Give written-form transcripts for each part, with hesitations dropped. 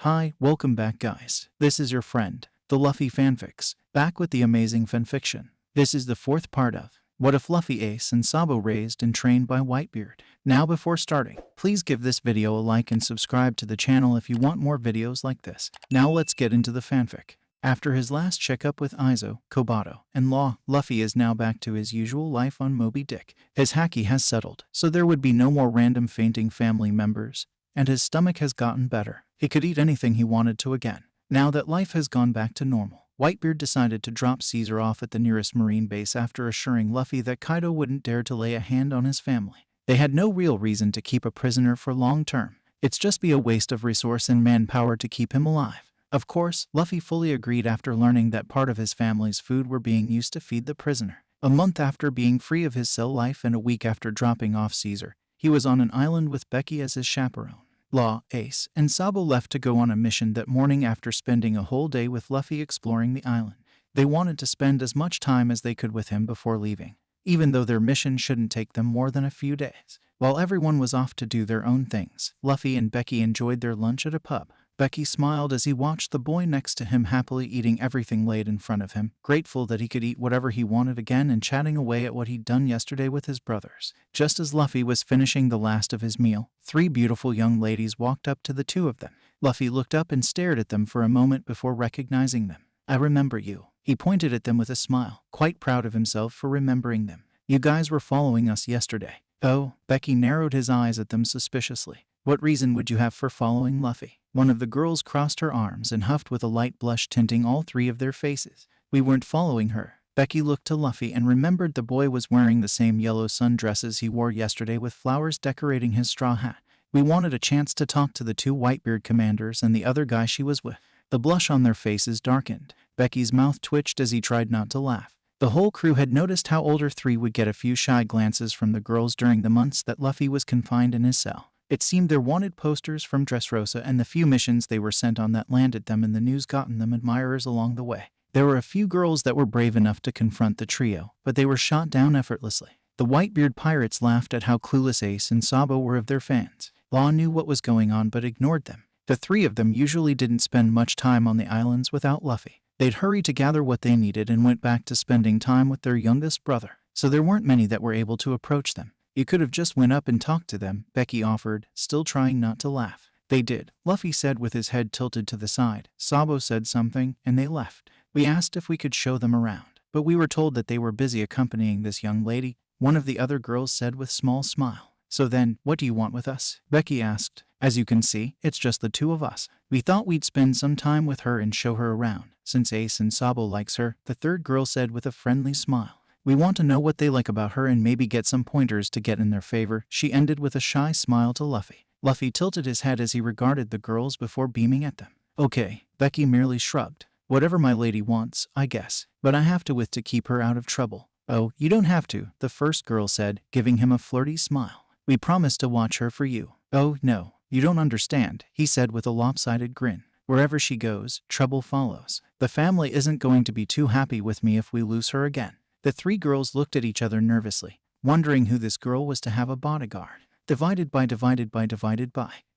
Hi, welcome back guys. This is your friend, the Luffy fanfics, back with the amazing fanfiction. This is the fourth part of What If Luffy, Ace, and Sabo raised and trained by Whitebeard. Now before starting, please give this video a like and subscribe to the channel if you want more videos like this. Now let's get into the fanfic. After his last checkup with Izo, Kobato, and Law, Luffy is now back to his usual life on Moby Dick. His haki has settled, so there would be no more random fainting family members, and his stomach has gotten better. He could eat anything he wanted to again. Now that life has gone back to normal, Whitebeard decided to drop Caesar off at the nearest marine base after assuring Luffy that Kaido wouldn't dare to lay a hand on his family. They had no real reason to keep a prisoner for long term. It's just be a waste of resource and manpower to keep him alive. Of course, Luffy fully agreed after learning that part of his family's food were being used to feed the prisoner. A month after being free of his cell life and a week after dropping off Caesar, he was on an island with Becky as his chaperone. Law, Ace, and Sabo left to go on a mission that morning after spending a whole day with Luffy exploring the island. They wanted to spend as much time as they could with him before leaving, even though their mission shouldn't take them more than a few days. While everyone was off to do their own things, Luffy and Becky enjoyed their lunch at a pub. Becky smiled as he watched the boy next to him happily eating everything laid in front of him, grateful that he could eat whatever he wanted again and chatting away at what he'd done yesterday with his brothers. Just as Luffy was finishing the last of his meal, three beautiful young ladies walked up to the two of them. Luffy looked up and stared at them for a moment before recognizing them. "I remember you." He pointed at them with a smile, quite proud of himself for remembering them. "You guys were following us yesterday." "Oh," Becky narrowed his eyes at them suspiciously. "What reason would you have for following Luffy?" One of the girls crossed her arms and huffed with a light blush tinting all three of their faces. "We weren't following her." Becky looked to Luffy and remembered the boy was wearing the same yellow sundresses he wore yesterday with flowers decorating his straw hat. "We wanted a chance to talk to the two Whitebeard commanders and the other guy she was with." The blush on their faces darkened. Becky's mouth twitched as he tried not to laugh. The whole crew had noticed how older three would get a few shy glances from the girls during the months that Luffy was confined in his cell. It seemed their wanted posters from Dressrosa and the few missions they were sent on that landed them in the news gotten them admirers along the way. There were a few girls that were brave enough to confront the trio, but they were shot down effortlessly. The Whitebeard pirates laughed at how clueless Ace and Sabo were of their fans. Law knew what was going on but ignored them. The three of them usually didn't spend much time on the islands without Luffy. They'd hurry to gather what they needed and went back to spending time with their youngest brother, so there weren't many that were able to approach them. "You could have just went up and talked to them," Becky offered, still trying not to laugh. "They did," Luffy said with his head tilted to the side. Sabo said something, and they left. "We asked if we could show them around, but we were told that they were busy accompanying this young lady," one of the other girls said with small smile. "So then, what do you want with us?" Becky asked. "As you can see, it's just the two of us. We thought we'd spend some time with her and show her around, since Ace and Sabo likes her," the third girl said with a friendly smile. "We want to know what they like about her and maybe get some pointers to get in their favor," she ended with a shy smile to Luffy. Luffy tilted his head as he regarded the girls before beaming at them. "Okay," Becky merely shrugged. "Whatever my lady wants, I guess. But I have to keep her out of trouble." "Oh, you don't have to," the first girl said, giving him a flirty smile. "We promised to watch her for you." "Oh, no, you don't understand," he said with a lopsided grin. "Wherever she goes, trouble follows. The family isn't going to be too happy with me if we lose her again." The three girls looked at each other nervously, wondering who this girl was to have a bodyguard. Divided by.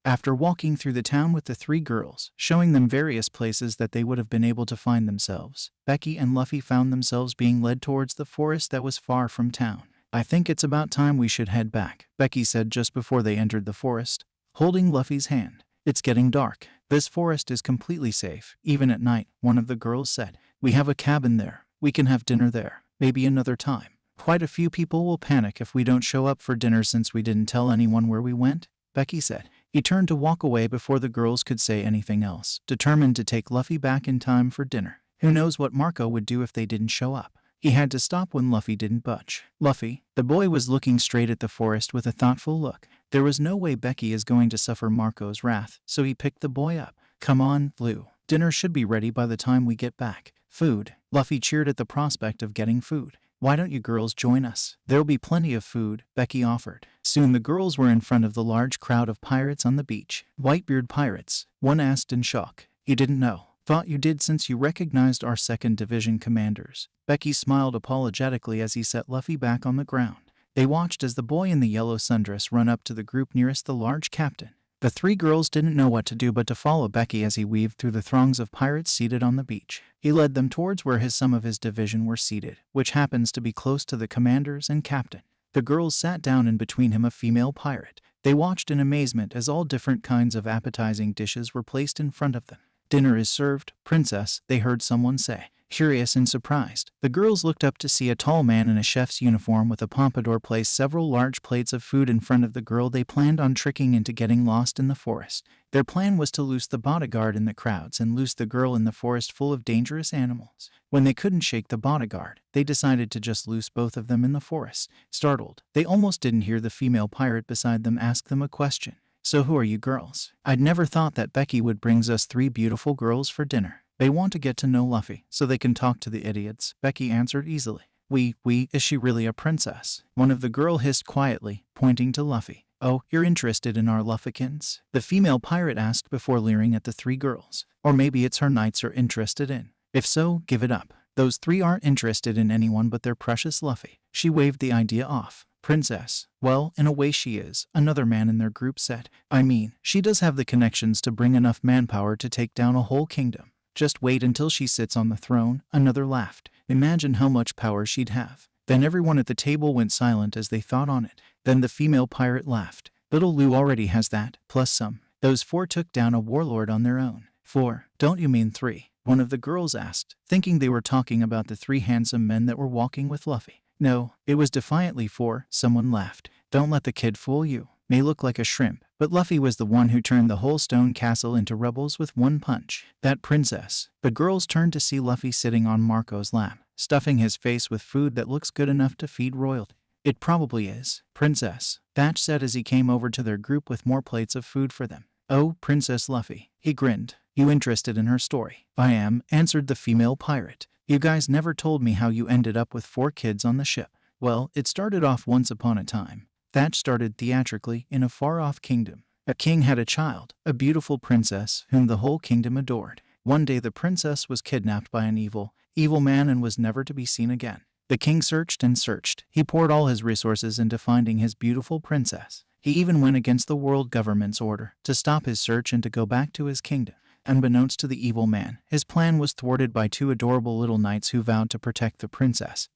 After walking through the town with the three girls, showing them various places that they would have been able to find themselves, Becky and Luffy found themselves being led towards the forest that was far from town. "I think it's about time we should head back," Becky said just before they entered the forest, holding Luffy's hand. "It's getting dark. This forest is completely safe, even at night," one of the girls said. "We have a cabin there. We can have dinner there. Maybe another time. Quite a few people will panic if we don't show up for dinner since we didn't tell anyone where we went," Becky said. He turned to walk away before the girls could say anything else, determined to take Luffy back in time for dinner. Who knows what Marco would do if they didn't show up. He had to stop when Luffy didn't budge. "Luffy," the boy was looking straight at the forest with a thoughtful look. There was no way Becky is going to suffer Marco's wrath, so he picked the boy up. "Come on, Lou. Dinner should be ready by the time we get back." "Food." Luffy cheered at the prospect of getting food. "Why don't you girls join us? There'll be plenty of food," Becky offered. Soon the girls were in front of the large crowd of pirates on the beach. "Whitebeard pirates?" one asked in shock. "He didn't know." "Thought you did since you recognized our 2nd Division commanders." Becky smiled apologetically as he set Luffy back on the ground. They watched as the boy in the yellow sundress run up to the group nearest the large captain. The three girls didn't know what to do but to follow Becky as he weaved through the throngs of pirates seated on the beach. He led them towards where some of his division were seated, which happens to be close to the commanders and captain. The girls sat down in between him a female pirate. They watched in amazement as all different kinds of appetizing dishes were placed in front of them. "Dinner is served, princess," they heard someone say. Curious and surprised, the girls looked up to see a tall man in a chef's uniform with a pompadour place several large plates of food in front of the girl they planned on tricking into getting lost in the forest. Their plan was to loose the bodyguard in the crowds and loose the girl in the forest full of dangerous animals. When they couldn't shake the bodyguard, they decided to just loose both of them in the forest. Startled, they almost didn't hear the female pirate beside them ask them a question. "So who are you girls? I'd never thought that Becky would bring us three beautiful girls for dinner. They want to get to know Luffy, so they can talk to the idiots," Becky answered easily. Is she really a princess?" one of the girl hissed quietly, pointing to Luffy. "Oh, you're interested in our Luffykins?" the female pirate asked before leering at the three girls. "Or maybe it's her knights are interested in. If so, give it up. Those three aren't interested in anyone but their precious Luffy." She waved the idea off. "Princess? Well, in a way she is," another man in their group said. "I mean, she does have the connections to bring enough manpower to take down a whole kingdom. Just wait until she sits on the throne," another laughed. "Imagine how much power she'd have." Then everyone at the table went silent as they thought on it. Then the female pirate laughed. "Little Lou already has that, plus some. Those four took down a warlord on their own." "Four? Don't you mean three?" one of the girls asked, thinking they were talking about the three handsome men that were walking with Luffy. "No, it was defiantly four," someone laughed. "Don't let the kid fool you. May look like a shrimp, but Luffy was the one who turned the whole stone castle into rebels with one punch." "That princess." The girls turned to see Luffy sitting on Marco's lap, stuffing his face with food that looks good enough to feed royalty. "It probably is, princess," Thatch said as he came over to their group with more plates of food for them. "Oh, Princess Luffy." He grinned. "You interested in her story?" "I am," answered the female pirate. "You guys never told me how you ended up with 4 kids on the ship." "Well, it started off once upon a time," Thatch started theatrically, "in a far-off kingdom. A king had a child, a beautiful princess, whom the whole kingdom adored. One day the princess was kidnapped by an evil man and was never to be seen again. The king searched and searched. He poured all his resources into finding his beautiful princess. He even went against the world government's order to stop his search and to go back to his kingdom. Unbeknownst to the evil man, his plan was thwarted by 2 adorable little knights who vowed to protect the princess,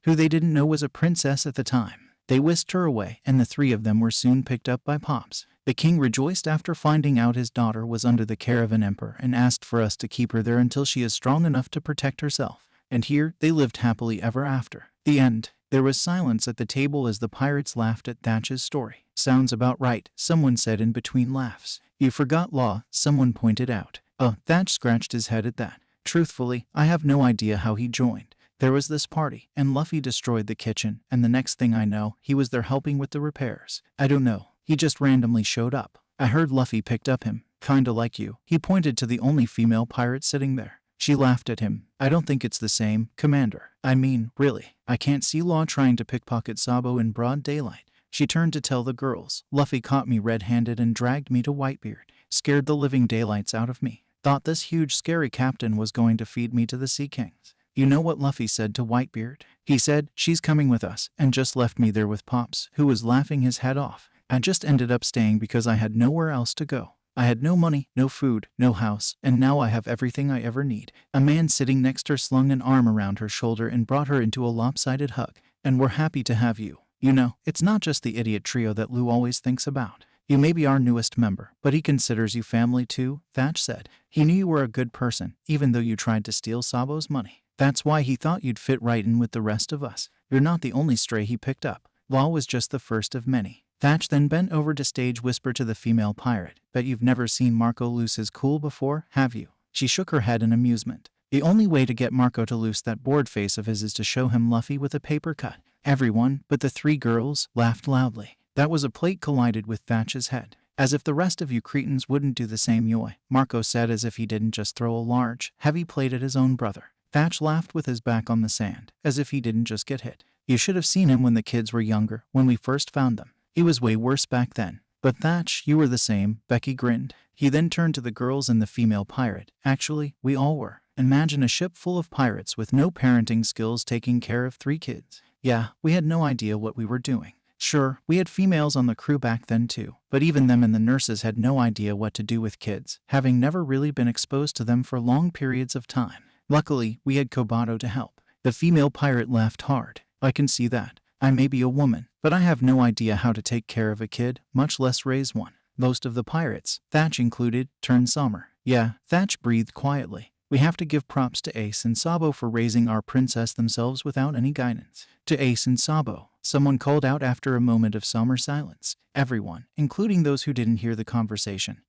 who they didn't know was a princess at the time. They whisked her away, and the 3 of them were soon picked up by Pops. The king rejoiced after finding out his daughter was under the care of an emperor and asked for us to keep her there until she is strong enough to protect herself. And here they lived happily ever after." The end. There was silence at the table as the pirates laughed at Thatch's story. "Sounds about right," someone said in between laughs. "You forgot Law," someone pointed out. Thatch scratched his head at that. "Truthfully, I have no idea how he joined. There was this party, and Luffy destroyed the kitchen, and the next thing I know, he was there helping with the repairs. I don't know. He just randomly showed up. I heard Luffy picked up him. Kinda like you." He pointed to the only female pirate sitting there. She laughed at him. "I don't think it's the same, Commander. I mean, really, I can't see Law trying to pickpocket Sabo in broad daylight." She turned to tell the girls, "Luffy caught me red-handed and dragged me to Whitebeard. Scared the living daylights out of me. Thought this huge scary captain was going to feed me to the Sea Kings. You know what Luffy said to Whitebeard? He said, 'She's coming with us,' and just left me there with Pops, who was laughing his head off. I just ended up staying because I had nowhere else to go. I had no money, no food, no house, and now I have everything I ever need." A man sitting next to her slung an arm around her shoulder and brought her into a lopsided hug. "And we're happy to have you. You know, it's not just the idiot trio that Lou always thinks about. You may be our newest member, but he considers you family too," Thatch said. "He knew you were a good person, even though you tried to steal Sabo's money. That's why he thought you'd fit right in with the rest of us. You're not the only stray he picked up. Law was just the first of many." Thatch then bent over to stage whisper to the female pirate, "Bet you've never seen Marco lose his cool before, have you?" She shook her head in amusement. "The only way to get Marco to loose that bored face of his is to show him Luffy with a paper cut." Everyone, but the 3 girls, laughed loudly. That was a plate collided with Thatch's head. "As if the rest of you cretins wouldn't do the same, Yoy," Marco said as if he didn't just throw a large, heavy plate at his own brother. Thatch laughed with his back on the sand, as if he didn't just get hit. "You should have seen him when the kids were younger, when we first found them. He was way worse back then." "But Thatch, you were the same," Becky grinned. He then turned to the girls and the female pirate. "Actually, we all were. Imagine a ship full of pirates with no parenting skills taking care of 3 kids. Yeah, we had no idea what we were doing." Sure, we had females on the crew back then too, but even them and the nurses had no idea what to do with kids, having never really been exposed to them for long periods of time. Luckily, we had Kobato to help. The female pirate laughed hard. I can see that. I may be a woman, but I have no idea how to take care of a kid, much less raise one. Most of the pirates, Thatch included, turned somber. Yeah, Thatch breathed quietly. We have to give props to Ace and Sabo for raising our princess themselves without any guidance. To Ace and Sabo, someone called out after a moment of somber silence. Everyone, including those who didn't hear the conversation,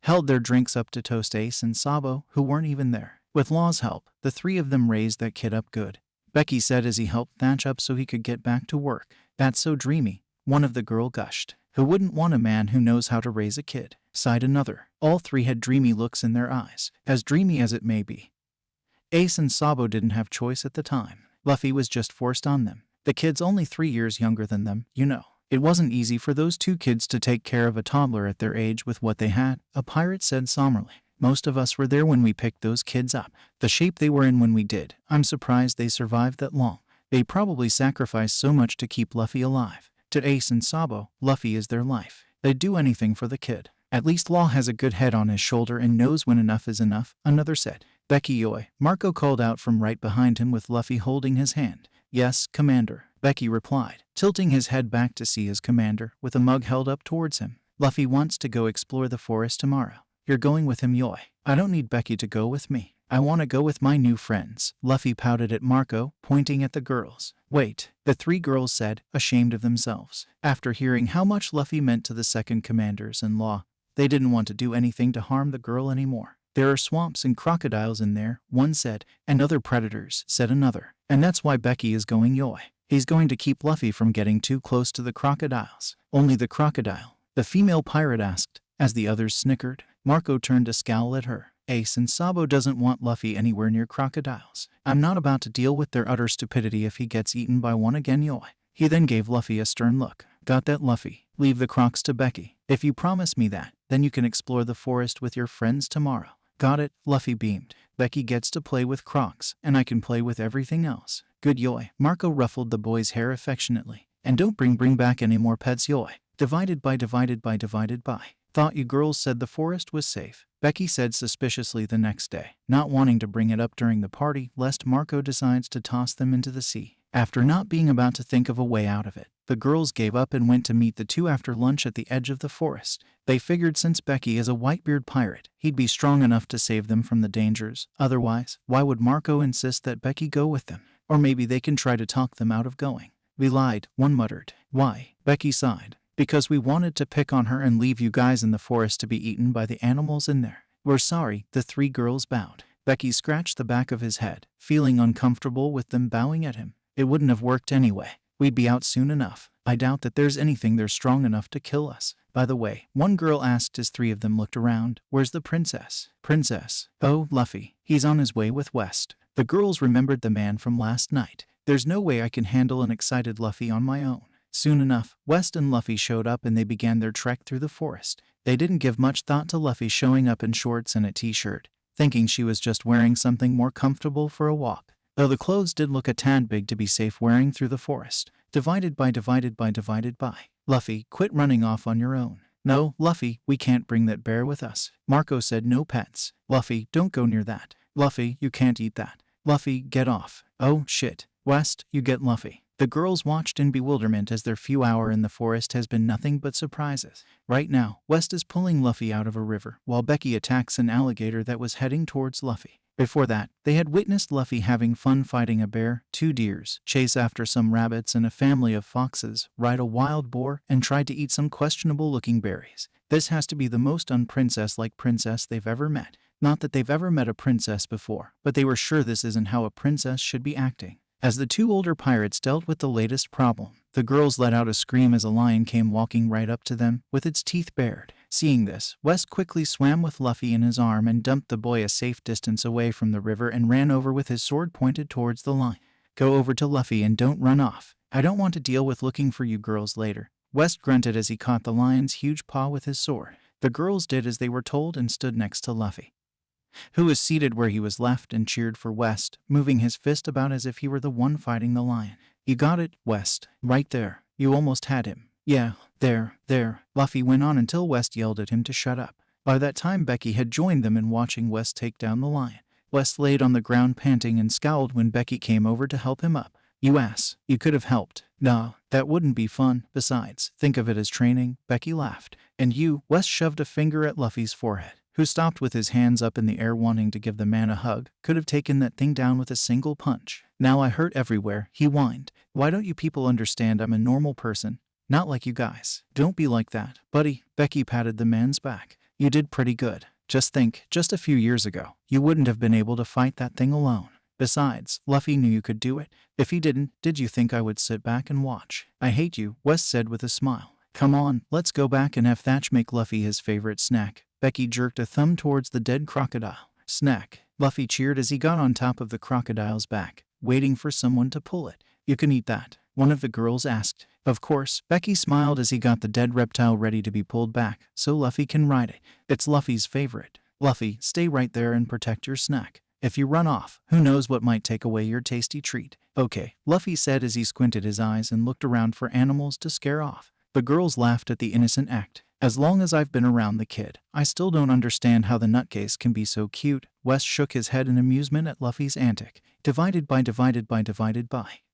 held their drinks up to toast Ace and Sabo, who weren't even there. With Law's help, the three of them raised that kid up good. Becky said as he helped Thatch up so he could get back to work. That's so dreamy. One of the girl gushed. Who wouldn't want a man who knows how to raise a kid? Sighed another. All three had dreamy looks in their eyes, as dreamy as it may be. Ace and Sabo didn't have choice at the time. Luffy was just forced on them. The kid's only 3 years younger than them, you know. It wasn't easy for those two kids to take care of a toddler at their age with what they had, a pirate said somberly. Most of us were there when we picked those kids up. The shape they were in when we did. I'm surprised they survived that long. They probably sacrificed so much to keep Luffy alive. To Ace and Sabo, Luffy is their life. They'd do anything for the kid. At least Law has a good head on his shoulder and knows when enough is enough, another said. Becky yoy, Marco called out from right behind him with Luffy holding his hand. Yes, Commander, Becky replied, tilting his head back to see his commander with a mug held up towards him. Luffy wants to go explore the forest tomorrow. You're going with him, yoy. I don't need Becky to go with me. I want to go with my new friends. Luffy pouted at Marco, pointing at the girls. Wait, the 3 girls said, ashamed of themselves. After hearing how much Luffy meant to the second commanders and Law, they didn't want to do anything to harm the girl anymore. There are swamps and crocodiles in there, one said, and other predators, said another. And that's why Becky is going yoy. He's going to keep Luffy from getting too close to the crocodiles. Only the crocodile? The female pirate asked, as the others snickered. Marco turned to scowl at her. Ace and Sabo doesn't want Luffy anywhere near crocodiles. I'm not about to deal with their utter stupidity if he gets eaten by one again, yoy. He then gave Luffy a stern look. Got that, Luffy? Leave the crocs to Becky. If you promise me that, then you can explore the forest with your friends tomorrow. Got it, Luffy beamed. Becky gets to play with crocs, and I can play with everything else. Good, yoy. Marco ruffled the boy's hair affectionately. And don't bring back any more pets, yoy. Divided by. Thought you girls said the forest was safe, Becky said suspiciously the next day, not wanting to bring it up during the party lest Marco decides to toss them into the sea. After not being about to think of a way out of it, the girls gave up and went to meet the two after lunch at the edge of the forest. They figured since Becky is a Whitebeard pirate, he'd be strong enough to save them from the dangers. Otherwise, why would Marco insist that Becky go with them? Or maybe they can try to talk them out of going. We lied, one muttered. Why? Becky sighed. Because we wanted to pick on her and leave you guys in the forest to be eaten by the animals in there. We're sorry, the 3 girls bowed. Becky scratched the back of his head, feeling uncomfortable with them bowing at him. It wouldn't have worked anyway. We'd be out soon enough. I doubt that there's anything there strong enough to kill us. By the way, one girl asked as 3 of them looked around, where's the princess? Princess? Oh, Luffy. He's on his way with West. The girls remembered the man from last night. There's no way I can handle an excited Luffy on my own. Soon enough, West and Luffy showed up and they began their trek through the forest. They didn't give much thought to Luffy showing up in shorts and a t-shirt, thinking she was just wearing something more comfortable for a walk. Though the clothes did look a tad big to be safe wearing through the forest. Divided by. Luffy, quit running off on your own. No, Luffy, we can't bring that bear with us. Marco said no pets. Luffy, don't go near that. Luffy, you can't eat that. Luffy, get off. Oh, shit. West, you get Luffy. The girls watched in bewilderment as their few hours in the forest has been nothing but surprises. Right now, West is pulling Luffy out of a river, while Becky attacks an alligator that was heading towards Luffy. Before that, they had witnessed Luffy having fun fighting a bear, 2 deers, chase after some rabbits and a family of foxes, ride a wild boar, and try to eat some questionable-looking berries. This has to be the most unprincess-like princess they've ever met. Not that they've ever met a princess before, but they were sure this isn't how a princess should be acting. As the 2 older pirates dealt with the latest problem, the girls let out a scream as a lion came walking right up to them, with its teeth bared. Seeing this, West quickly swam with Luffy in his arm and dumped the boy a safe distance away from the river and ran over with his sword pointed towards the lion. Go over to Luffy and don't run off. I don't want to deal with looking for you girls later. West grunted as he caught the lion's huge paw with his sword. The girls did as they were told and stood next to Luffy, who was seated where he was left and cheered for West, moving his fist about as if he were the one fighting the lion. You got it, West. Right there. You almost had him. Yeah, there, Luffy went on until West yelled at him to shut up. By that time Becky had joined them in watching West take down the lion. West laid on the ground panting and scowled when Becky came over to help him up. You ass, you could have helped. Nah, that wouldn't be fun. Besides, think of it as training, Becky laughed. And you, West shoved a finger at Luffy's forehead, who stopped with his hands up in the air wanting to give the man a hug, could have taken that thing down with a single punch. Now I hurt everywhere, he whined. Why don't you people understand I'm a normal person? Not like you guys. Don't be like that, buddy. Becky patted the man's back. You did pretty good. Just think, just a few years ago, you wouldn't have been able to fight that thing alone. Besides, Luffy knew you could do it. If he didn't, did you think I would sit back and watch? I hate you, West said with a smile. Come on, let's go back and have Thatch make Luffy his favorite snack. Becky jerked a thumb towards the dead crocodile. Snack. Luffy cheered as he got on top of the crocodile's back, waiting for someone to pull it. You can eat that, one of the girls asked. Of course, Becky smiled as he got the dead reptile ready to be pulled back, so Luffy can ride it. It's Luffy's favorite. Luffy, stay right there and protect your snack. If you run off, who knows what might take away your tasty treat. Okay, Luffy said as he squinted his eyes and looked around for animals to scare off. The girls laughed at the innocent act. As long as I've been around the kid, I still don't understand how the nutcase can be so cute. West shook his head in amusement at Luffy's antic. Divided by.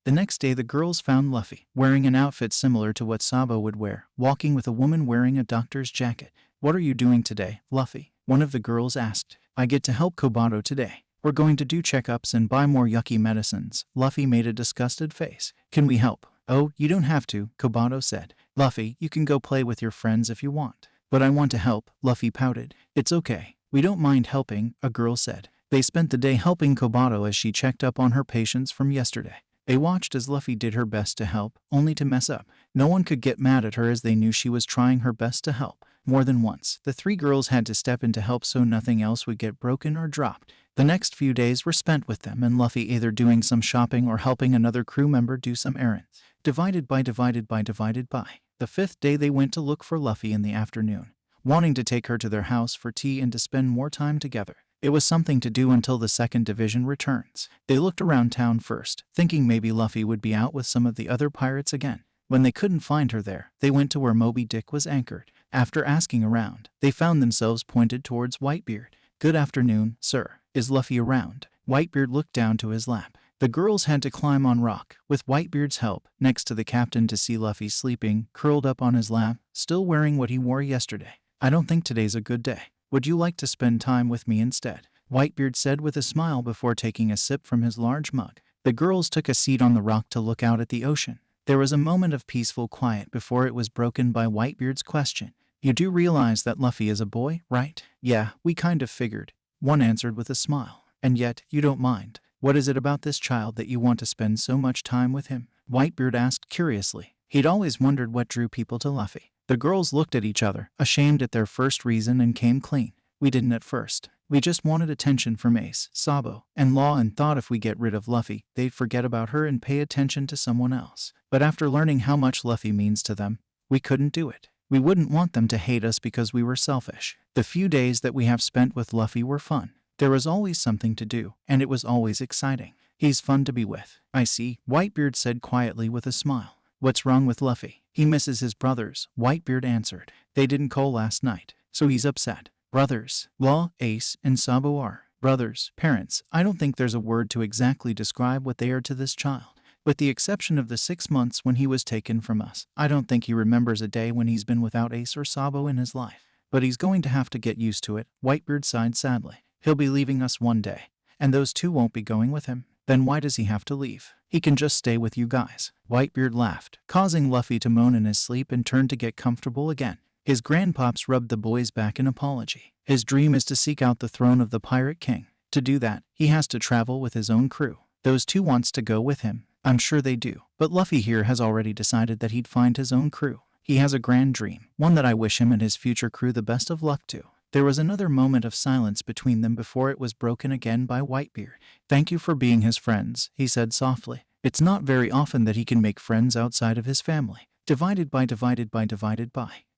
The next day the girls found Luffy, wearing an outfit similar to what Sabo would wear, walking with a woman wearing a doctor's jacket. What are you doing today, Luffy? One of the girls asked. I get to help Kobato today. We're going to do checkups and buy more yucky medicines. Luffy made a disgusted face. Can we help? Oh, you don't have to, Kobato said. Luffy, you can go play with your friends if you want. But I want to help, Luffy pouted. It's okay. We don't mind helping, a girl said. They spent the day helping Kobato as she checked up on her patients from yesterday. They watched as Luffy did her best to help, only to mess up. No one could get mad at her as they knew she was trying her best to help. More than once, the three girls had to step in to help so nothing else would get broken or dropped. The next few days were spent with them and Luffy either doing some shopping or helping another crew member do some errands. Divided by. The fifth day they went to look for Luffy in the afternoon, wanting to take her to their house for tea and to spend more time together. It was something to do until the second division returns. They looked around town first, thinking maybe Luffy would be out with some of the other pirates again. When they couldn't find her there, they went to where Moby Dick was anchored. After asking around, they found themselves pointed towards Whitebeard. Good afternoon, sir. Is Luffy around? Whitebeard looked down to his lap. The girls had to climb on rock, with Whitebeard's help, next to the captain to see Luffy sleeping, curled up on his lap, still wearing what he wore yesterday. I don't think today's a good day. Would you like to spend time with me instead? Whitebeard said with a smile before taking a sip from his large mug. The girls took a seat on the rock to look out at the ocean. There was a moment of peaceful quiet before it was broken by Whitebeard's question. You do realize that Luffy is a boy, right? Yeah, we kind of figured. One answered with a smile. And yet, you don't mind. What is it about this child that you want to spend so much time with him? Whitebeard asked curiously. He'd always wondered what drew people to Luffy. The girls looked at each other, ashamed at their first reason, and came clean. We didn't at first. We just wanted attention from Ace, Sabo, and Law and thought if we get rid of Luffy, they'd forget about her and pay attention to someone else. But after learning how much Luffy means to them, we couldn't do it. We wouldn't want them to hate us because we were selfish. The few days that we have spent with Luffy were fun. There was always something to do, and it was always exciting. He's fun to be with. I see, Whitebeard said quietly with a smile. What's wrong with Luffy? He misses his brothers, Whitebeard answered. They didn't call last night, so he's upset. Brothers. Law, Ace, and Sabo are brothers, parents. I don't think there's a word to exactly describe what they are to this child. With the exception of the 6 months when he was taken from us, I don't think he remembers a day when he's been without Ace or Sabo in his life. But he's going to have to get used to it, Whitebeard sighed sadly. He'll be leaving us one day, and those two won't be going with him. Then why does he have to leave? He can just stay with you guys. Whitebeard laughed, causing Luffy to moan in his sleep and turn to get comfortable again. His grandpops rubbed the boy's back in apology. His dream is to seek out the throne of the Pirate King. To do that, he has to travel with his own crew. Those two wants to go with him. I'm sure they do. But Luffy here has already decided that he'd find his own crew. He has a grand dream, one that I wish him and his future crew the best of luck to. There was another moment of silence between them before it was broken again by Whitebeard. Thank you for being his friends, he said softly. It's not very often that he can make friends outside of his family. Divided by.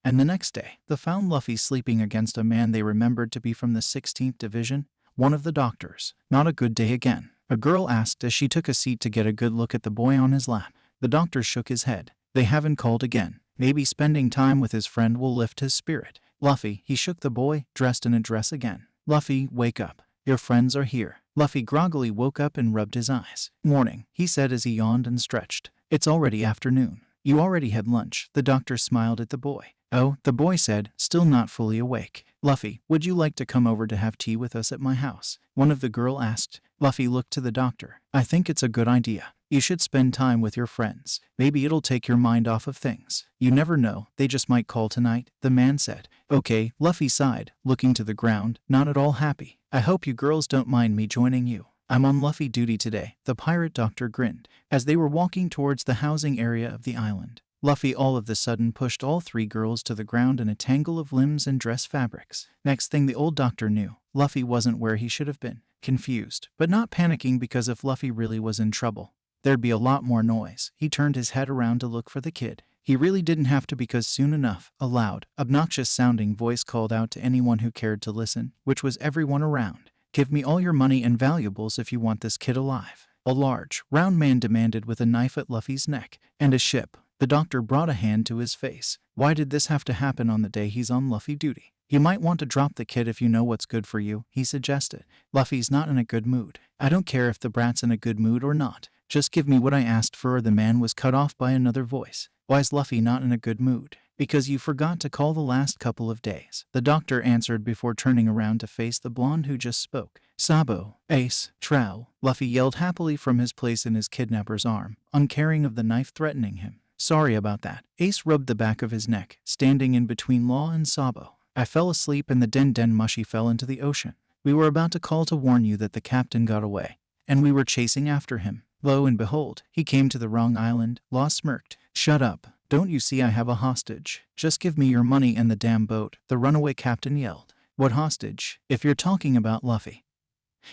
And the next day, they found Luffy sleeping against a man they remembered to be from the 16th Division, one of the doctors. Not a good day again, a girl asked as she took a seat to get a good look at the boy on his lap. The doctor shook his head. They haven't called again. Maybe spending time with his friend will lift his spirit. Luffy, he shook the boy, dressed in a dress again. Luffy, wake up. Your friends are here. Luffy groggily woke up and rubbed his eyes. Morning, he said as he yawned and stretched. It's already afternoon. You already had lunch. The doctor smiled at the boy. Oh, the boy said, still not fully awake. Luffy, would you like to come over to have tea with us at my house? One of the girl asked. Luffy looked to the doctor. I think it's a good idea. You should spend time with your friends. Maybe it'll take your mind off of things. You never know, they just might call tonight, the man said. Okay, Luffy sighed, looking to the ground, not at all happy. I hope you girls don't mind me joining you. I'm on Luffy duty today, the pirate doctor grinned, as they were walking towards the housing area of the island. Luffy all of the sudden pushed all three girls to the ground in a tangle of limbs and dress fabrics. Next thing the old doctor knew, Luffy wasn't where he should have been. Confused, but not panicking because if Luffy really was in trouble, there'd be a lot more noise. He turned his head around to look for the kid. He really didn't have to because soon enough, a loud, obnoxious-sounding voice called out to anyone who cared to listen, which was everyone around. Give me all your money and valuables if you want this kid alive. A large, round man demanded with a knife at Luffy's neck. And a ship. The doctor brought a hand to his face. Why did this have to happen on the day he's on Luffy duty? You might want to drop the kid if you know what's good for you, he suggested. Luffy's not in a good mood. I don't care if the brat's in a good mood or not. Just give me what I asked for. The man was cut off by another voice. Why's Luffy not in a good mood? Because you forgot to call the last couple of days. The doctor answered before turning around to face the blonde who just spoke. Sabo, Ace, Trow. Luffy yelled happily from his place in his kidnapper's arm, uncaring of the knife threatening him. Sorry about that. Ace rubbed the back of his neck, standing in between Law and Sabo. I fell asleep and the Den Mushy fell into the ocean. We were about to call to warn you that the captain got away, and we were chasing after him. Lo and behold, he came to the wrong island. Law smirked. Shut up. Don't you see I have a hostage? Just give me your money and the damn boat, the runaway captain yelled. What hostage? If you're talking about Luffy.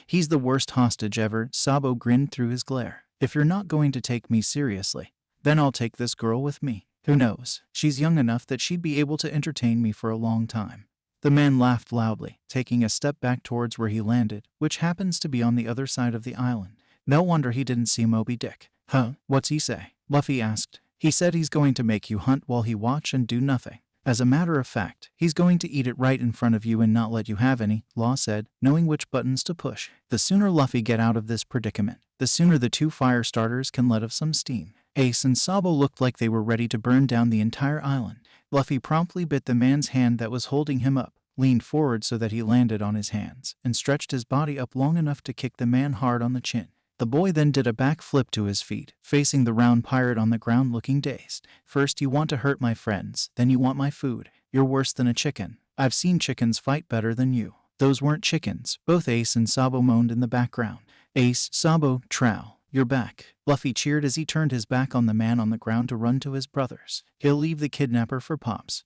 He's the worst hostage ever, Sabo grinned through his glare. If you're not going to take me seriously, then I'll take this girl with me. Who knows? She's young enough that she'd be able to entertain me for a long time. The man laughed loudly, taking a step back towards where he landed, which happens to be on the other side of the island. No wonder he didn't see Moby Dick. Huh? What's he say? Luffy asked. He said he's going to make you hunt while he watch and do nothing. As a matter of fact, he's going to eat it right in front of you and not let you have any, Law said, knowing which buttons to push. The sooner Luffy get out of this predicament, the sooner the two fire starters can let off some steam. Ace and Sabo looked like they were ready to burn down the entire island. Luffy promptly bit the man's hand that was holding him up, leaned forward so that he landed on his hands, and stretched his body up long enough to kick the man hard on the chin. The boy then did a backflip to his feet, facing the round pirate on the ground looking dazed. First you want to hurt my friends, then you want my food. You're worse than a chicken. I've seen chickens fight better than you. Those weren't chickens. Both Ace and Sabo moaned in the background. Ace, Sabo, Trow. You're back. Luffy cheered as he turned his back on the man on the ground to run to his brothers. He'll leave the kidnapper for Pops,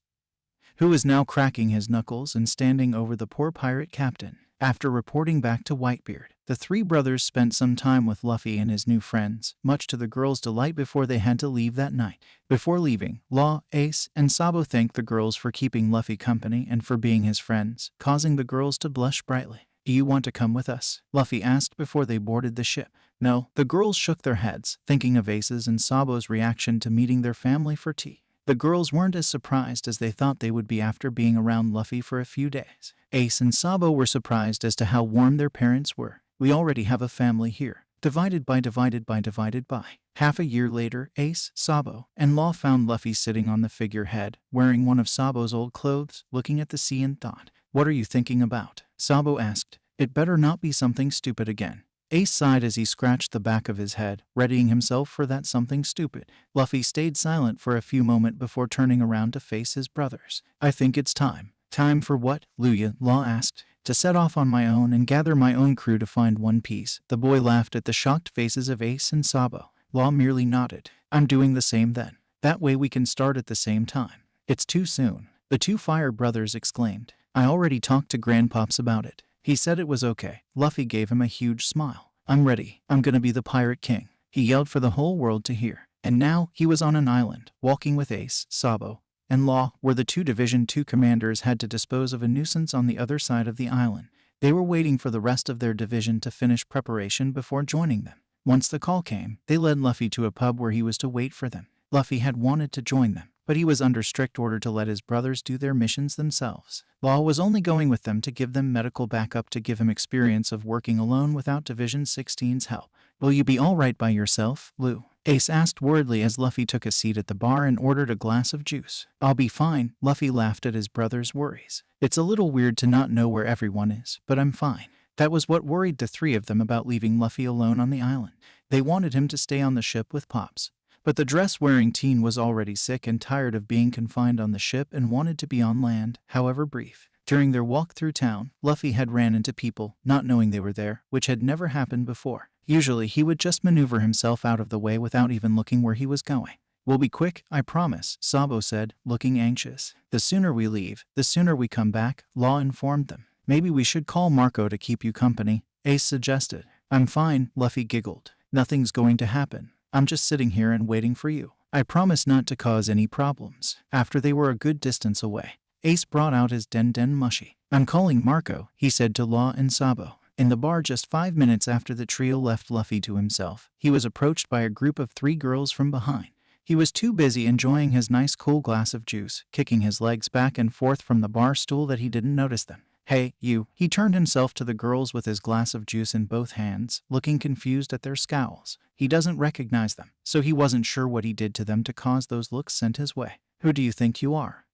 who is now cracking his knuckles and standing over the poor pirate captain. After reporting back to Whitebeard, the three brothers spent some time with Luffy and his new friends, much to the girls' delight before they had to leave that night. Before leaving, Law, Ace, and Sabo thanked the girls for keeping Luffy company and for being his friends, causing the girls to blush brightly. Do you want to come with us? Luffy asked before they boarded the ship. No, the girls shook their heads, thinking of Ace's and Sabo's reaction to meeting their family for tea. The girls weren't as surprised as they thought they would be after being around Luffy for a few days. Ace and Sabo were surprised as to how warm their parents were. We already have a family here. Divided by. Half a year later, Ace, Sabo, and Law found Luffy sitting on the figurehead, wearing one of Sabo's old clothes, looking at the sea and thought. What are you thinking about? Sabo asked. It better not be something stupid again. Ace sighed as he scratched the back of his head, readying himself for that something stupid. Luffy stayed silent for a few moments before turning around to face his brothers. I think it's time. Time for what? Luya, Law asked. To set off on my own and gather my own crew to find One Piece. The boy laughed at the shocked faces of Ace and Sabo. Law merely nodded. I'm doing the same then. That way we can start at the same time. It's too soon. The two Fire brothers exclaimed. I already talked to Grandpops about it. He said it was okay. Luffy gave him a huge smile. I'm ready. I'm gonna be the Pirate King. He yelled for the whole world to hear. And now, he was on an island, walking with Ace, Sabo, and Law, where the two Division 2 commanders had to dispose of a nuisance on the other side of the island. They were waiting for the rest of their division to finish preparation before joining them. Once the call came, they led Luffy to a pub where he was to wait for them. Luffy had wanted to join them, but he was under strict order to let his brothers do their missions themselves. Law was only going with them to give them medical backup to give him experience of working alone without Division 16's help. Will you be alright by yourself, Lou? Ace asked worriedly as Luffy took a seat at the bar and ordered a glass of juice. I'll be fine, Luffy laughed at his brother's worries. It's a little weird to not know where everyone is, but I'm fine. That was what worried the three of them about leaving Luffy alone on the island. They wanted him to stay on the ship with Pops. But the dress-wearing teen was already sick and tired of being confined on the ship and wanted to be on land, however brief. During their walk through town, Luffy had ran into people, not knowing they were there, which had never happened before. Usually he would just maneuver himself out of the way without even looking where he was going. We'll be quick, I promise, Sabo said, looking anxious. The sooner we leave, the sooner we come back, Law informed them. Maybe we should call Marco to keep you company, Ace suggested. I'm fine, Luffy giggled. Nothing's going to happen. I'm just sitting here and waiting for you. I promise not to cause any problems. After they were a good distance away, Ace brought out his Den Mushi. I'm calling Marco, he said to Law and Sabo. In the bar just 5 minutes after the trio left Luffy to himself, he was approached by a group of 3 girls from behind. He was too busy enjoying his nice cool glass of juice, kicking his legs back and forth from the bar stool that he didn't notice them. Hey, you. He turned himself to the girls with his glass of juice in both hands, looking confused at their scowls. He doesn't recognize them, so he wasn't sure what he did to them to cause those looks sent his way. Who do you think you are?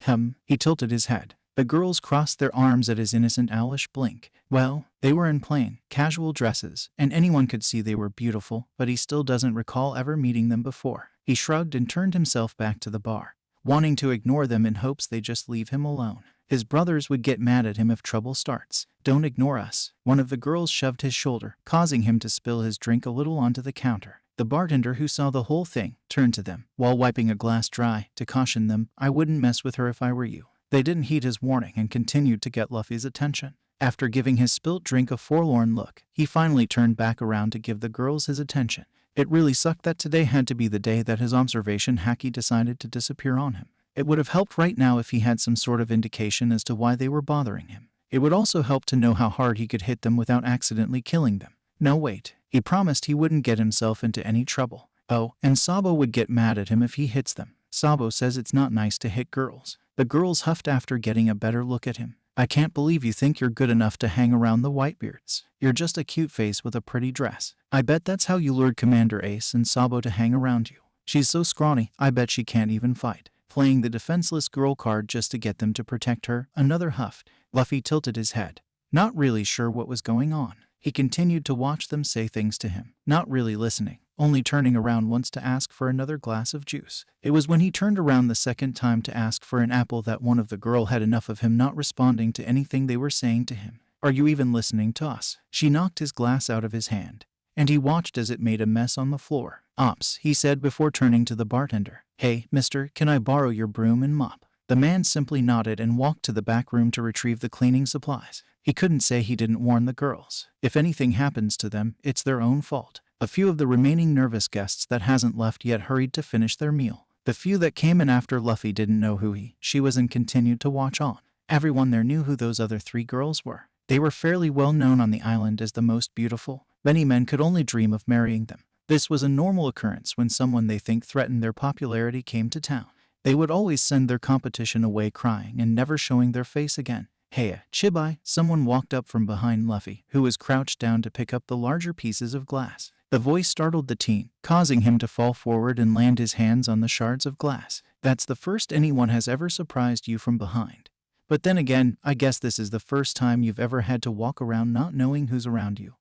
He tilted his head. The girls crossed their arms at his innocent owlish blink. Well, they were in plain, casual dresses, and anyone could see they were beautiful, but he still doesn't recall ever meeting them before. He shrugged and turned himself back to the bar, wanting to ignore them in hopes they just leave him alone. His brothers would get mad at him if trouble starts. Don't ignore us. One of the girls shoved his shoulder, causing him to spill his drink a little onto the counter. The bartender, who saw the whole thing, turned to them, while wiping a glass dry, to caution them, I wouldn't mess with her if I were you. They didn't heed his warning and continued to get Luffy's attention. After giving his spilt drink a forlorn look, he finally turned back around to give the girls his attention. It really sucked that today had to be the day that his observation hacky decided to disappear on him. It would have helped right now if he had some sort of indication as to why they were bothering him. It would also help to know how hard he could hit them without accidentally killing them. No, wait. He promised he wouldn't get himself into any trouble. Oh, and Sabo would get mad at him if he hits them. Sabo says it's not nice to hit girls. The girls huffed after getting a better look at him. I can't believe you think you're good enough to hang around the Whitebeards. You're just a cute face with a pretty dress. I bet that's how you lured Commander Ace and Sabo to hang around you. She's so scrawny, I bet she can't even fight. Playing the defenseless girl card just to get them to protect her, another huffed. Luffy tilted his head, not really sure what was going on. He continued to watch them say things to him, not really listening, only turning around once to ask for another glass of juice. It was when he turned around the second time to ask for an apple that one of the girl had enough of him not responding to anything they were saying to him. Are you even listening to us? She knocked his glass out of his hand, and he watched as it made a mess on the floor. Ops, he said before turning to the bartender. Hey, mister, can I borrow your broom and mop? The man simply nodded and walked to the back room to retrieve the cleaning supplies. He couldn't say he didn't warn the girls. If anything happens to them, it's their own fault. A few of the remaining nervous guests that hasn't left yet hurried to finish their meal. The few that came in after Luffy didn't know who she was and continued to watch on. Everyone there knew who those other 3 girls were. They were fairly well known on the island as the most beautiful. Many men could only dream of marrying them. This was a normal occurrence when someone they think threatened their popularity came to town. They would always send their competition away crying and never showing their face again. Hey, Chibai, someone walked up from behind Luffy, who was crouched down to pick up the larger pieces of glass. The voice startled the teen, causing him to fall forward and land his hands on the shards of glass. That's the first anyone has ever surprised you from behind. But then again, I guess this is the first time you've ever had to walk around not knowing who's around you.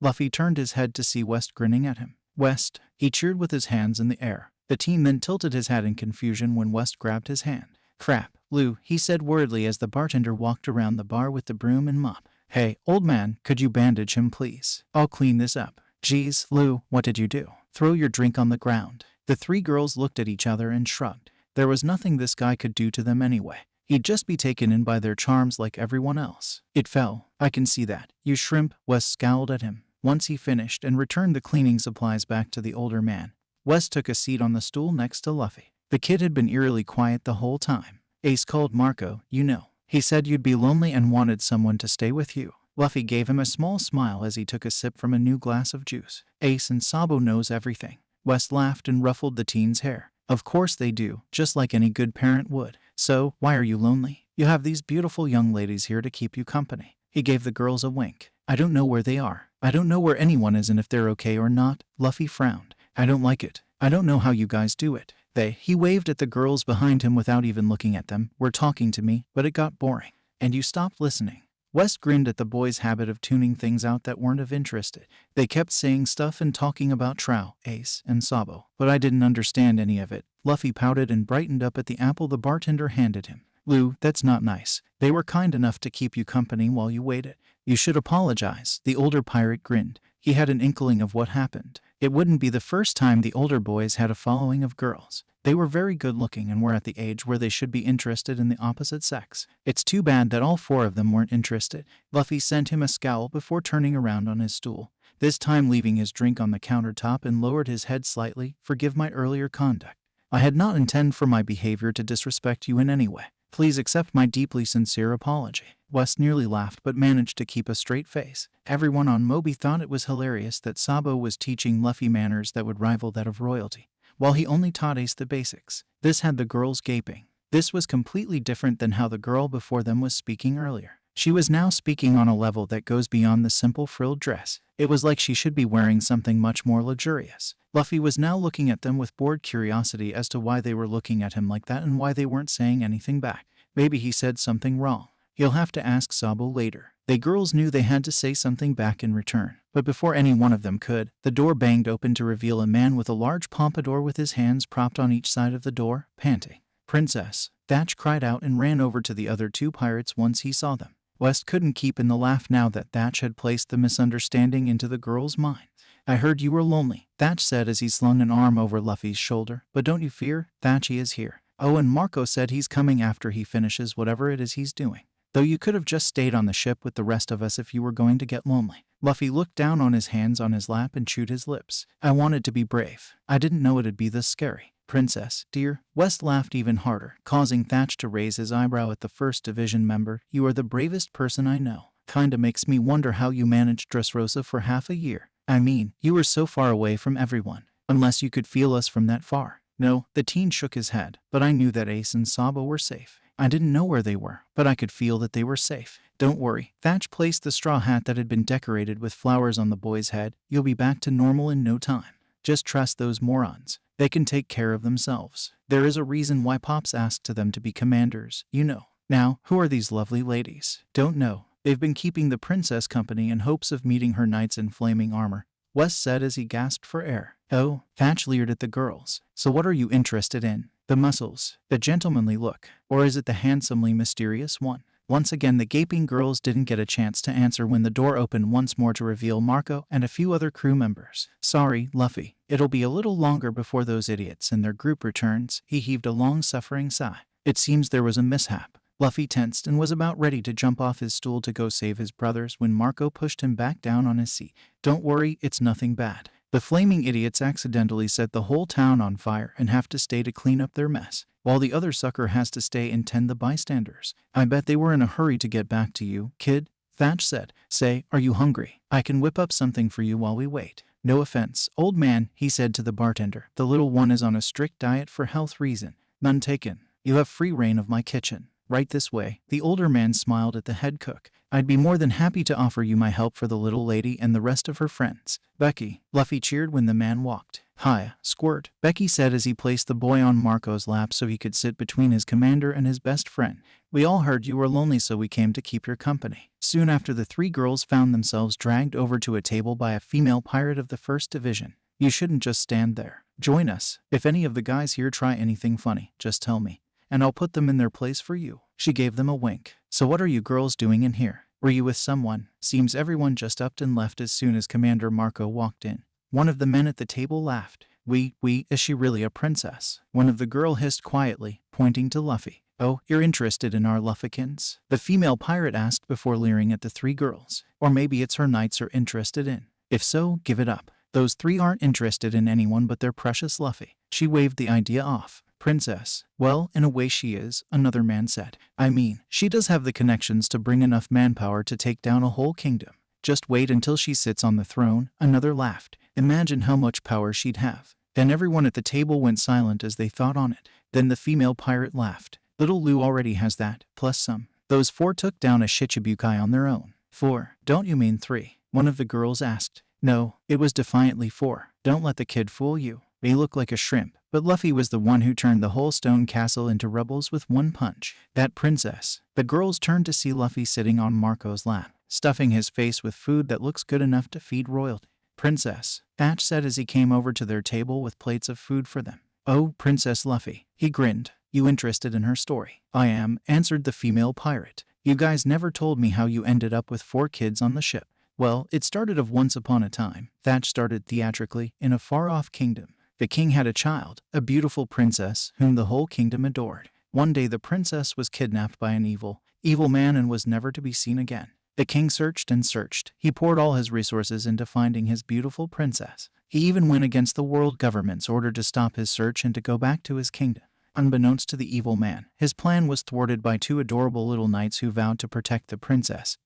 Luffy turned his head to see West grinning at him. West, he cheered with his hands in the air. The teen then tilted his head in confusion when West grabbed his hand. Crap, Lou, he said worriedly as the bartender walked around the bar with the broom and mop. Hey, old man, could you bandage him please? I'll clean this up. Geez, Lou, what did you do? Throw your drink on the ground. The 3 girls looked at each other and shrugged. There was nothing this guy could do to them anyway. He'd just be taken in by their charms like everyone else. It fell. I can see that. You shrimp, West scowled at him. Once he finished and returned the cleaning supplies back to the older man, West took a seat on the stool next to Luffy. The kid had been eerily quiet the whole time. Ace called Marco, you know. He said you'd be lonely and wanted someone to stay with you. Luffy gave him a small smile as he took a sip from a new glass of juice. Ace and Sabo knows everything. West laughed and ruffled the teen's hair. Of course they do, just like any good parent would. So, why are you lonely? You have these beautiful young ladies here to keep you company. He gave the girls a wink. I don't know where they are. I don't know where anyone is and if they're okay or not. Luffy frowned. I don't like it. I don't know how you guys do it. He waved at the girls behind him without even looking at them, were talking to me, but it got boring. And you stopped listening. West grinned at the boys' habit of tuning things out that weren't of interest. They kept saying stuff and talking about Trow, Ace, and Sabo, but I didn't understand any of it. Luffy pouted and brightened up at the apple the bartender handed him. Lou, that's not nice. They were kind enough to keep you company while you waited. You should apologize. The older pirate grinned. He had an inkling of what happened. It wouldn't be the first time the older boys had a following of girls. They were very good looking and were at the age where they should be interested in the opposite sex. It's too bad that all four of them weren't interested. Luffy sent him a scowl before turning around on his stool, this time leaving his drink on the countertop, and lowered his head slightly. Forgive my earlier conduct. I had not intended for my behavior to disrespect you in any way. Please accept my deeply sincere apology. West nearly laughed but managed to keep a straight face. Everyone on Moby thought it was hilarious that Sabo was teaching Luffy manners that would rival that of royalty, while he only taught Ace the basics. This had the girls gaping. This was completely different than how the girl before them was speaking earlier. She was now speaking on a level that goes beyond the simple frilled dress. It was like she should be wearing something much more luxurious. Luffy was now looking at them with bored curiosity as to why they were looking at him like that and why they weren't saying anything back. Maybe he said something wrong. He'll have to ask Sabo later. The girls knew they had to say something back in return, but before any one of them could, the door banged open to reveal a man with a large pompadour with his hands propped on each side of the door, panting. Princess! Thatch cried out and ran over to the other two pirates once he saw them. West couldn't keep in the laugh now that Thatch had placed the misunderstanding into the girls' minds. I heard you were lonely, Thatch said as he slung an arm over Luffy's shoulder, but don't you fear, Thatch, he is here. Oh, and Marco said he's coming after he finishes whatever it is he's doing. Though you could have just stayed on the ship with the rest of us if you were going to get lonely. Luffy looked down on his hands on his lap and chewed his lips. I wanted to be brave. I didn't know it'd be this scary. Princess, dear. West laughed even harder, causing Thatch to raise his eyebrow at the First Division member. You are the bravest person I know. Kinda makes me wonder how you managed Dressrosa for half a year. I mean, you were so far away from everyone. Unless you could feel us from that far. No, the teen shook his head, but I knew that Ace and Sabo were safe. I didn't know where they were, but I could feel that they were safe. Don't worry. Thatch placed the straw hat that had been decorated with flowers on the boy's head. You'll be back to normal in no time. Just trust those morons. They can take care of themselves. There is a reason why Pops asked them to be commanders, you know. Now, who are these lovely ladies? Don't know. They've been keeping the princess company in hopes of meeting her knights in flaming armor, West said as he gasped for air. Oh, Thatch leered at the girls. So what are you interested in? The muscles, the gentlemanly look, or is it the handsomely mysterious one? Once again the gaping girls didn't get a chance to answer when the door opened once more to reveal Marco and a few other crew members. Sorry, Luffy. It'll be a little longer before those idiots and their group returns. He heaved a long-suffering sigh. It seems there was a mishap. Luffy tensed and was about ready to jump off his stool to go save his brothers when Marco pushed him back down on his seat. Don't worry, it's nothing bad. The flaming idiots accidentally set the whole town on fire and have to stay to clean up their mess, while the other sucker has to stay and tend the bystanders. I bet they were in a hurry to get back to you, kid, Thatch said. Say, are you hungry? I can whip up something for you while we wait. No offense, old man, he said to the bartender. The little one is on a strict diet for health reason. None taken. You have free reign of my kitchen. Right this way. The older man smiled at the head cook. I'd be more than happy to offer you my help for the little lady and the rest of her friends. Becky, Luffy cheered when the man walked. Hiya, Squirt, Becky said as he placed the boy on Marco's lap so he could sit between his commander and his best friend. We all heard you were lonely, so we came to keep your company. Soon after, the three girls found themselves dragged over to a table by a female pirate of the First Division. You shouldn't just stand there. Join us. If any of the guys here try anything funny, just tell me, and I'll put them in their place for you. She gave them a wink. So what are you girls doing in here? Were you with someone? Seems everyone just upped and left as soon as Commander Marco walked in. One of the men at the table laughed. Is she really a princess? One of the girl hissed quietly, pointing to Luffy. Oh, you're interested in our Luffykins? The female pirate asked before leering at the three girls. Or maybe it's her knights are interested in. If so, give it up. Those three aren't interested in anyone but their precious Luffy. She waved the idea off. Princess. Well, in a way she is, another man said. I mean, she does have the connections to bring enough manpower to take down a whole kingdom. Just wait until she sits on the throne. Another laughed. Imagine how much power she'd have. Then everyone at the table went silent as they thought on it. Then the female pirate laughed. Little Lou already has that, plus some. Those 4 took down a Shichibukai on their own. 4. Don't you mean 3? One of the girls asked. No, it was defiantly 4. Don't let the kid fool you. They look like a shrimp. But Luffy was the one who turned the whole stone castle into rebels with one punch. That princess. The girls turned to see Luffy sitting on Marco's lap, stuffing his face with food that looks good enough to feed royalty. Princess, Thatch said as he came over to their table with plates of food for them. Oh, Princess Luffy. He grinned. You interested in her story? I am, answered the female pirate. You guys never told me how you ended up with 4 kids on the ship. Well, it started of once upon a time, Thatch started theatrically, in a far-off kingdom. The king had a child, a beautiful princess, whom the whole kingdom adored. One day the princess was kidnapped by an evil man and was never to be seen again. The king searched and searched. He poured all his resources into finding his beautiful princess. He even went against the world government's order to stop his search and to go back to his kingdom. Unbeknownst to the evil man, his plan was thwarted by 2 adorable little knights who vowed to protect the princess,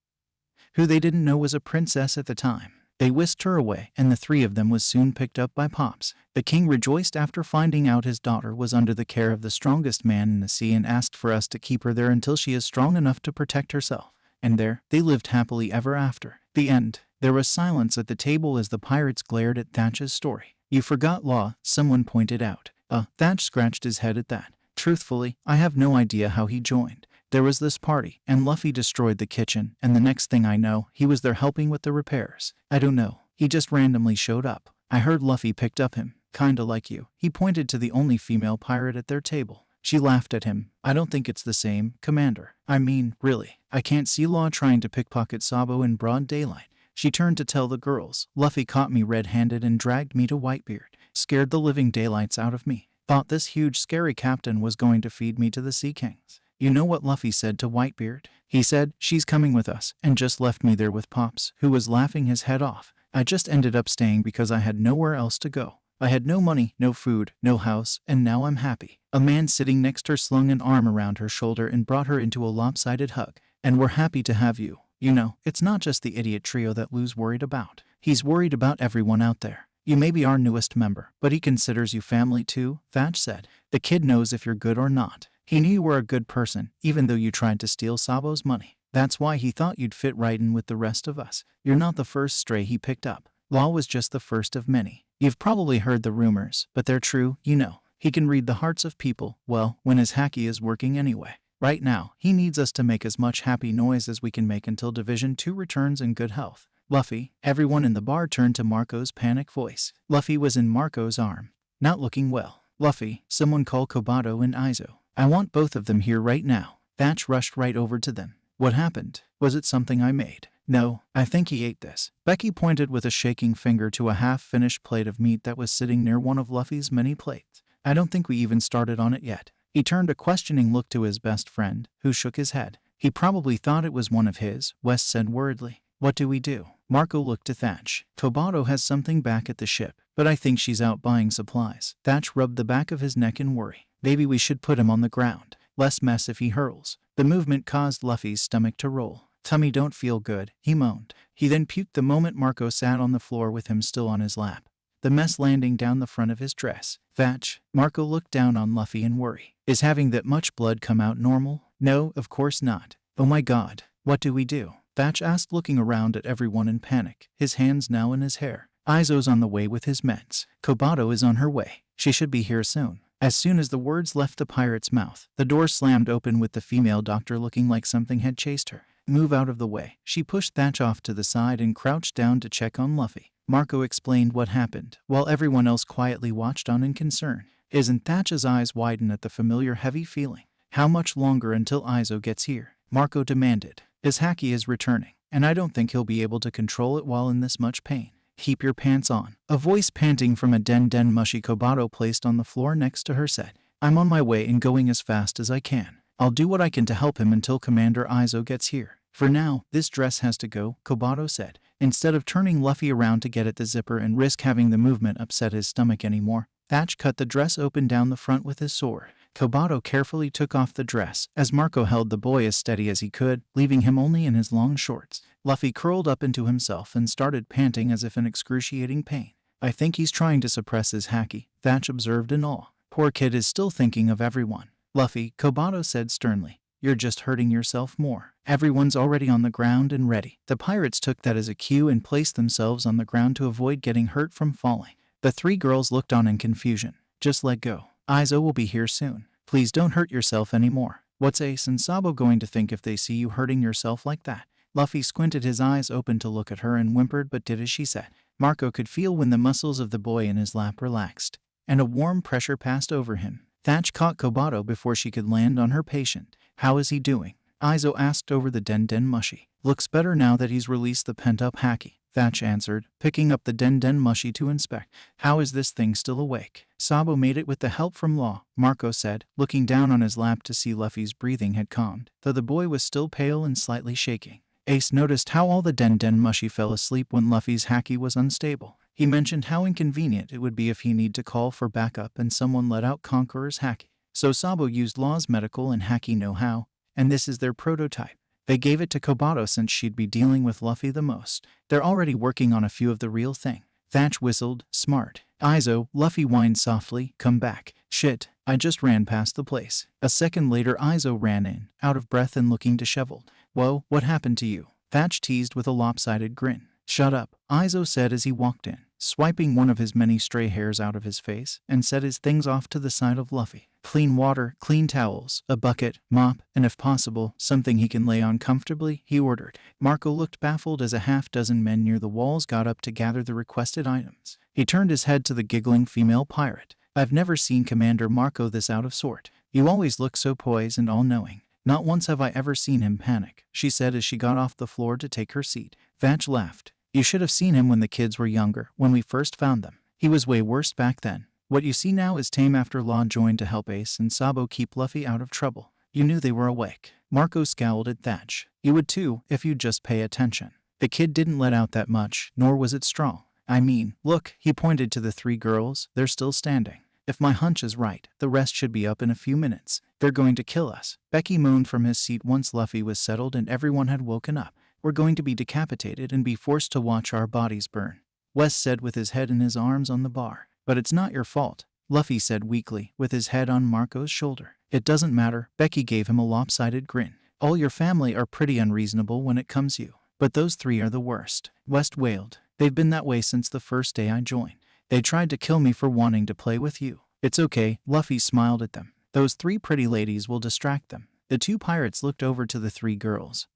who they didn't know was a princess at the time. They whisked her away, and the 3 of them was soon picked up by Pops. The king rejoiced after finding out his daughter was under the care of the strongest man in the sea and asked for us to keep her there until she is strong enough to protect herself. And there, they lived happily ever after. The end. There was silence at the table as the pirates glared at Thatch's story. You forgot Law, someone pointed out. Thatch scratched his head at that. Truthfully, I have no idea how he joined. There was this party, and Luffy destroyed the kitchen, and the next thing I know, he was there helping with the repairs. I don't know. He just randomly showed up. I heard Luffy picked up him. Kinda like you. He pointed to the only female pirate at their table. She laughed at him. I don't think it's the same, Commander. I mean, really. I can't see Law trying to pickpocket Sabo in broad daylight. She turned to tell the girls. Luffy caught me red-handed and dragged me to Whitebeard. Scared the living daylights out of me. Thought this huge scary captain was going to feed me to the Sea Kings. You know what Luffy said to Whitebeard? He said, she's coming with us, and just left me there with Pops, who was laughing his head off. I just ended up staying because I had nowhere else to go. I had no money, no food, no house, and now I'm happy. A man sitting next to her slung an arm around her shoulder and brought her into a lopsided hug. And we're happy to have you. You know, it's not just the idiot trio that Lou's worried about. He's worried about everyone out there. You may be our newest member, but he considers you family too, Thatch said. The kid knows if you're good or not. He knew you were a good person, even though you tried to steal Sabo's money. That's why he thought you'd fit right in with the rest of us. You're not the first stray he picked up. Law was just the first of many. You've probably heard the rumors, but they're true, you know. He can read the hearts of people, well, when his hacky is working anyway. Right now, he needs us to make as much happy noise as we can make until Division 2 returns in good health. Luffy, everyone in the bar turned to Marco's panicked voice. Luffy was in Marco's arm. Not looking well. Luffy, someone call Kobato and Izo. I want both of them here right now. Thatch rushed right over to them. What happened? Was it something I made? No, I think he ate this. Becky pointed with a shaking finger to a half-finished plate of meat that was sitting near one of Luffy's many plates. I don't think we even started on it yet. He turned a questioning look to his best friend, who shook his head. He probably thought it was one of his, West said worriedly. What do we do? Marco looked to Thatch. Kobato has something back at the ship, but I think she's out buying supplies. Thatch rubbed the back of his neck in worry. Maybe we should put him on the ground. Less mess if he hurls. The movement caused Luffy's stomach to roll. Tummy don't feel good, he moaned. He then puked the moment Marco sat on the floor with him still on his lap, the mess landing down the front of his dress. Thatch, Marco looked down on Luffy in worry. Is having that much blood come out normal? No, of course not. Oh my god, what do we do? Thatch asked, looking around at everyone in panic, his hands now in his hair. Izo's on the way with his meds. Kobato is on her way. She should be here soon. As soon as the words left the pirate's mouth, the door slammed open with the female doctor looking like something had chased her. Move out of the way. She pushed Thatch off to the side and crouched down to check on Luffy. Marco explained what happened, while everyone else quietly watched on in concern. Isn't Thatch's eyes widen at the familiar heavy feeling? How much longer until Izo gets here? Marco demanded. His hacky is returning, and I don't think he'll be able to control it while in this much pain. Keep your pants on. A voice panting from a den mushy Kobato placed on the floor next to her said. I'm on my way and going as fast as I can. I'll do what I can to help him until Commander Izo gets here. For now, this dress has to go, Kobato said. Instead of turning Luffy around to get at the zipper and risk having the movement upset his stomach anymore, Thatch cut the dress open down the front with his sword. Kobato carefully took off the dress as Marco held the boy as steady as he could, leaving him only in his long shorts. Luffy curled up into himself and started panting as if in excruciating pain. I think he's trying to suppress his haki, Thatch observed in awe. Poor kid is still thinking of everyone. Luffy, Kobato said sternly. You're just hurting yourself more. Everyone's already on the ground and ready. The pirates took that as a cue and placed themselves on the ground to avoid getting hurt from falling. The three girls looked on in confusion. Just let go. Izo will be here soon. Please don't hurt yourself anymore. What's Ace and Sabo going to think if they see you hurting yourself like that? Luffy squinted his eyes open to look at her and whimpered but did as she said. Marco could feel when the muscles of the boy in his lap relaxed, and a warm pressure passed over him. Thatch caught Kobato before she could land on her patient. How is he doing? Izo asked over the Den Den Mushi. Looks better now that he's released the pent-up haki, Thatch answered, picking up the Den Den Mushi to inspect. How is this thing still awake? Sabo made it with the help from Law, Marco said, looking down on his lap to see Luffy's breathing had calmed, though the boy was still pale and slightly shaking. Ace noticed how all the Den Den Mushi fell asleep when Luffy's haki was unstable. He mentioned how inconvenient it would be if he need to call for backup and someone let out Conqueror's haki. So Sabo used Law's medical and haki know-how, and this is their prototype. They gave it to Kobato since she'd be dealing with Luffy the most. They're already working on a few of the real thing. Thatch whistled, smart. Izo, Luffy whined softly, come back. Shit, I just ran past the place. A second later Izo ran in, out of breath and looking disheveled. Whoa, what happened to you? Thatch teased with a lopsided grin. Shut up, Izo said as he walked in, swiping one of his many stray hairs out of his face, and set his things off to the side of Luffy. Clean water, clean towels, a bucket, mop, and if possible, something he can lay on comfortably, he ordered. Marco looked baffled as a half-dozen men near the walls got up to gather the requested items. He turned his head to the giggling female pirate. I've never seen Commander Marco this out of sort. You always look so poised and all-knowing. Not once have I ever seen him panic, she said as she got off the floor to take her seat. Thatch laughed. You should have seen him when the kids were younger, when we first found them. He was way worse back then. What you see now is tame after Law joined to help Ace and Sabo keep Luffy out of trouble. You knew they were awake. Marco scowled at Thatch. You would too, if you'd just pay attention. The kid didn't let out that much, nor was it strong. I mean, look, he pointed to the three girls, they're still standing. If my hunch is right, the rest should be up in a few minutes. They're going to kill us. Becky moaned from his seat once Luffy was settled and everyone had woken up. We're going to be decapitated and be forced to watch our bodies burn, Wes said with his head in his arms on the bar. But it's not your fault, Luffy said weakly, with his head on Marco's shoulder. It doesn't matter, Becky gave him a lopsided grin. All your family are pretty unreasonable when it comes to you, but those three are the worst, West wailed. They've been that way since the first day I joined. They tried to kill me for wanting to play with you. It's okay, Luffy smiled at them. Those three pretty ladies will distract them. The two pirates looked over to the three girls,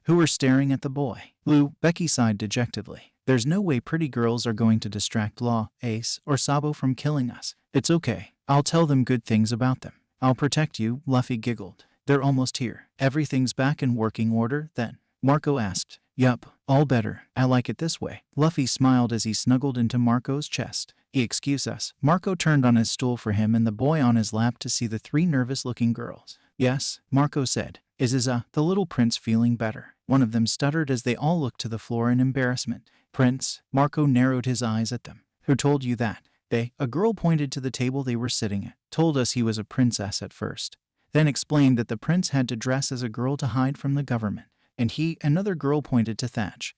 who were staring at the boy. Lou, Becky sighed dejectedly. There's no way pretty girls are going to distract Law, Ace, or Sabo from killing us. It's okay. I'll tell them good things about them. I'll protect you, Luffy giggled. They're almost here. Everything's back in working order, then? Marco asked. Yup, all better. I like it this way. Luffy smiled as he snuggled into Marco's chest. Excuse us. Marco turned on his stool for him and the boy on his lap to see the three nervous-looking girls. Yes, Marco said. Is the little prince feeling better? One of them stuttered as they all looked to the floor in embarrassment. Prince? Marco narrowed his eyes at them. Who told you that? A girl pointed to the table they were sitting at, told us he was a princess at first, then explained that the prince had to dress as a girl to hide from the government. And another girl pointed to Thatch,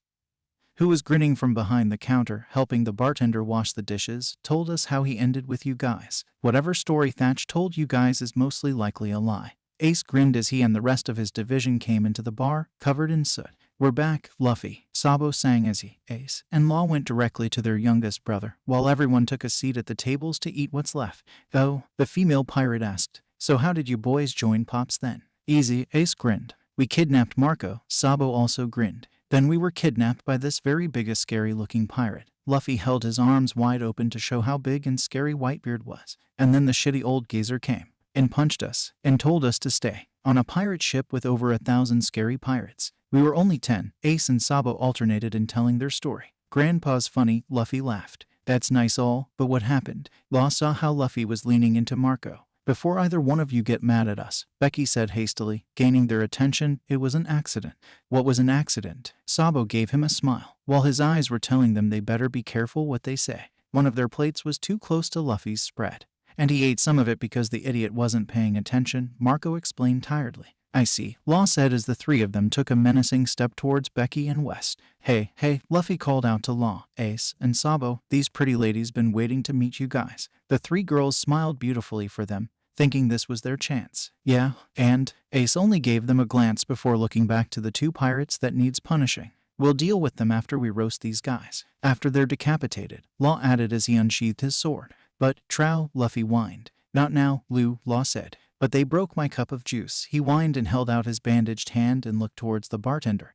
who was grinning from behind the counter, helping the bartender wash the dishes, told us how he ended with you guys. Whatever story Thatch told you guys is mostly likely a lie. Ace grinned as he and the rest of his division came into the bar, covered in soot. We're back, Luffy, Sabo sang as Ace, and Law went directly to their youngest brother, while everyone took a seat at the tables to eat what's left. Oh, the female pirate asked. So how did you boys join Pops then? Easy, Ace grinned. We kidnapped Marco, Sabo also grinned. Then we were kidnapped by this very big scary-looking pirate. Luffy held his arms wide open to show how big and scary Whitebeard was. And then the shitty old geezer came and punched us and told us to stay on a pirate ship with over 1,000 scary pirates. We were only 10. Ace and Sabo alternated in telling their story. Grandpa's funny, Luffy laughed. That's nice all, but what happened? Law saw how Luffy was leaning into Marco. Before either one of you get mad at us, Becky said hastily, gaining their attention, it was an accident. What was an accident? Sabo gave him a smile, while his eyes were telling them they better be careful what they say. One of their plates was too close to Luffy's spread, and he ate some of it because the idiot wasn't paying attention, Marco explained tiredly. I see, Law said as the three of them took a menacing step towards Becky and West. Hey, Luffy called out to Law, Ace, and Sabo, these pretty ladies been waiting to meet you guys. The three girls smiled beautifully for them, thinking this was their chance. Yeah, and Ace only gave them a glance before looking back to the two pirates that needs punishing. We'll deal with them after we roast these guys. After they're decapitated, Law added as he unsheathed his sword. But, trow, Luffy whined. Not now, Lou, Law said. But they broke my cup of juice. He whined and held out his bandaged hand and looked towards the bartender,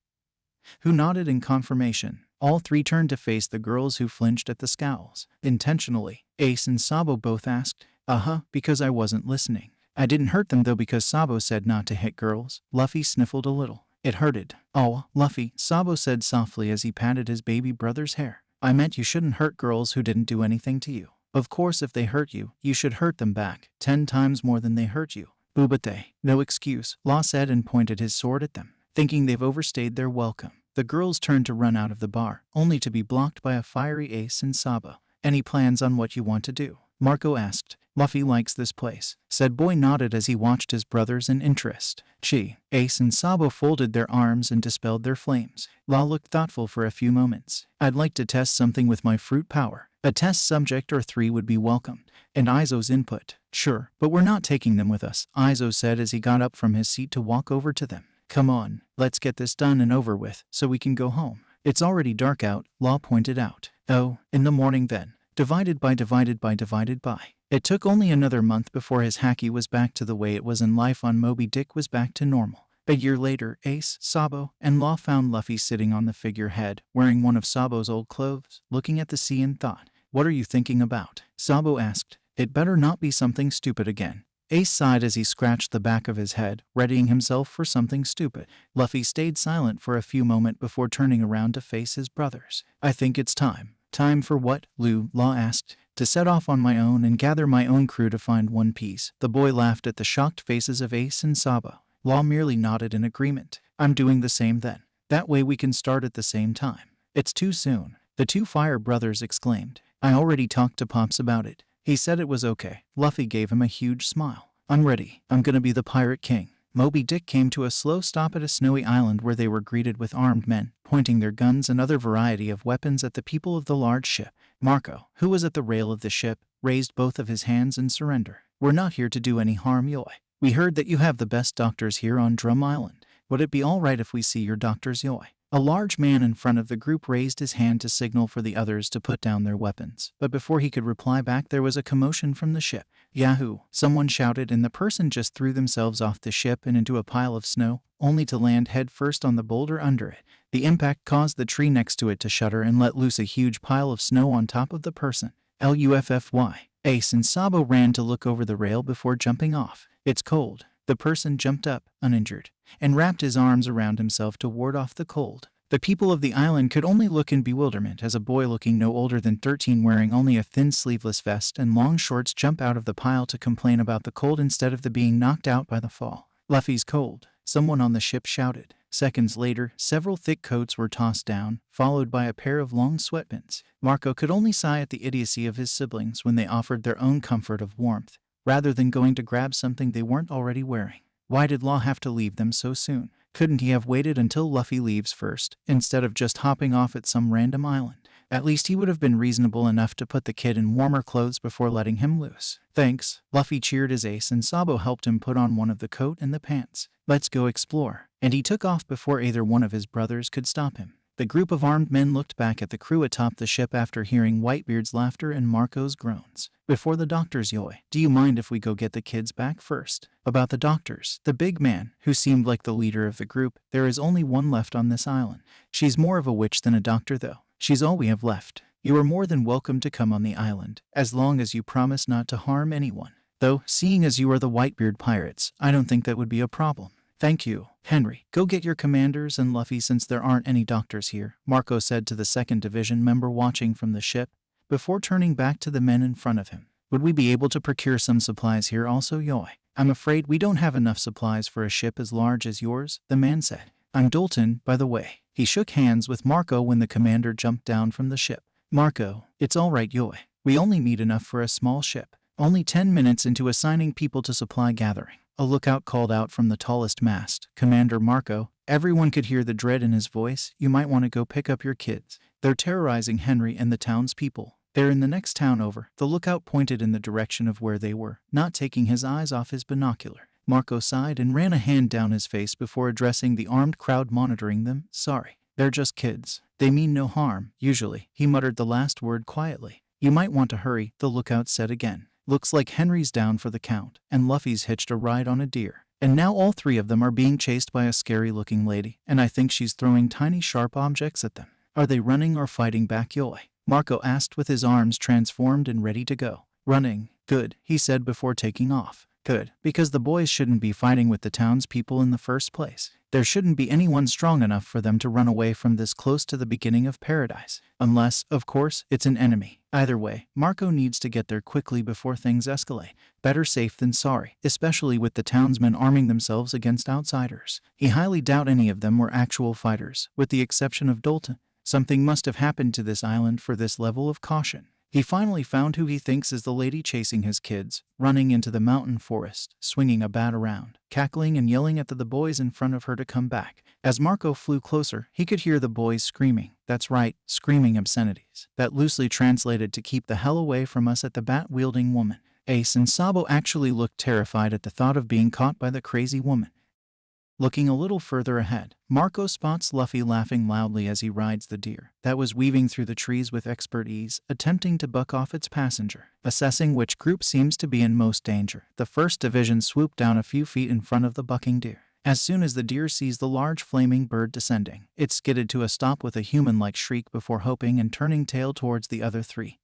who nodded in confirmation. All three turned to face the girls who flinched at the scowls. Intentionally, Ace and Sabo both asked, because I wasn't listening. I didn't hurt them though because Sabo said not to hit girls. Luffy sniffled a little. It hurted. Oh, Luffy, Sabo said softly as he patted his baby brother's hair. I meant you shouldn't hurt girls who didn't do anything to you. Of course if they hurt you, you should hurt them back, 10 times more than they hurt you. Boo, but they. No excuse, Law said and pointed his sword at them, thinking they've overstayed their welcome. The girls turned to run out of the bar, only to be blocked by a fiery Ace and Sabo. Any plans on what you want to do? Marco asked. Luffy likes this place, said Boy nodded as he watched his brothers in interest. Gee, Ace and Sabo folded their arms and dispelled their flames. Law looked thoughtful for a few moments. I'd like to test something with my fruit power. A test subject or 3 would be welcomed. And Izo's input. Sure, but we're not taking them with us, Izo said as he got up from his seat to walk over to them. Come on, let's get this done and over with, so we can go home. It's already dark out, Law pointed out. Oh, in the morning then. Divided by. It took only another month before his haki was back to the way it was and life on Moby Dick was back to normal. A year later, Ace, Sabo, and Law found Luffy sitting on the figurehead, wearing one of Sabo's old clothes, looking at the sea and thought. What are you thinking about? Sabo asked. It better not be something stupid again. Ace sighed as he scratched the back of his head, readying himself for something stupid. Luffy stayed silent for a few moments before turning around to face his brothers. I think it's time. Time for what? Law asked. To set off on my own and gather my own crew to find One Piece. The boy laughed at the shocked faces of Ace and Sabo. Law merely nodded in agreement. I'm doing the same then. That way we can start at the same time. It's too soon. The two Fire brothers exclaimed. I already talked to Pops about it. He said it was okay. Luffy gave him a huge smile. I'm ready. I'm gonna be the Pirate King. Moby Dick came to a slow stop at a snowy island where they were greeted with armed men, pointing their guns and other variety of weapons at the people of the large ship. Marco, who was at the rail of the ship, raised both of his hands in surrender. We're not here to do any harm, Yoi. We heard that you have the best doctors here on Drum Island. Would it be all right if we see your doctors, Yoi? A large man in front of the group raised his hand to signal for the others to put down their weapons. But before he could reply back, there was a commotion from the ship. Yahoo! Someone shouted, and the person just threw themselves off the ship and into a pile of snow, only to land headfirst on the boulder under it. The impact caused the tree next to it to shudder and let loose a huge pile of snow on top of the person. Luffy. Ace and Sabo ran to look over the rail before jumping off. It's cold. The person jumped up, uninjured, and wrapped his arms around himself to ward off the cold. The people of the island could only look in bewilderment as a boy looking no older than 13 wearing only a thin sleeveless vest and long shorts jump out of the pile to complain about the cold instead of the being knocked out by the fall. Luffy's cold, someone on the ship shouted. Seconds later, several thick coats were tossed down, followed by a pair of long sweatpants. Marco could only sigh at the idiocy of his siblings when they offered their own comfort of warmth, rather than going to grab something they weren't already wearing. Why did Law have to leave them so soon? Couldn't he have waited until Luffy leaves first, instead of just hopping off at some random island? At least he would have been reasonable enough to put the kid in warmer clothes before letting him loose. Thanks, Luffy cheered as Ace and Sabo helped him put on one of the coat and the pants. Let's go explore. And he took off before either one of his brothers could stop him. The group of armed men looked back at the crew atop the ship after hearing Whitebeard's laughter and Marco's groans. Before the doctors, Yoi, do you mind if we go get the kids back first? About the doctors, the big man, who seemed like the leader of the group, there is only one left on this island. She's more of a witch than a doctor though. She's all we have left. You are more than welcome to come on the island, as long as you promise not to harm anyone. Though, seeing as you are the Whitebeard pirates, I don't think that would be a problem. Thank you, Henry. Go get your commanders and Luffy since there aren't any doctors here, Marco said to the 2nd Division member watching from the ship, before turning back to the men in front of him. Would we be able to procure some supplies here also, Yoi? I'm afraid we don't have enough supplies for a ship as large as yours, the man said. I'm Dalton, by the way. He shook hands with Marco when the commander jumped down from the ship. Marco, it's alright Yoi. We only need enough for a small ship. Only 10 minutes into assigning people to supply gathering. A lookout called out from the tallest mast. Commander Marco. Everyone could hear the dread in his voice. You might want to go pick up your kids. They're terrorizing Henry and the townspeople. They're in the next town over. The lookout pointed in the direction of where they were, not taking his eyes off his binocular. Marco sighed and ran a hand down his face before addressing the armed crowd monitoring them. Sorry. They're just kids. They mean no harm, usually. He muttered the last word quietly. You might want to hurry, the lookout said again. Looks like Henry's down for the count, and Luffy's hitched a ride on a deer. And now all three of them are being chased by a scary-looking lady, and I think she's throwing tiny sharp objects at them. Are they running or fighting back, Yoi? Marco asked with his arms transformed and ready to go. Running. Good, he said before taking off. Good, because the boys shouldn't be fighting with the townspeople in the first place. There shouldn't be anyone strong enough for them to run away from this close to the beginning of paradise. Unless, of course, it's an enemy. Either way, Marco needs to get there quickly before things escalate. Better safe than sorry, especially with the townsmen arming themselves against outsiders. He highly doubt any of them were actual fighters, with the exception of Dalton. Something must have happened to this island for this level of caution. He finally found who he thinks is the lady chasing his kids, running into the mountain forest, swinging a bat around, cackling and yelling at the boys in front of her to come back. As Marco flew closer, he could hear the boys screaming. That's right, screaming obscenities. That loosely translated to keep the hell away from us at the bat-wielding woman. Ace and Sabo actually looked terrified at the thought of being caught by the crazy woman. Looking a little further ahead, Marco spots Luffy laughing loudly as he rides the deer that was weaving through the trees with expert ease, attempting to buck off its passenger. Assessing which group seems to be in most danger, the first division swooped down a few feet in front of the bucking deer. As soon as the deer sees the large flaming bird descending, it skidded to a stop with a human-like shriek before hopping and turning tail towards the other three,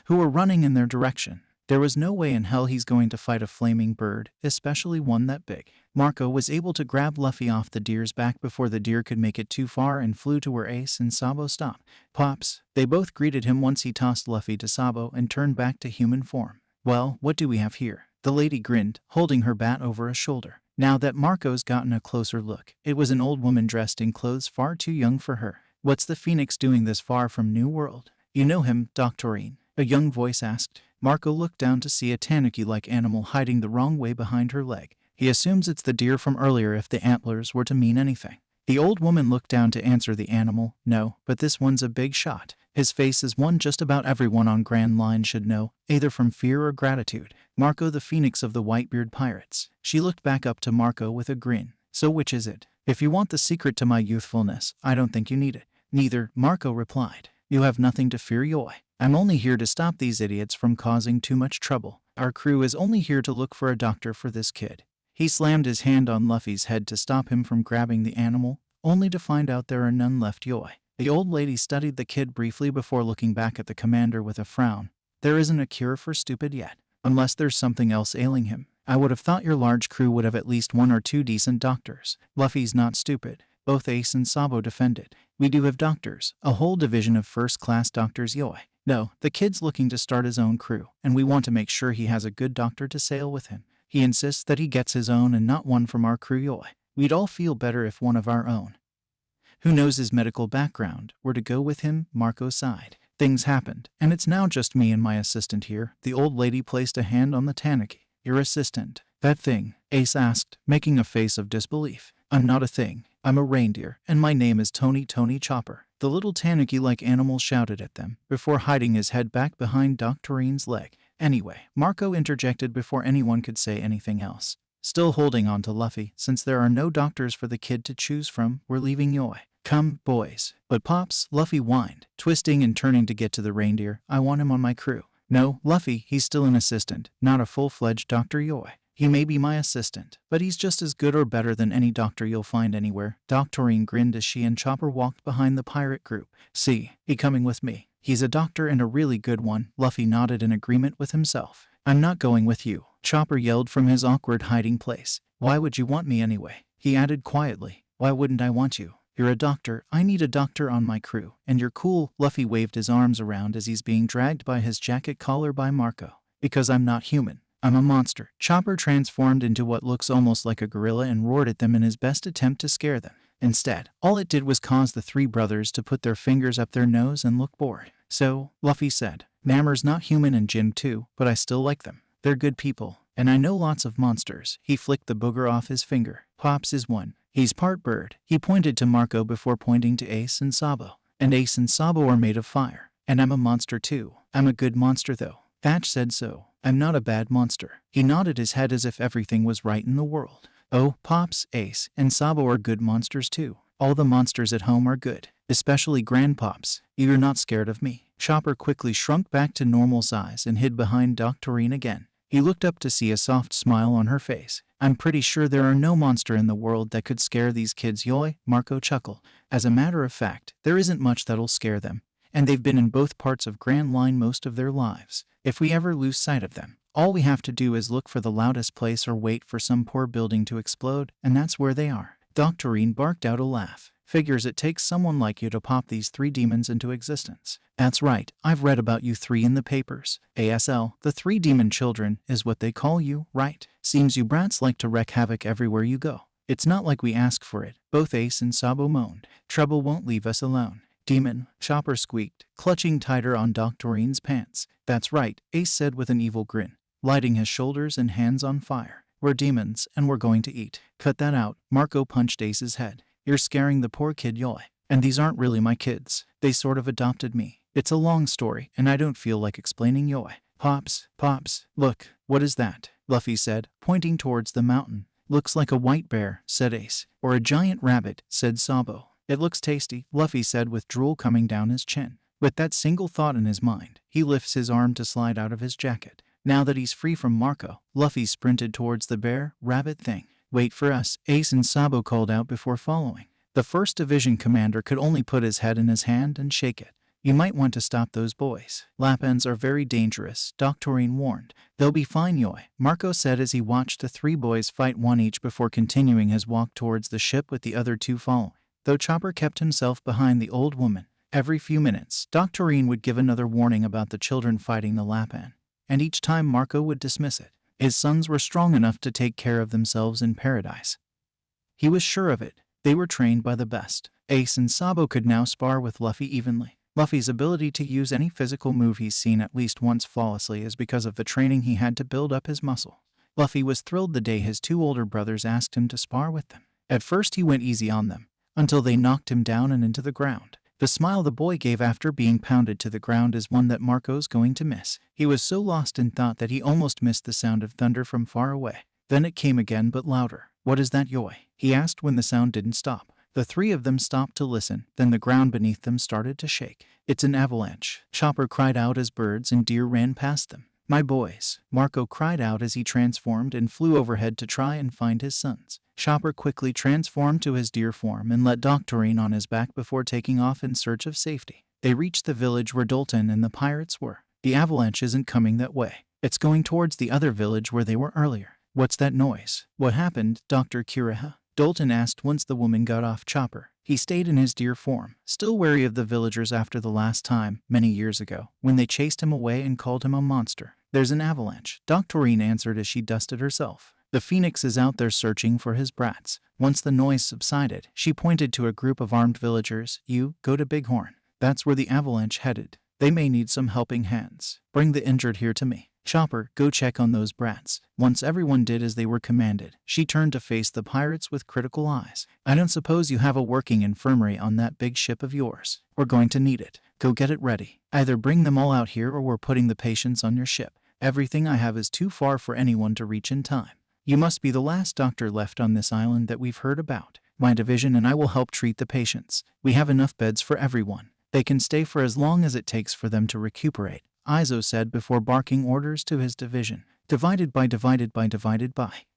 who were running in their direction. There was no way in hell he's going to fight a flaming bird, especially one that big. Marco was able to grab Luffy off the deer's back before the deer could make it too far and flew to where Ace and Sabo stopped. Pops, they both greeted him once he tossed Luffy to Sabo and turned back to human form. Well, what do we have here? The lady grinned, holding her bat over a shoulder. Now that Marco's gotten a closer look, it was an old woman dressed in clothes far too young for her. What's the Phoenix doing this far from New World? You know him, Doctorine, a young voice asked. Marco looked down to see a tanuki-like animal hiding the wrong way behind her leg. He assumes it's the deer from earlier if the antlers were to mean anything. The old woman looked down to answer the animal. No, but this one's a big shot. His face is one just about everyone on Grand Line should know, either from fear or gratitude. Marco, the Phoenix of the Whitebeard pirates. She looked back up to Marco with a grin. So which is it? If you want the secret to my youthfulness, I don't think you need it. Neither, Marco replied. You have nothing to fear, Yoi. I'm only here to stop these idiots from causing too much trouble. Our crew is only here to look for a doctor for this kid. He slammed his hand on Luffy's head to stop him from grabbing the animal, only to find out there are none left, Yoi. The old lady studied the kid briefly before looking back at the commander with a frown. There isn't a cure for stupid yet, unless there's something else ailing him. I would have thought your large crew would have at least 1 or 2 decent doctors. Luffy's not stupid. Both Ace and Sabo defended. We do have doctors, a whole division of first-class doctors, Yoi. No, the kid's looking to start his own crew, and we want to make sure he has a good doctor to sail with him. He insists that he gets his own and not one from our crew, Yoi. We'd all feel better if one of our own, who knows his medical background, were to go with him. Marco sighed. Things happened, and it's now just me and my assistant here. The old lady placed a hand on the tanuki. Your assistant? That thing? Ace asked, making a face of disbelief. I'm not a thing. I'm a reindeer, and my name is Tony Chopper. The little tanuki-like animal shouted at them, before hiding his head back behind Doctorine's leg. Anyway, Marco interjected before anyone could say anything else. Still holding on to Luffy, since there are no doctors for the kid to choose from, we're leaving Yoi. Come, boys. But Pops, Luffy whined, twisting and turning to get to the reindeer. I want him on my crew. No, Luffy, he's still an assistant, not a full-fledged Dr. Yoi. He may be my assistant, but he's just as good or better than any doctor you'll find anywhere. Doctorine grinned as she and Chopper walked behind the pirate group. See, he coming with me. He's a doctor and a really good one. Luffy nodded in agreement with himself. I'm not going with you, Chopper yelled from his awkward hiding place. Why would you want me anyway? He added quietly. Why wouldn't I want you? You're a doctor. I need a doctor on my crew. And you're cool. Luffy waved his arms around as he's being dragged by his jacket collar by Marco. Because I'm not human. I'm a monster. Chopper transformed into what looks almost like a gorilla and roared at them in his best attempt to scare them. Instead, all it did was cause the 3 brothers to put their fingers up their nose and look bored. So, Luffy said, Namor's not human and Jin too, but I still like them. They're good people. And I know lots of monsters. He flicked the booger off his finger. Pops is one. He's part bird. He pointed to Marco before pointing to Ace and Sabo. And Ace and Sabo are made of fire. And I'm a monster too. I'm a good monster though. Thatch said so. I'm not a bad monster. He nodded his head as if everything was right in the world. Oh, Pops, Ace, and Sabo are good monsters too. All the monsters at home are good. Especially Grandpops. You're not scared of me. Chopper quickly shrunk back to normal size and hid behind Doctorine again. He looked up to see a soft smile on her face. I'm pretty sure there are no monster in the world that could scare these kids, Yoy, Marco chuckled. As a matter of fact, there isn't much that'll scare them. And they've been in both parts of Grand Line most of their lives. If we ever lose sight of them, all we have to do is look for the loudest place or wait for some poor building to explode, and that's where they are. Doctorine barked out a laugh. Figures it takes someone like you to pop these 3 demons into existence. That's right, I've read about you 3 in the papers. ASL, the 3 demon children, is what they call you, right? Seems you brats like to wreak havoc everywhere you go. It's not like we ask for it, both Ace and Sabo moaned. Trouble won't leave us alone. Demon, Chopper squeaked, clutching tighter on Doctorine's pants. That's right, Ace said with an evil grin, lighting his shoulders and hands on fire. We're demons, and we're going to eat. Cut that out, Marco punched Ace's head. You're scaring the poor kid, Yoy. And these aren't really my kids. They sort of adopted me. It's a long story, and I don't feel like explaining, Yoy. Pops, look, what is that? Luffy said, pointing towards the mountain. Looks like a white bear, said Ace. Or a giant rabbit, said Sabo. It looks tasty, Luffy said with drool coming down his chin. With that single thought in his mind, he lifts his arm to slide out of his jacket. Now that he's free from Marco, Luffy sprinted towards the bear, rabbit thing. Wait for us, Ace and Sabo called out before following. The 1st Division commander could only put his head in his hand and shake it. You might want to stop those boys. Lapans are very dangerous, Doctorine warned. They'll be fine, Yoy, Marco said as he watched the 3 boys fight one each before continuing his walk towards the ship with the other 2 following. Though Chopper kept himself behind the old woman. Every few minutes, Doctorine would give another warning about the children fighting the Lapan. And each time Marco would dismiss it. His sons were strong enough to take care of themselves in paradise. He was sure of it. They were trained by the best. Ace and Sabo could now spar with Luffy evenly. Luffy's ability to use any physical move he's seen at least once flawlessly is because of the training he had to build up his muscle. Luffy was thrilled the day his 2 older brothers asked him to spar with them. At first he went easy on them, until they knocked him down and into the ground. The smile the boy gave after being pounded to the ground is one that Marco's going to miss. He was so lost in thought that he almost missed the sound of thunder from far away. Then it came again, but louder. What is that, Yoy? He asked when the sound didn't stop. The 3 of them stopped to listen, then the ground beneath them started to shake. It's an avalanche, Chopper cried out as birds and deer ran past them. My boys, Marco cried out as he transformed and flew overhead to try and find his sons. Chopper quickly transformed to his deer form and let Doctorine on his back before taking off in search of safety. They reached the village where Dalton and the pirates were. The avalanche isn't coming that way. It's going towards the other village where they were earlier. What's that noise? What happened, Dr. Kiriha? Dalton asked once the woman got off Chopper. He stayed in his deer form, still wary of the villagers after the last time, many years ago, when they chased him away and called him a monster. There's an avalanche, Doctorine answered as she dusted herself. The Phoenix is out there searching for his brats. Once the noise subsided, she pointed to a group of armed villagers. You, go to Bighorn. That's where the avalanche headed. They may need some helping hands. Bring the injured here to me. Chopper, go check on those brats. Once everyone did as they were commanded, she turned to face the pirates with critical eyes. I don't suppose you have a working infirmary on that big ship of yours. We're going to need it. Go get it ready. Either bring them all out here or we're putting the patients on your ship. Everything I have is too far for anyone to reach in time. You must be the last doctor left on this island that we've heard about. My division and I will help treat the patients. We have enough beds for everyone. They can stay for as long as it takes for them to recuperate, Izo said before barking orders to his division. Divided by.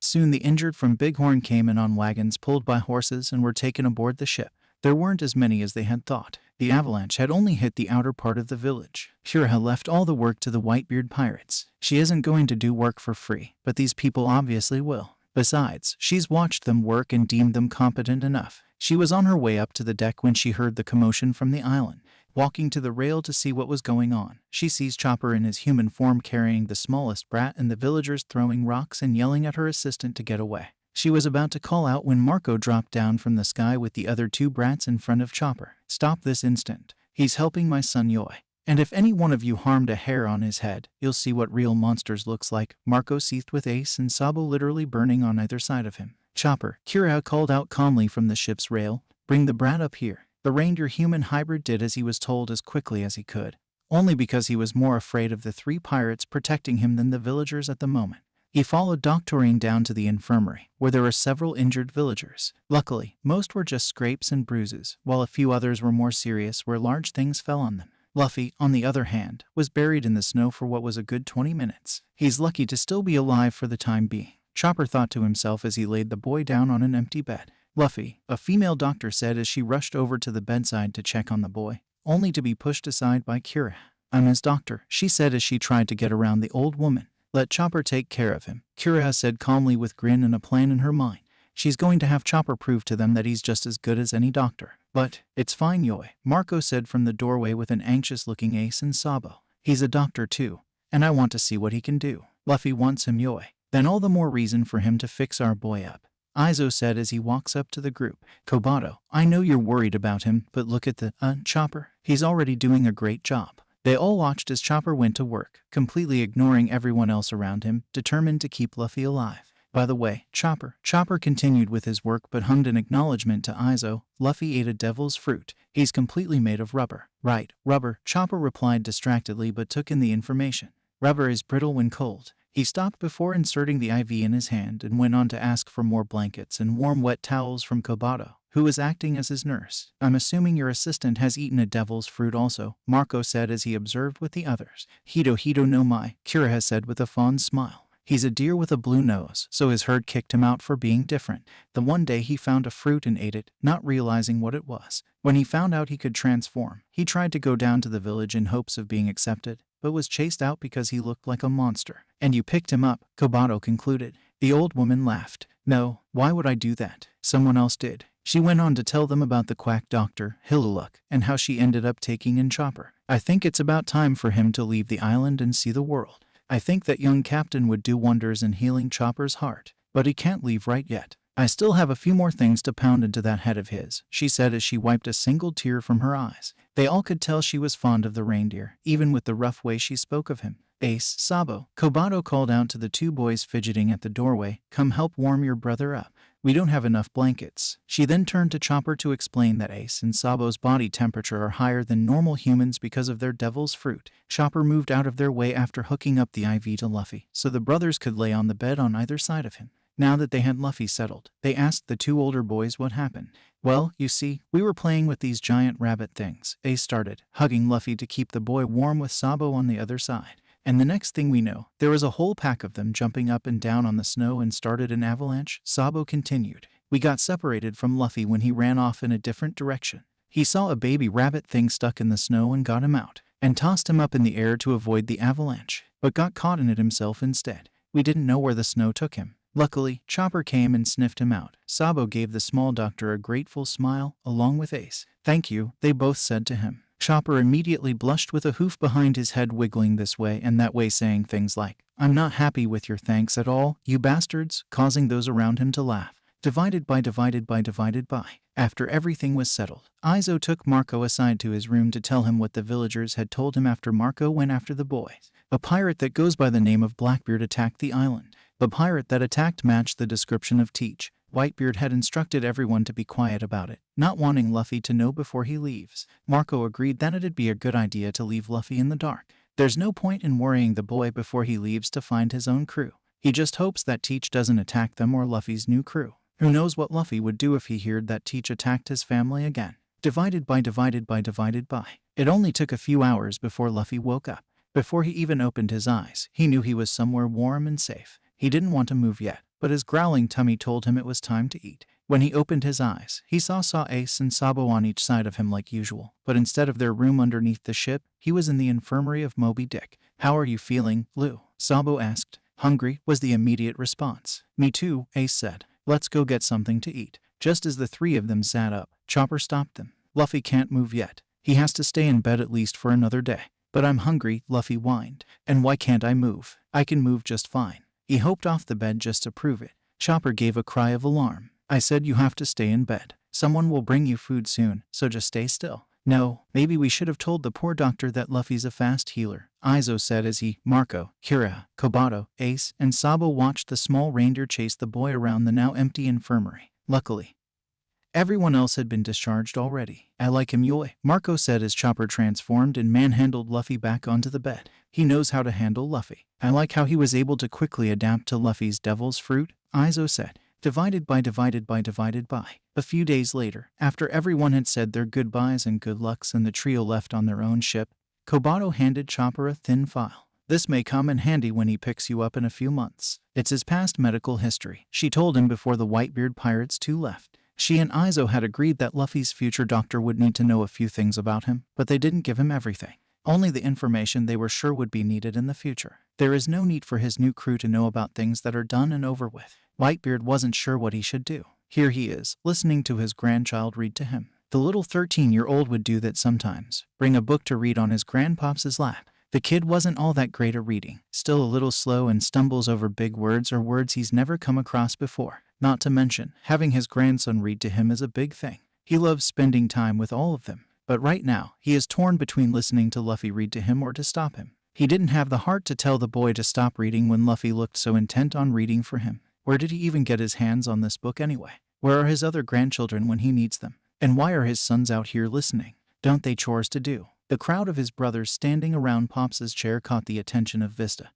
Soon the injured from Bighorn came in on wagons pulled by horses and were taken aboard the ship. There weren't as many as they had thought. The avalanche had only hit the outer part of the village. Shiraha left all the work to the Whitebeard pirates. She isn't going to do work for free, but these people obviously will. Besides, she's watched them work and deemed them competent enough. She was on her way up to the deck when she heard the commotion from the island. Walking to the rail to see what was going on, she sees Chopper in his human form carrying the smallest brat and the villagers throwing rocks and yelling at her assistant to get away. She was about to call out when Marco dropped down from the sky with the other 2 brats in front of Chopper. Stop this instant. He's helping my son Yoy. And if any one of you harmed a hair on his head, you'll see what real monsters looks like. Marco seethed with Ace and Sabo literally burning on either side of him. Chopper, Kira called out calmly from the ship's rail. Bring the brat up here. The reindeer-human hybrid did as he was told as quickly as he could, only because he was more afraid of the 3 pirates protecting him than the villagers at the moment. He followed Doctorine down to the infirmary, where there were several injured villagers. Luckily, most were just scrapes and bruises, while a few others were more serious where large things fell on them. Luffy, on the other hand, was buried in the snow for what was a good 20 minutes. He's lucky to still be alive for the time being, Chopper thought to himself as he laid the boy down on an empty bed. Luffy, a female doctor said as she rushed over to the bedside to check on the boy, only to be pushed aside by Kira. I'm his doctor, she said as she tried to get around the old woman. Let Chopper take care of him, Kira said calmly with grin and a plan in her mind. She's going to have Chopper prove to them that he's just as good as any doctor. But, it's fine Yoi, Marco said from the doorway with an anxious-looking Ace and Sabo. He's a doctor too, and I want to see what he can do. Luffy wants him Yoi. Then all the more reason for him to fix our boy up, Izo said as he walks up to the group. Kobato, I know you're worried about him, but look at the, Chopper. He's already doing a great job. They all watched as Chopper went to work, completely ignoring everyone else around him, determined to keep Luffy alive. By the way, Chopper continued with his work but hummed in acknowledgement to Izo. Luffy ate a devil's fruit. He's completely made of rubber. Right, rubber, Chopper replied distractedly but took in the information. Rubber is brittle when cold. He stopped before inserting the IV in his hand and went on to ask for more blankets and warm wet towels from Kobato, who was acting as his nurse. I'm assuming your assistant has eaten a devil's fruit also, Marco said as he observed with the others. Hito no mai, Kira said with a fond smile. He's a deer with a blue nose, so his herd kicked him out for being different. The one day he found a fruit and ate it, not realizing what it was. When he found out he could transform, he tried to go down to the village in hopes of being accepted, but was chased out because he looked like a monster. And you picked him up, Kobato concluded. The old woman laughed. No, why would I do that? Someone else did. She went on to tell them about the quack doctor, Hiluluk, and how she ended up taking in Chopper. I think it's about time for him to leave the island and see the world. I think that young captain would do wonders in healing Chopper's heart, but he can't leave right yet. I still have a few more things to pound into that head of his, she said as she wiped a single tear from her eyes. They all could tell she was fond of the reindeer, even with the rough way she spoke of him. Ace, Sabo, Kobato called out to the 2 boys fidgeting at the doorway, come help warm your brother up. We don't have enough blankets. She then turned to Chopper to explain that Ace and Sabo's body temperature are higher than normal humans because of their devil's fruit. Chopper moved out of their way after hooking up the IV to Luffy, so the brothers could lay on the bed on either side of him. Now that they had Luffy settled, they asked the 2 older boys what happened. Well, you see, we were playing with these giant rabbit things, Ace started, hugging Luffy to keep the boy warm with Sabo on the other side. And the next thing we know, there was a whole pack of them jumping up and down on the snow and started an avalanche, Sabo continued. We got separated from Luffy when he ran off in a different direction. He saw a baby rabbit thing stuck in the snow and got him out, and tossed him up in the air to avoid the avalanche, but got caught in it himself instead. We didn't know where the snow took him. Luckily, Chopper came and sniffed him out. Sabo gave the small doctor a grateful smile, along with Ace. Thank you, they both said to him. Chopper immediately blushed with a hoof behind his head wiggling this way and that way saying things like, I'm not happy with your thanks at all, you bastards, causing those around him to laugh. Divided by. After everything was settled, Izo took Marco aside to his room to tell him what the villagers had told him after Marco went after the boys. A pirate that goes by the name of Blackbeard attacked the island. The pirate that attacked matched the description of Teach. Whitebeard had instructed everyone to be quiet about it, not wanting Luffy to know before he leaves. Marco agreed that it'd be a good idea to leave Luffy in the dark. There's no point in worrying the boy before he leaves to find his own crew. He just hopes that Teach doesn't attack them or Luffy's new crew. Who knows what Luffy would do if he heard that Teach attacked his family again. Divided by. It only took a few hours before Luffy woke up. Before he even opened his eyes, he knew he was somewhere warm and safe. He didn't want to move yet, but his growling tummy told him it was time to eat. When he opened his eyes, he saw Ace and Sabo on each side of him like usual, but instead of their room underneath the ship, he was in the infirmary of Moby Dick. How are you feeling, Lou? Sabo asked. Hungry, was the immediate response. Me too, Ace said. Let's go get something to eat. Just as the 3 of them sat up, Chopper stopped them. Luffy can't move yet. He has to stay in bed at least for another day. But I'm hungry, Luffy whined. And why can't I move? I can move just fine. He hopped off the bed just to prove it. Chopper gave a cry of alarm. I said you have to stay in bed. Someone will bring you food soon, so just stay still. No, maybe we should have told the poor doctor that Luffy's a fast healer, Izo said as he, Marco, Kira, Kobato, Ace, and Sabo watched the small reindeer chase the boy around the now empty infirmary. Luckily, everyone else had been discharged already. I like him, Yoi, Marco said as Chopper transformed and manhandled Luffy back onto the bed. He knows how to handle Luffy. I like how he was able to quickly adapt to Luffy's devil's fruit, Izo said. Divided by. A few days later, after everyone had said their goodbyes and good lucks and the trio left on their own ship, Kobato handed Chopper a thin file. This may come in handy when he picks you up in a few months. It's his past medical history, she told him before the Whitebeard pirates too left. She and Izo had agreed that Luffy's future doctor would need to know a few things about him, but they didn't give him everything. Only the information they were sure would be needed in the future. There is no need for his new crew to know about things that are done and over with. Whitebeard wasn't sure what he should do. Here he is, listening to his grandchild read to him. The little 13-year-old would do that sometimes, bring a book to read on his grandpop's lap. The kid wasn't all that great at reading, still a little slow and stumbles over big words or words he's never come across before. Not to mention, having his grandson read to him is a big thing. He loves spending time with all of them. But right now, he is torn between listening to Luffy read to him or to stop him. He didn't have the heart to tell the boy to stop reading when Luffy looked so intent on reading for him. Where did he even get his hands on this book anyway? Where are his other grandchildren when he needs them? And why are his sons out here listening? Don't they chores to do? The crowd of his brothers standing around Pops's chair caught the attention of Vista,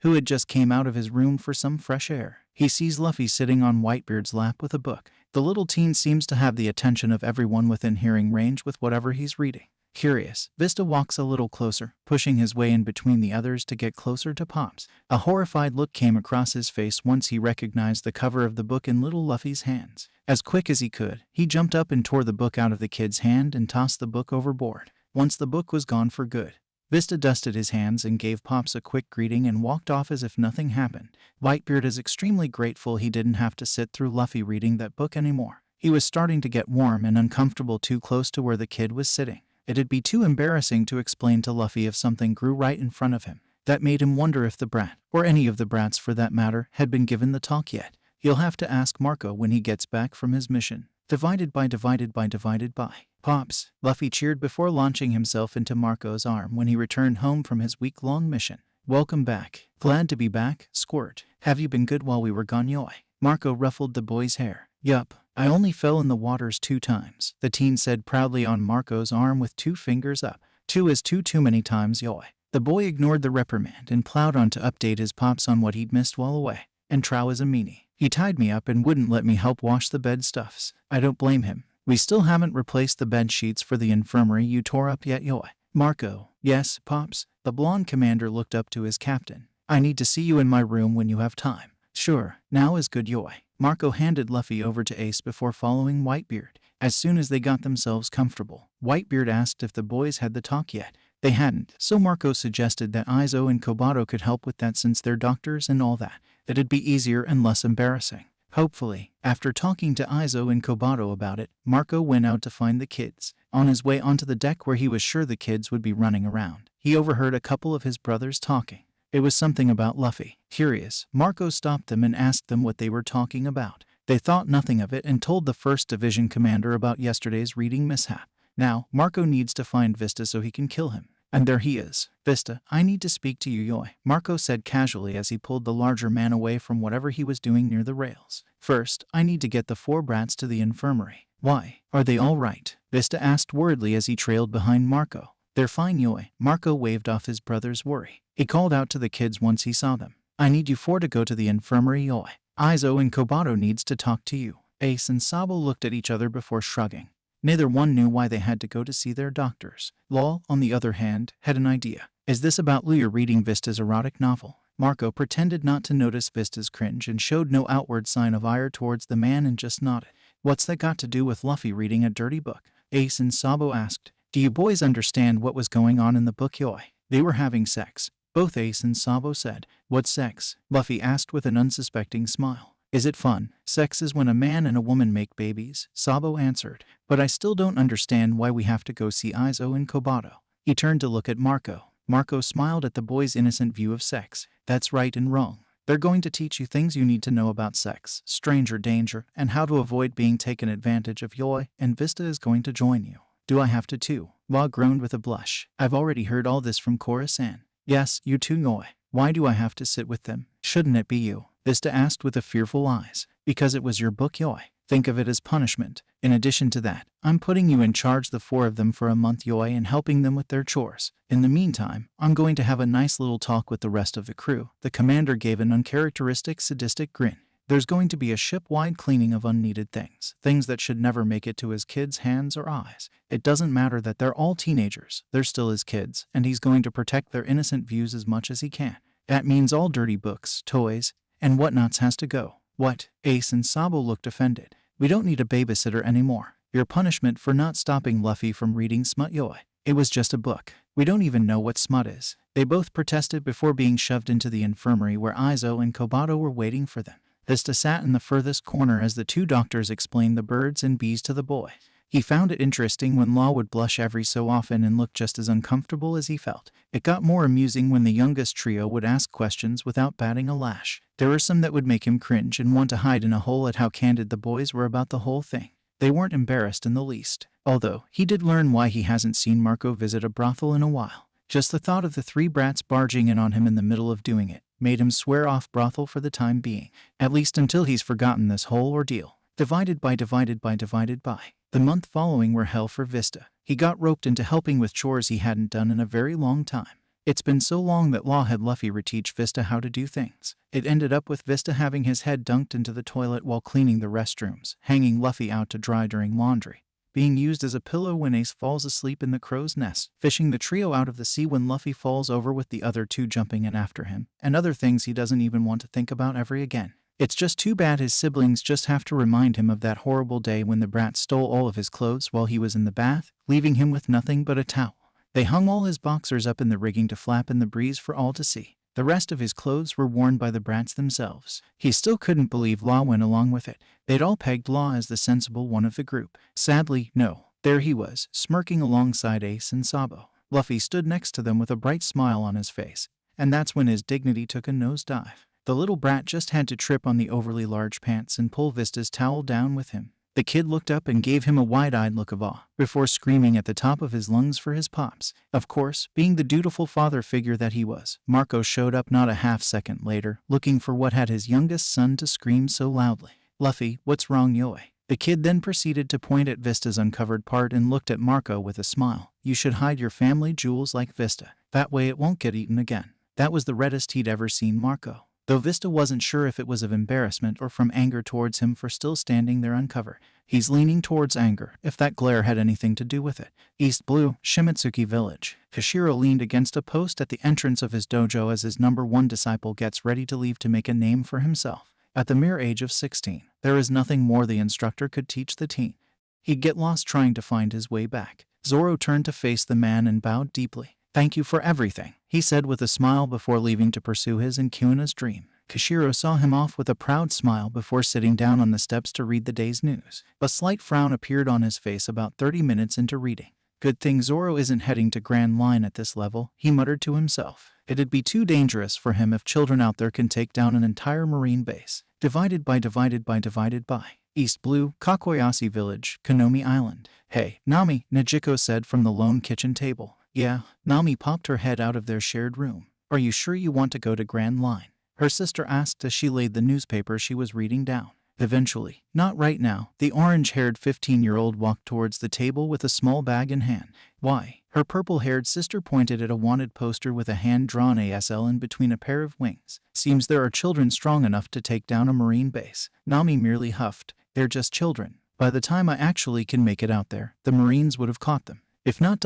who had just came out of his room for some fresh air. He sees Luffy sitting on Whitebeard's lap with a book. The little teen seems to have the attention of everyone within hearing range with whatever he's reading. Curious, Vista walks a little closer, pushing his way in between the others to get closer to Pops. A horrified look came across his face once he recognized the cover of the book in little Luffy's hands. As quick as he could, he jumped up and tore the book out of the kid's hand and tossed the book overboard. Once the book was gone for good, Vista dusted his hands and gave Pops a quick greeting and walked off as if nothing happened. Whitebeard is extremely grateful he didn't have to sit through Luffy reading that book anymore. He was starting to get warm and uncomfortable too close to where the kid was sitting. It'd be too embarrassing to explain to Luffy if something grew right in front of him. That made him wonder if the brat, or any of the brats for that matter, had been given the talk yet. He'll have to ask Marco when he gets back from his mission. Divided by. Pops, Luffy cheered before launching himself into Marco's arm when he returned home from his week-long mission. Welcome back. Glad to be back, Squirt. Have you been good while we were gone, Yoi? Marco ruffled the boy's hair. Yup, I only fell in the waters 2 times, the teen said proudly on Marco's arm with 2 fingers up. 2 is too many times, Yoi. The boy ignored the reprimand and plowed on to update his pops on what he'd missed while away. And Trow is a meanie. He tied me up and wouldn't let me help wash the bed stuffs. I don't blame him. We still haven't replaced the bed sheets for the infirmary you tore up yet, Yoi. Marco. Yes, Pops. The blonde commander looked up to his captain. I need to see you in my room when you have time. Sure, now is good, Yoi. Marco handed Luffy over to Ace before following Whitebeard. As soon as they got themselves comfortable, Whitebeard asked if the boys had the talk yet. They hadn't, so Marco suggested that Izo and Kobato could help with that since they're doctors and all that. It'd be easier and less embarrassing. Hopefully, after talking to Izo and Kobato about it, Marco went out to find the kids. On his way onto the deck where he was sure the kids would be running around, he overheard a couple of his brothers talking. It was something about Luffy. Curious, Marco stopped them and asked them what they were talking about. They thought nothing of it and told the 1st Division commander about yesterday's reading mishap. Now, Marco needs to find Vista so he can kill him. And there he is. Vista, I need to speak to you, Yoi, Marco said casually as he pulled the larger man away from whatever he was doing near the rails. First, I need to get the 4 brats to the infirmary. Why? Are they all right? Vista asked worriedly as he trailed behind Marco. They're fine, Yoi. Marco waved off his brother's worry. He called out to the kids once he saw them. I need you 4 to go to the infirmary, Yoi. Izo and Kobato needs to talk to you. Ace and Sabo looked at each other before shrugging. Neither one knew why they had to go to see their doctors. Lol, on the other hand, had an idea. Is this about Luya reading Vista's erotic novel? Marco pretended not to notice Vista's cringe and showed no outward sign of ire towards the man and just nodded. What's that got to do with Luffy reading a dirty book? Ace and Sabo asked. Do you boys understand what was going on in the book, Yoi? They were having sex. Both Ace and Sabo said. What sex? Luffy asked with an unsuspecting smile. Is it fun? Sex is when a man and a woman make babies, Sabo answered. But I still don't understand why we have to go see Izo and Kobato. He turned to look at Marco. Marco smiled at the boy's innocent view of sex. That's right and wrong. They're going to teach you things you need to know about sex, stranger danger, and how to avoid being taken advantage of, Yoi, and Vista is going to join you. Do I have to too? Law groaned with a blush. I've already heard all this from Cora-san. Yes, you too, Noi. Why do I have to sit with them? Shouldn't it be you? Vista asked with a fearful eyes. Because it was your book, Yoi. Think of it as punishment. In addition to that, I'm putting you in charge the 4 of them for a month, Yoi, and helping them with their chores. In the meantime, I'm going to have a nice little talk with the rest of the crew. The commander gave an uncharacteristic sadistic grin. There's going to be a ship-wide cleaning of unneeded things that should never make it to his kids' hands or eyes. It doesn't matter that they're all teenagers, they're still his kids, and he's going to protect their innocent views as much as he can. That means all dirty books, toys, and whatnots has to go. What? Ace and Sabo looked offended. We don't need a babysitter anymore. Your punishment for not stopping Luffy from reading smut, Yoi. It was just a book. We don't even know what smut is. They both protested before being shoved into the infirmary where Izo and Kobato were waiting for them. Vista sat in the furthest corner as the 2 doctors explained the birds and bees to the boy. He found it interesting when Law would blush every so often and look just as uncomfortable as he felt. It got more amusing when the youngest trio would ask questions without batting a lash. There were some that would make him cringe and want to hide in a hole at how candid the boys were about the whole thing. They weren't embarrassed in the least, although he did learn why he hasn't seen Marco visit a brothel in a while. Just the thought of the 3 brats barging in on him in the middle of doing it made him swear off brothel for the time being, at least until he's forgotten this whole ordeal. Divided by. The month following were hell for Vista. He got roped into helping with chores he hadn't done in a very long time. It's been so long that Law had Luffy reteach Vista how to do things. It ended up with Vista having his head dunked into the toilet while cleaning the restrooms, hanging Luffy out to dry during laundry, being used as a pillow when Ace falls asleep in the crow's nest, fishing the trio out of the sea when Luffy falls over with the other 2 jumping in after him, and other things he doesn't even want to think about ever again. It's just too bad his siblings just have to remind him of that horrible day when the brat stole all of his clothes while he was in the bath, leaving him with nothing but a towel. They hung all his boxers up in the rigging to flap in the breeze for all to see. The rest of his clothes were worn by the brats themselves. He still couldn't believe Law went along with it. They'd all pegged Law as the sensible one of the group. Sadly, no. There he was, smirking alongside Ace and Sabo. Luffy stood next to them with a bright smile on his face, and that's when his dignity took a nosedive. The little brat just had to trip on the overly large pants and pull Vista's towel down with him. The kid looked up and gave him a wide-eyed look of awe, before screaming at the top of his lungs for his pops. Of course, being the dutiful father figure that he was, Marco showed up not a half-second later, looking for what had his youngest son to scream so loudly. Luffy, what's wrong, Yoi? The kid then proceeded to point at Vista's uncovered part and looked at Marco with a smile. You should hide your family jewels like Vista. That way it won't get eaten again. That was the reddest he'd ever seen Marco, though Vista wasn't sure if it was of embarrassment or from anger towards him for still standing there uncovered. He's leaning towards anger, if that glare had anything to do with it. East Blue, Shimitsuki Village. Kishiro leaned against a post at the entrance of his dojo as his number 1 disciple gets ready to leave to make a name for himself. At the mere age of 16, there is nothing more the instructor could teach the teen. He'd get lost trying to find his way back. Zoro turned to face the man and bowed deeply. Thank you for everything, he said with a smile before leaving to pursue his and Kuna's dream. Kishiro saw him off with a proud smile before sitting down on the steps to read the day's news. A slight frown appeared on his face about 30 minutes into reading. Good thing Zoro isn't heading to Grand Line at this level, he muttered to himself. It'd be too dangerous for him if children out there can take down an entire marine base. Divided by. East Blue, Kakoyashi Village, Konomi Island. Hey, Nami, Najiko said from the lone kitchen table. Yeah, Nami popped her head out of their shared room. Are you sure you want to go to Grand Line? Her sister asked as she laid the newspaper she was reading down. Eventually. Not right now. The orange-haired 15-year-old walked towards the table with a small bag in hand. Why? Her purple-haired sister pointed at a wanted poster with a hand-drawn ASL in between a pair of wings. Seems there are children strong enough to take down a marine base. Nami merely huffed. They're just children. By the time I actually can make it out there, the Marines would have caught them. If not.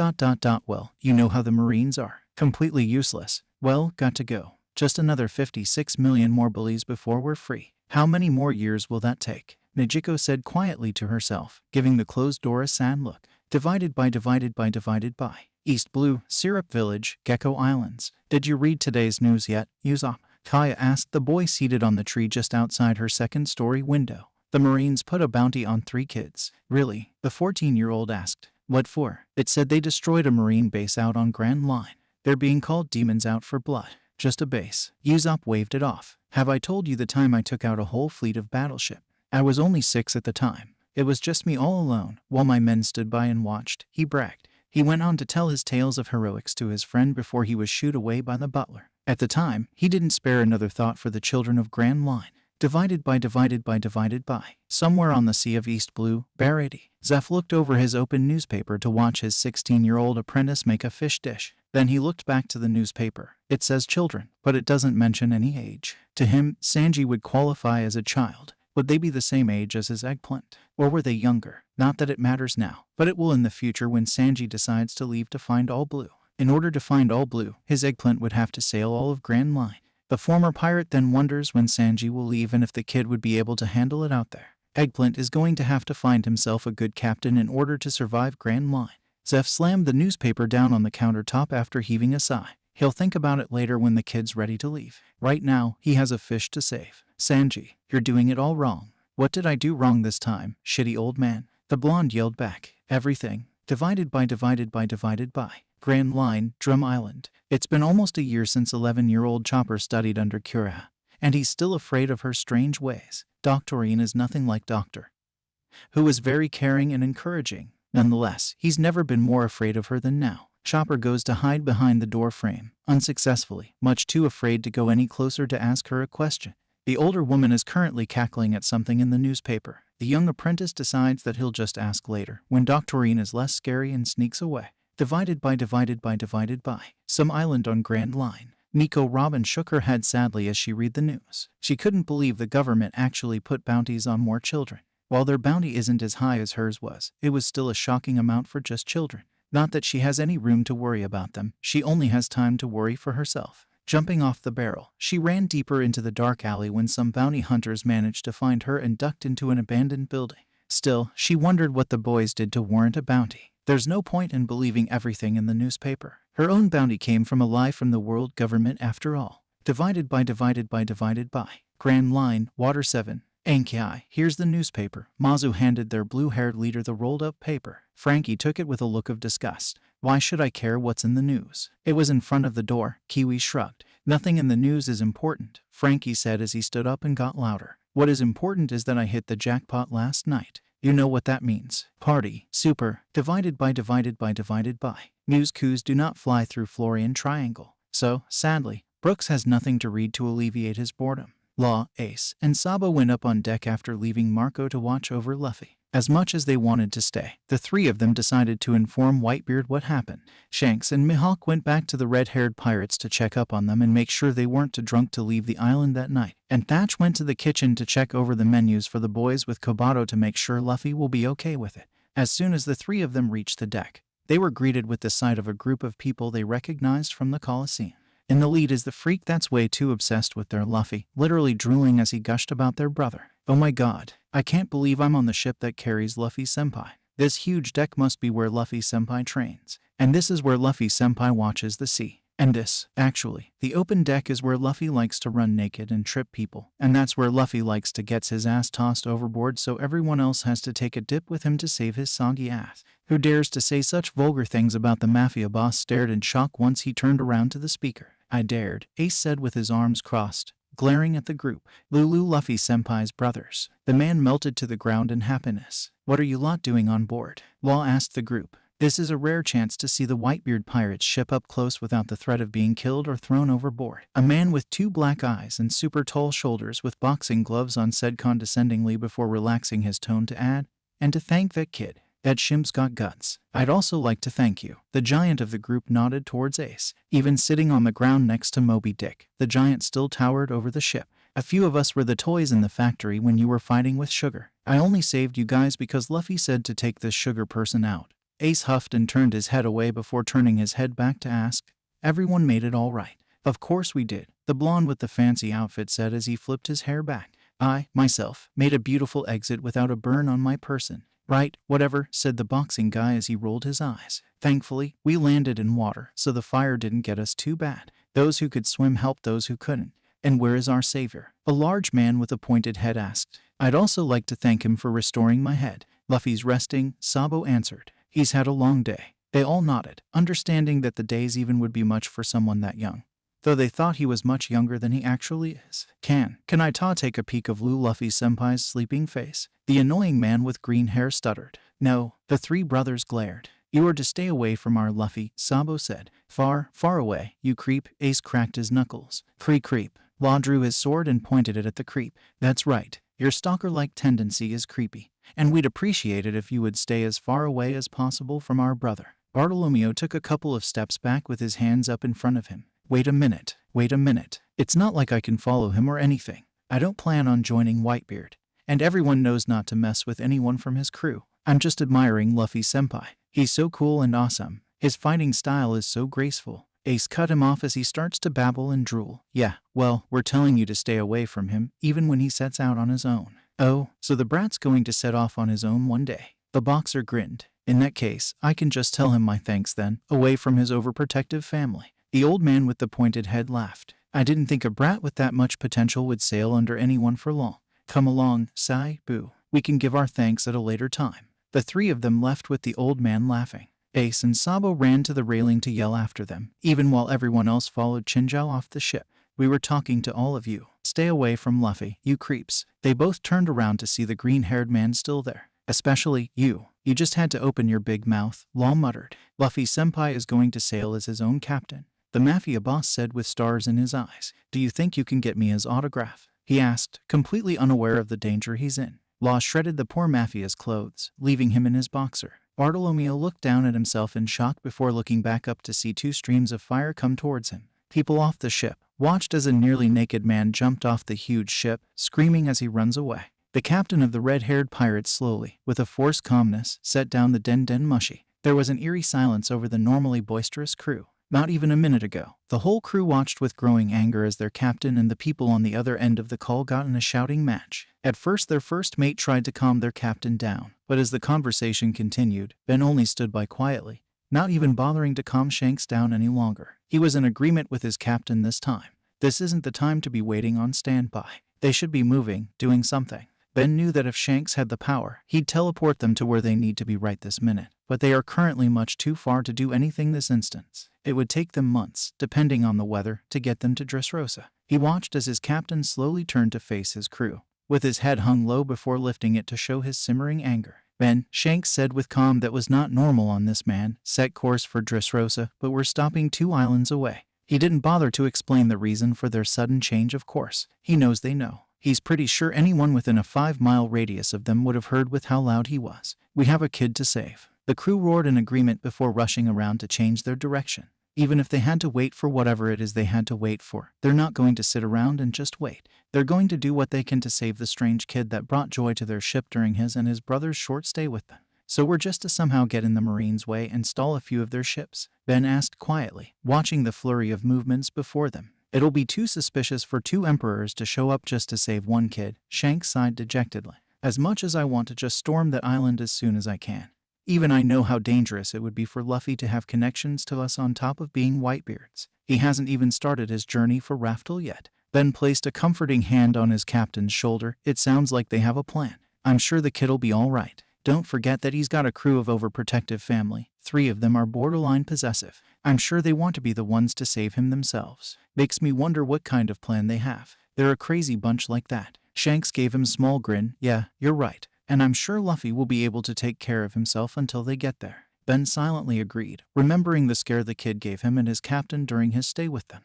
Well, you know how the Marines are. Completely useless. Well, got to go. Just another 56 million more bullies before we're free. How many more years will that take? Najiko said quietly to herself, giving the closed door a sad look. Divided by. East Blue, Syrup Village, Gecko Islands. Did you read today's news yet, Usopp? Kaya asked the boy seated on the tree just outside her second-story window. The Marines put a bounty on 3 kids. Really? The 14-year-old asked. What for? It said they destroyed a marine base out on Grand Line. They're being called demons out for blood. Just a base. Usopp waved it off. Have I told you the time I took out a whole fleet of battleship? I was only 6 at the time. It was just me all alone, while my men stood by and watched, he bragged. He went on to tell his tales of heroics to his friend before he was shooed away by the butler. At the time, he didn't spare another thought for the children of Grand Line. Divided by. Somewhere on the sea of East Blue, Barady, Zeph looked over his open newspaper to watch his 16-year-old apprentice make a fish dish. Then he looked back to the newspaper. It says children, but it doesn't mention any age. To him, Sanji would qualify as a child. Would they be the same age as his eggplant? Or were they younger? Not that it matters now, but it will in the future when Sanji decides to leave to find All Blue. In order to find All Blue, his eggplant would have to sail all of Grand Line. The former pirate then wonders when Sanji will leave and if the kid would be able to handle it out there. Eggplant is going to have to find himself a good captain in order to survive Grand Line. Zeph slammed the newspaper down on the countertop after heaving a sigh. He'll think about it later when the kid's ready to leave. Right now, he has a fish to save. Sanji, you're doing it all wrong. What did I do wrong this time, shitty old man? The blonde yelled back. Everything. Divided by. Grand Line, Drum Island. It's been almost a year since 11-year-old Chopper studied under Kura, and he's still afraid of her strange ways. Doctorine is nothing like Doctor, who is very caring and encouraging. Nonetheless, he's never been more afraid of her than now. Chopper goes to hide behind the door frame, unsuccessfully, much too afraid to go any closer to ask her a question. The older woman is currently cackling at something in the newspaper. The young apprentice decides that he'll just ask later, when Doctorine is less scary and sneaks away. Divided by. Some island on Grand Line. Nico Robin shook her head sadly as she read the news. She couldn't believe the government actually put bounties on more children. While their bounty isn't as high as hers was, it was still a shocking amount for just children. Not that she has any room to worry about them, she only has time to worry for herself. Jumping off the barrel, she ran deeper into the dark alley when some bounty hunters managed to find her and ducked into an abandoned building. Still, she wondered what the boys did to warrant a bounty. There's no point in believing everything in the newspaper. Her own bounty came from a lie from the world government after all. Divided by. Grand Line, Water 7. Anki, here's the newspaper. Mazu handed their blue-haired leader the rolled-up paper. Frankie took it with a look of disgust. Why should I care what's in the news? It was in front of the door. Kiwi shrugged. Nothing in the news is important, Frankie said as he stood up and got louder. What is important is that I hit the jackpot last night. You know what that means. Party. Super. Divided by. News coups do not fly through Florian Triangle. So, sadly, Brooks has nothing to read to alleviate his boredom. Law, Ace, and Sabo went up on deck after leaving Marco to watch over Luffy. As much as they wanted to stay, the three of them decided to inform Whitebeard what happened. Shanks and Mihawk went back to the red-haired pirates to check up on them and make sure they weren't too drunk to leave the island that night. And Thatch went to the kitchen to check over the menus for the boys with Kobato to make sure Luffy will be okay with it. As soon as the three of them reached the deck, they were greeted with the sight of a group of people they recognized from the Coliseum. In the lead is the freak that's way too obsessed with their Luffy, literally drooling as he gushed about their brother. Oh my god, I can't believe I'm on the ship that carries Luffy-senpai. This huge deck must be where Luffy-senpai trains. And this is where Luffy-senpai watches the sea. And this, actually, the open deck is where Luffy likes to run naked and trip people. And that's where Luffy likes to get his ass tossed overboard so everyone else has to take a dip with him to save his soggy ass. Who dares to say such vulgar things about the mafia boss stared in shock once he turned around to the speaker. I dared, Ace said with his arms crossed, glaring at the group. Lulu Luffy-senpai's brothers. The man melted to the ground in happiness. What are you lot doing on board? Law asked the group. This is a rare chance to see the Whitebeard pirates ship up close without the threat of being killed or thrown overboard. A man with two black eyes and super tall shoulders with boxing gloves on said condescendingly before relaxing his tone to add, and to thank that kid. That shimp's got guts. I'd also like to thank you. The giant of the group nodded towards Ace. Even sitting on the ground next to Moby Dick, the giant still towered over the ship. A few of us were the toys in the factory when you were fighting with Sugar. I only saved you guys because Luffy said to take this Sugar person out. Ace huffed and turned his head away before turning his head back to ask, everyone made it all right. Of course we did, the blonde with the fancy outfit said as he flipped his hair back. I, myself, made a beautiful exit without a burn on my person. Right, whatever, said the boxing guy as he rolled his eyes. Thankfully, we landed in water, so the fire didn't get us too bad. Those who could swim helped those who couldn't. And where is our savior? A large man with a pointed head asked. I'd also like to thank him for restoring my head. Luffy's resting, Sabo answered. He's had a long day. They all nodded, understanding that the days even would be much for someone that young. though they thought he was much younger than he actually is. Can I take a peek of Luffy senpai's sleeping face? The annoying man with green hair stuttered. No, the three brothers glared. You are to stay away from our Luffy, Sabo said. Far away, you creep. Ace cracked his knuckles. Creep. Law drew his sword and pointed it at the creep. That's right. Your stalker-like tendency is creepy, and we'd appreciate it if you would stay as far away as possible from our brother. Bartolomeo took a couple of steps back with his hands up in front of him. Wait a minute. It's not like I can follow him or anything. I don't plan on joining Whitebeard, and everyone knows not to mess with anyone from his crew. I'm just admiring Luffy senpai. He's so cool and awesome. His fighting style is so graceful. Ace cut him off as he starts to babble and drool. Yeah, well, we're telling you to stay away from him, even when he sets out on his own. Oh, so the brat's going to set off on his own one day. The boxer grinned. In that case, I can just tell him my thanks then, away from his overprotective family. The old man with the pointed head laughed. I didn't think a brat with that much potential would sail under anyone for long. Come along, Sabo. We can give our thanks at a later time. The three of them left with the old man laughing. Ace and Sabo ran to the railing to yell after them, even while everyone else followed Chinjao off the ship. We were talking to all of you. Stay away from Luffy, you creeps. They both turned around to see the green-haired man still there. Especially you. You just had to open your big mouth, Law muttered. Luffy senpai is going to sail as his own captain, the mafia boss said with stars in his eyes. Do you think you can get me his autograph? He asked, completely unaware of the danger he's in. Law shredded the poor mafia's clothes, leaving him in his boxer. Bartolomeo looked down at himself in shock before looking back up to see two streams of fire come towards him. People off the ship watched as a nearly naked man jumped off the huge ship, screaming as he runs away. The captain of the red-haired pirates slowly, with a forced calmness, set down the den mushi. There was an eerie silence over the normally boisterous crew. Not even a minute ago, the whole crew watched with growing anger as their captain and the people on the other end of the call got in a shouting match. At first their first mate tried to calm their captain down, but as the conversation continued, Ben only stood by quietly, not even bothering to calm Shanks down any longer. He was in agreement with his captain this time. This isn't the time to be waiting on standby. They should be moving, doing something. Ben knew that if Shanks had the power, he'd teleport them to where they need to be right this minute, but they are currently much too far to do anything this instance. It would take them months, depending on the weather, to get them to Dressrosa. He watched as his captain slowly turned to face his crew, with his head hung low before lifting it to show his simmering anger. Ben, Shanks said with calm that was not normal on this man, set course for Dressrosa, but we're stopping 2 islands away. He didn't bother to explain the reason for their sudden change of course. He knows they know. He's pretty sure anyone within a 5-mile radius of them would have heard with how loud he was. We have a kid to save. The crew roared in agreement before rushing around to change their direction. Even if they had to wait for whatever it is they had to wait for, they're not going to sit around and just wait. They're going to do what they can to save the strange kid that brought joy to their ship during his and his brother's short stay with them. So we're just to somehow get in the Marines' way and stall a few of their ships? Ben asked quietly, watching the flurry of movements before them. It'll be too suspicious for 2 emperors to show up just to save 1 kid, Shanks sighed dejectedly. As much as I want to just storm that island as soon as I can. Even I know how dangerous it would be for Luffy to have connections to us on top of being Whitebeards. He hasn't even started his journey for Raftel yet. Ben placed a comforting hand on his captain's shoulder. It sounds like they have a plan. I'm sure the kid'll be all right. Don't forget that he's got a crew of overprotective family. 3 of them are borderline possessive. I'm sure they want to be the ones to save him themselves. Makes me wonder what kind of plan they have. They're a crazy bunch like that. Shanks gave him a small grin. Yeah, you're right. And I'm sure Luffy will be able to take care of himself until they get there. Ben silently agreed, remembering the scare the kid gave him and his captain during his stay with them.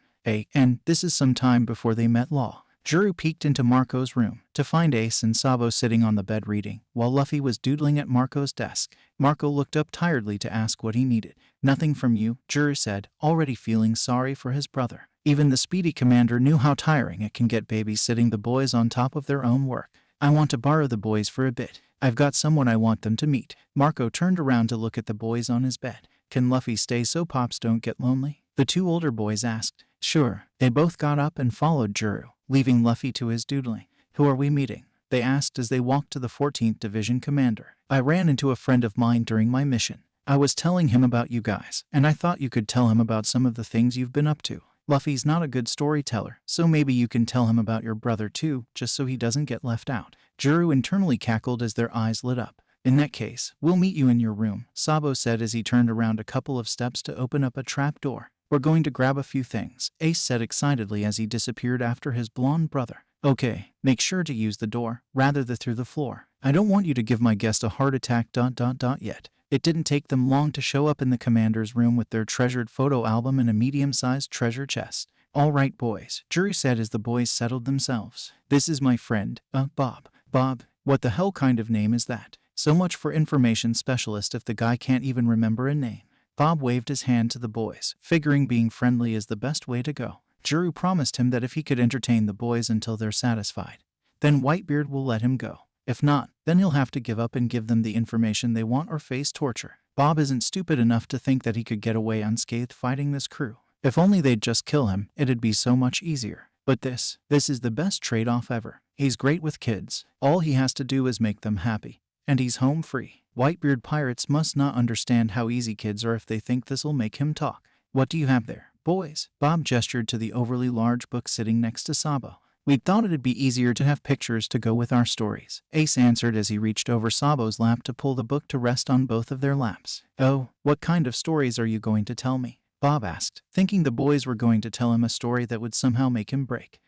And this is some time before they met Law. Juru peeked into Marco's room to find Ace and Sabo sitting on the bed reading, while Luffy was doodling at Marco's desk. Marco looked up tiredly to ask what he needed. Nothing from you, Juru said, already feeling sorry for his brother. Even the speedy commander knew how tiring it can get babysitting the boys on top of their own work. I want to borrow the boys for a bit. I've got someone I want them to meet. Marco turned around to look at the boys on his bed. Can Luffy stay so Pops don't get lonely? The 2 older boys asked. Sure. They both got up and followed Juru, leaving Luffy to his doodling. Who are we meeting? They asked as they walked to the 14th Division commander. I ran into a friend of mine during my mission. I was telling him about you guys, and I thought you could tell him about some of the things you've been up to. Luffy's not a good storyteller, so maybe you can tell him about your brother too, just so he doesn't get left out. Juru internally cackled as their eyes lit up. In that case, we'll meet you in your room, Sabo said as he turned around a couple of steps to open up a trap door. We're going to grab a few things, Ace said excitedly as he disappeared after his blonde brother. Okay, make sure to use the door, rather than through the floor. I don't want you to give my guest a heart attack ... yet. It didn't take them long to show up in the commander's room with their treasured photo album and a medium-sized treasure chest. All right, boys, Drew said as the boys settled themselves. This is my friend, Bob. Bob, what the hell kind of name is that? So much for information specialist if the guy can't even remember a name. Bob waved his hand to the boys, figuring being friendly is the best way to go. Drew promised him that if he could entertain the boys until they're satisfied, then Whitebeard will let him go. If not, then he'll have to give up and give them the information they want or face torture. Bob isn't stupid enough to think that he could get away unscathed fighting this crew. If only they'd just kill him, it'd be so much easier. But this is the best trade-off ever. He's great with kids. All he has to do is make them happy. And he's home free. Whitebeard pirates must not understand how easy kids are if they think this'll make him talk. What do you have there, boys? Bob gestured to the overly large book sitting next to Sabo. We thought it'd be easier to have pictures to go with our stories, Ace answered as he reached over Sabo's lap to pull the book to rest on both of their laps. Oh, what kind of stories are you going to tell me? Bob asked, thinking the boys were going to tell him a story that would somehow make him break.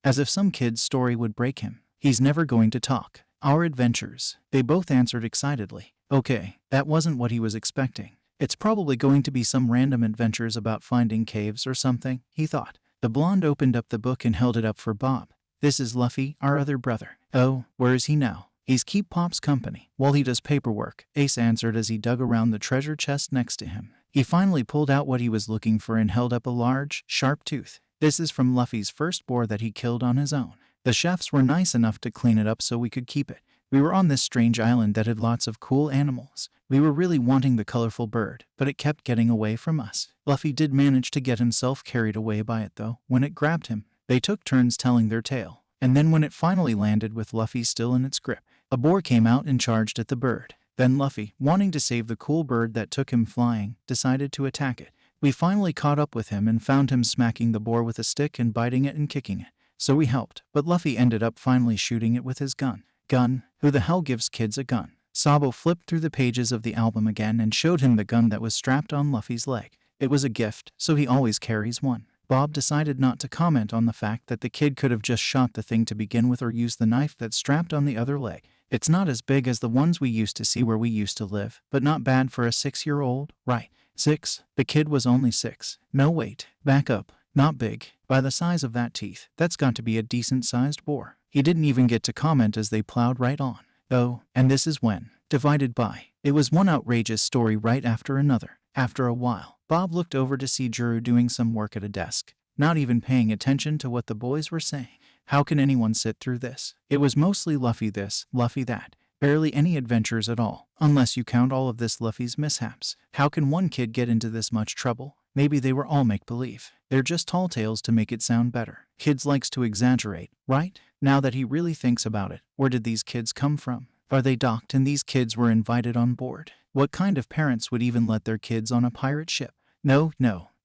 As if some kid's story would break him. He's never going to talk. Our adventures, they both answered excitedly. Okay, that wasn't what he was expecting. It's probably going to be some random adventures about finding caves or something, he thought. The blonde opened up the book and held it up for Bob. This is Luffy, our other brother. Oh, where is he now? He's keep Pop's company while he does paperwork, Ace answered as he dug around the treasure chest next to him. He finally pulled out what he was looking for and held up a large, sharp tooth. This is from Luffy's first boar that he killed on his own. The chefs were nice enough to clean it up so we could keep it. We were on this strange island that had lots of cool animals. We were really wanting the colorful bird, but it kept getting away from us. Luffy did manage to get himself carried away by it though. When it grabbed him, they took turns telling their tale. And then when it finally landed with Luffy still in its grip, a boar came out and charged at the bird. Then Luffy, wanting to save the cool bird that took him flying, decided to attack it. We finally caught up with him and found him smacking the boar with a stick and biting it and kicking it. So we helped, but Luffy ended up finally shooting it with his gun. Gun? Who the hell gives kids a gun? Sabo flipped through the pages of the album again and showed him the gun that was strapped on Luffy's leg. It was a gift, so he always carries one. Bob decided not to comment on the fact that the kid could have just shot the thing to begin with or used the knife that's strapped on the other leg. It's not as big as the ones we used to see where we used to live, but not bad for a 6-year-old, right? 6? The kid was only 6. No wait, back up. Not big. By the size of that teeth, that's got to be a decent-sized boar. He didn't even get to comment as they plowed right on. Oh, and this is when, divided by. It was one outrageous story right after another. After a while, Bob looked over to see Juru doing some work at a desk, not even paying attention to what the boys were saying. How can anyone sit through this? It was mostly Luffy this, Luffy that. Barely any adventures at all, unless you count all of this Luffy's mishaps. How can one kid get into this much trouble? Maybe they were all make-believe. They're just tall tales to make it sound better. Kids likes to exaggerate, right? Now that he really thinks about it, where did these kids come from? Are they docked and these kids were invited on board? What kind of parents would even let their kids on a pirate ship? No,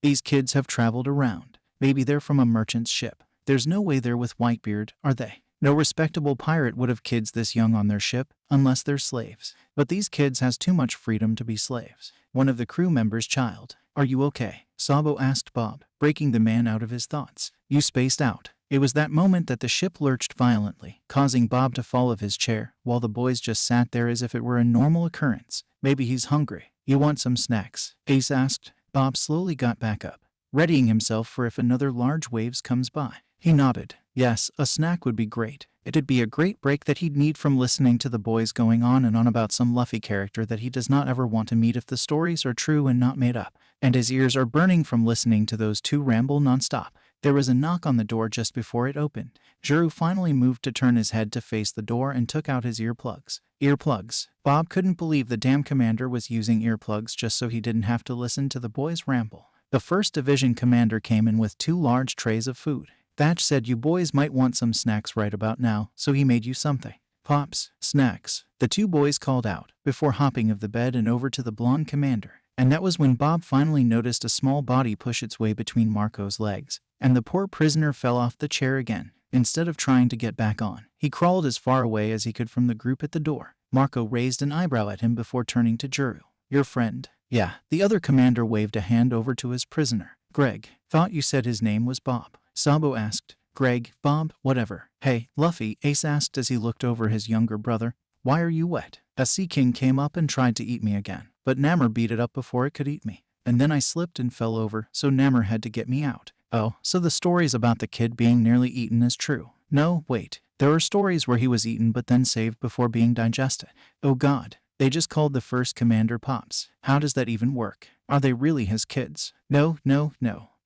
these kids have traveled around. Maybe they're from a merchant's ship. There's no way they're with Whitebeard, are they? No respectable pirate would have kids this young on their ship, unless they're slaves. But these kids has too much freedom to be slaves. One of the crew members' child. Are you okay? Sabo asked Bob, breaking the man out of his thoughts. You spaced out. It was that moment that the ship lurched violently, causing Bob to fall off his chair, while the boys just sat there as if it were a normal occurrence. Maybe he's hungry. You want some snacks? Ace asked. Bob slowly got back up, readying himself for if another large waves comes by. He nodded. Yes, a snack would be great. It'd be a great break that he'd need from listening to the boys going on and on about some Luffy character that he does not ever want to meet if the stories are true and not made up. And his ears are burning from listening to those two ramble nonstop. There was a knock on the door just before it opened. Juru finally moved to turn his head to face the door and took out his earplugs. Earplugs. Bob couldn't believe the damn commander was using earplugs just so he didn't have to listen to the boys ramble. The 1st Division commander came in with 2 large trays of food. Thatch said you boys might want some snacks right about now, so he made you something. Pops, snacks, the 2 boys called out, before hopping of the bed and over to the blonde commander. And that was when Bob finally noticed a small body push its way between Marco's legs, and the poor prisoner fell off the chair again. Instead of trying to get back on, he crawled as far away as he could from the group at the door. Marco raised an eyebrow at him before turning to Juru. Your friend? Yeah, the other commander waved a hand over to his prisoner. Greg. Thought you said his name was Bob. Sabo asked. Greg, Bob, whatever. Hey, Luffy, Ace asked as he looked over his younger brother. Why are you wet? A sea king came up and tried to eat me again, but Namor beat it up before it could eat me. And then I slipped and fell over, so Namor had to get me out. Oh, so the stories about the kid being nearly eaten is true. No, wait. There are stories where he was eaten but then saved before being digested. Oh god. They just called the first commander Pops. How does that even work? Are they really his kids? No.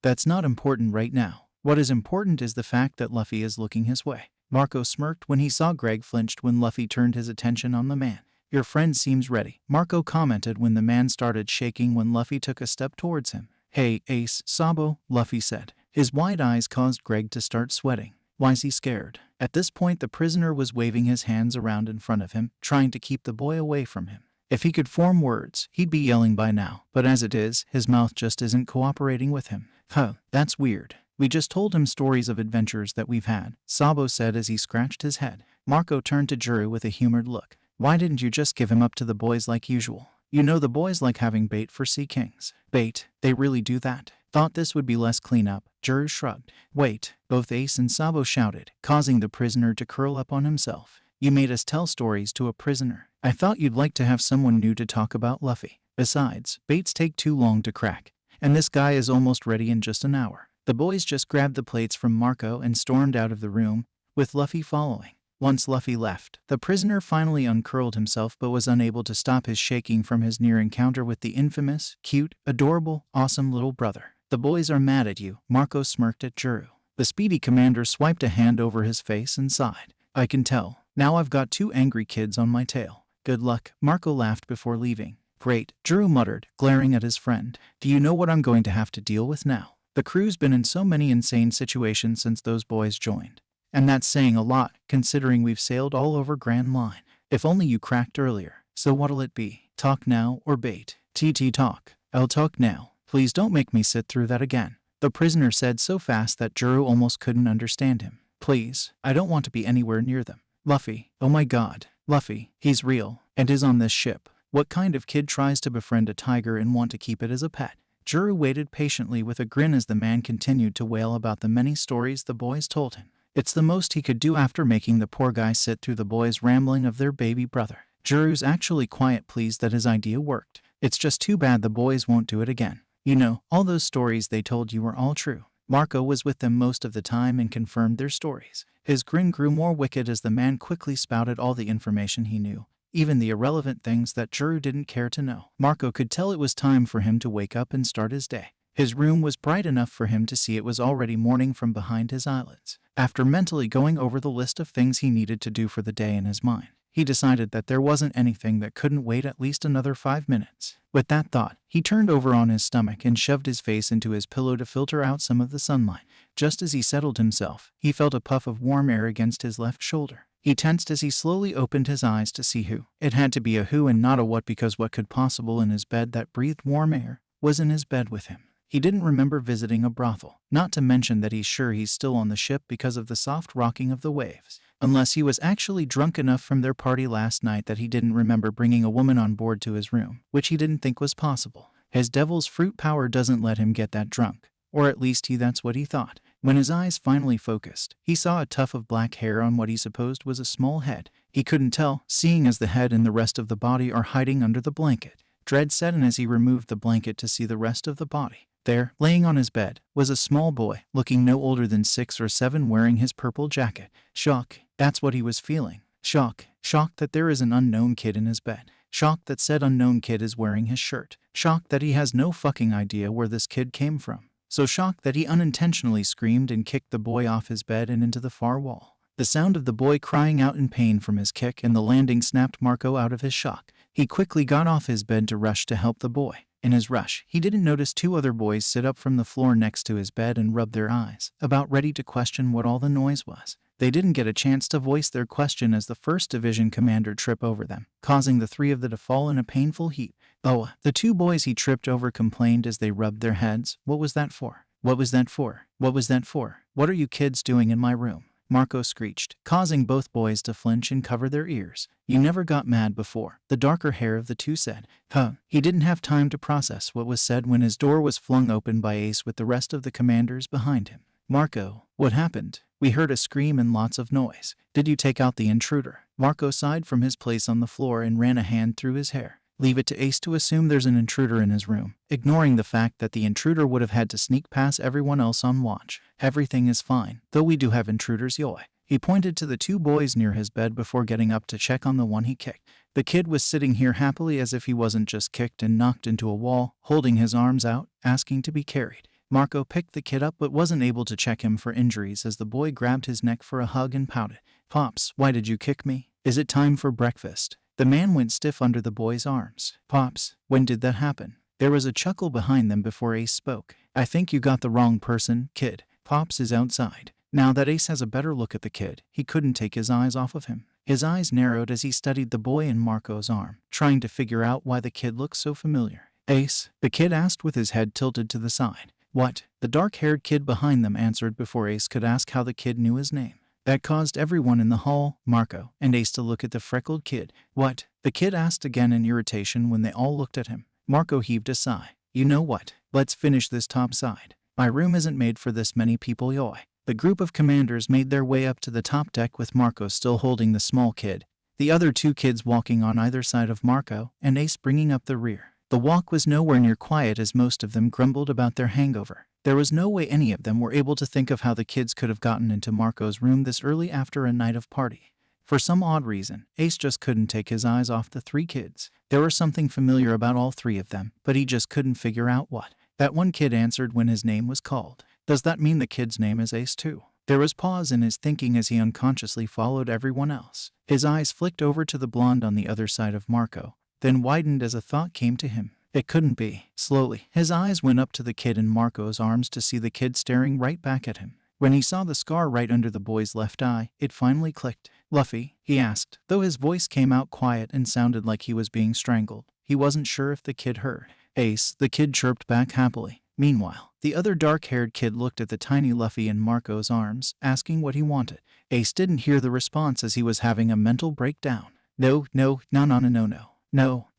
That's not important right now. What is important is the fact that Luffy is looking his way. Marco smirked when he saw Greg flinched when Luffy turned his attention on the man. Your friend seems ready, Marco commented when the man started shaking when Luffy took a step towards him. Hey, Ace, Sabo, Luffy said. His wide eyes caused Greg to start sweating. Why's he scared? At this point the prisoner was waving his hands around in front of him, trying to keep the boy away from him. If he could form words, he'd be yelling by now, but as it is, his mouth just isn't cooperating with him. Huh, that's weird. We just told him stories of adventures that we've had, Sabo said as he scratched his head. Marco turned to Juru with a humored look. Why didn't you just give him up to the boys like usual? You know the boys like having bait for sea kings. Bait? They really do that? Thought this would be less cleanup. Juru shrugged. Wait, both Ace and Sabo shouted, causing the prisoner to curl up on himself. You made us tell stories to a prisoner. I thought you'd like to have someone new to talk about Luffy. Besides, baits take too long to crack, and this guy is almost ready in just an hour. The boys just grabbed the plates from Marco and stormed out of the room, with Luffy following. Once Luffy left, the prisoner finally uncurled himself but was unable to stop his shaking from his near encounter with the infamous, cute, adorable, awesome little brother. The boys are mad at you, Marco smirked at Juru. The speedy commander swiped a hand over his face and sighed. I can tell. Now I've got 2 angry kids on my tail. Good luck, Marco laughed before leaving. Great, Juru muttered, glaring at his friend. Do you know what I'm going to have to deal with now? The crew's been in so many insane situations since those boys joined. And that's saying a lot, considering we've sailed all over Grand Line. If only you cracked earlier. So what'll it be? Talk now or bait? TT talk. I'll talk now. Please don't make me sit through that again. The prisoner said so fast that Juru almost couldn't understand him. Please, I don't want to be anywhere near them. Luffy, oh my god. Luffy, he's real, and is on this ship. What kind of kid tries to befriend a tiger and want to keep it as a pet? Juru waited patiently with a grin as the man continued to wail about the many stories the boys told him. It's the most he could do after making the poor guy sit through the boys rambling of their baby brother. Juru's actually quite pleased that his idea worked. It's just too bad the boys won't do it again. You know, all those stories they told you were all true. Marco was with them most of the time and confirmed their stories. His grin grew more wicked as the man quickly spouted all the information he knew, even the irrelevant things that Juru didn't care to know. Marco could tell it was time for him to wake up and start his day. His room was bright enough for him to see it was already morning from behind his eyelids. After mentally going over the list of things he needed to do for the day in his mind, he decided that there wasn't anything that couldn't wait at least another 5 minutes. With that thought, he turned over on his stomach and shoved his face into his pillow to filter out some of the sunlight. Just as he settled himself, he felt a puff of warm air against his left shoulder. He tensed as he slowly opened his eyes to see who. It had to be a who and not a what, because what could possible in his bed that breathed warm air was in his bed with him. He didn't remember visiting a brothel, not to mention that he's sure he's still on the ship because of the soft rocking of the waves. Unless he was actually drunk enough from their party last night that he didn't remember bringing a woman on board to his room, which he didn't think was possible. His devil's fruit power doesn't let him get that drunk, or at least that's what he thought. When his eyes finally focused, he saw a tuft of black hair on what he supposed was a small head. He couldn't tell, seeing as the head and the rest of the body are hiding under the blanket. Dread set in as he removed the blanket to see the rest of the body. There, laying on his bed, was a small boy, looking no older than 6 or 7, wearing his purple jacket. Shock, that's what he was feeling. Shock. Shock that there is an unknown kid in his bed. Shock that said unknown kid is wearing his shirt. Shock that he has no fucking idea where this kid came from. So shocked that he unintentionally screamed and kicked the boy off his bed and into the far wall. The sound of the boy crying out in pain from his kick and the landing snapped Marco out of his shock. He quickly got off his bed to rush to help the boy. In his rush, he didn't notice 2 other boys sit up from the floor next to his bed and rub their eyes, about ready to question what all the noise was. They didn't get a chance to voice their question as the 1st Division commander tripped over them, causing the 3 of them to fall in a painful heap. Oh, the 2 boys he tripped over complained as they rubbed their heads. What was that for? What was that for? What was that for? What are you kids doing in my room? Marco screeched, causing both boys to flinch and cover their ears. You never got mad before, the darker hair of the two said. Huh. He didn't have time to process what was said when his door was flung open by Ace with the rest of the commanders behind him. Marco, what happened? We heard a scream and lots of noise. Did you take out the intruder? Marco sighed from his place on the floor and ran a hand through his hair. Leave it to Ace to assume there's an intruder in his room, ignoring the fact that the intruder would have had to sneak past everyone else on watch. Everything is fine, though we do have intruders, yoy. He pointed to the two boys near his bed before getting up to check on the one he kicked. The kid was sitting here happily as if he wasn't just kicked and knocked into a wall, holding his arms out, asking to be carried. Marco picked the kid up but wasn't able to check him for injuries as the boy grabbed his neck for a hug and pouted. Pops, why did you kick me? Is it time for breakfast? The man went stiff under the boy's arms. Pops, when did that happen? There was a chuckle behind them before Ace spoke. I think you got the wrong person, kid. Pops is outside. Now that Ace has a better look at the kid, he couldn't take his eyes off of him. His eyes narrowed as he studied the boy in Marco's arm, trying to figure out why the kid looked so familiar. Ace, the kid asked with his head tilted to the side. What? The dark-haired kid behind them answered before Ace could ask how the kid knew his name. That caused everyone in the hall, Marco, and Ace to look at the freckled kid. What? The kid asked again in irritation when they all looked at him. Marco heaved a sigh. You know what? Let's finish this topside. My room isn't made for this many people, yoy. The group of commanders made their way up to the top deck with Marco still holding the small kid, the other two kids walking on either side of Marco, and Ace bringing up the rear. The walk was nowhere near quiet as most of them grumbled about their hangover. There was no way any of them were able to think of how the kids could have gotten into Marco's room this early after a night of party. For some odd reason, Ace just couldn't take his eyes off the three kids. There was something familiar about all three of them, but he just couldn't figure out what. That one kid answered when his name was called. Does that mean the kid's name is Ace too? There was pause in his thinking as he unconsciously followed everyone else. His eyes flicked over to the blonde on the other side of Marco, then widened as a thought came to him. It couldn't be. Slowly, his eyes went up to the kid in Marco's arms to see the kid staring right back at him. When he saw the scar right under the boy's left eye, it finally clicked. Luffy, he asked, though his voice came out quiet and sounded like he was being strangled. He wasn't sure if the kid heard. Ace, the kid chirped back happily. Meanwhile, the other dark-haired kid looked at the tiny Luffy in Marco's arms, asking what he wanted. Ace didn't hear the response as he was having a mental breakdown. No, oh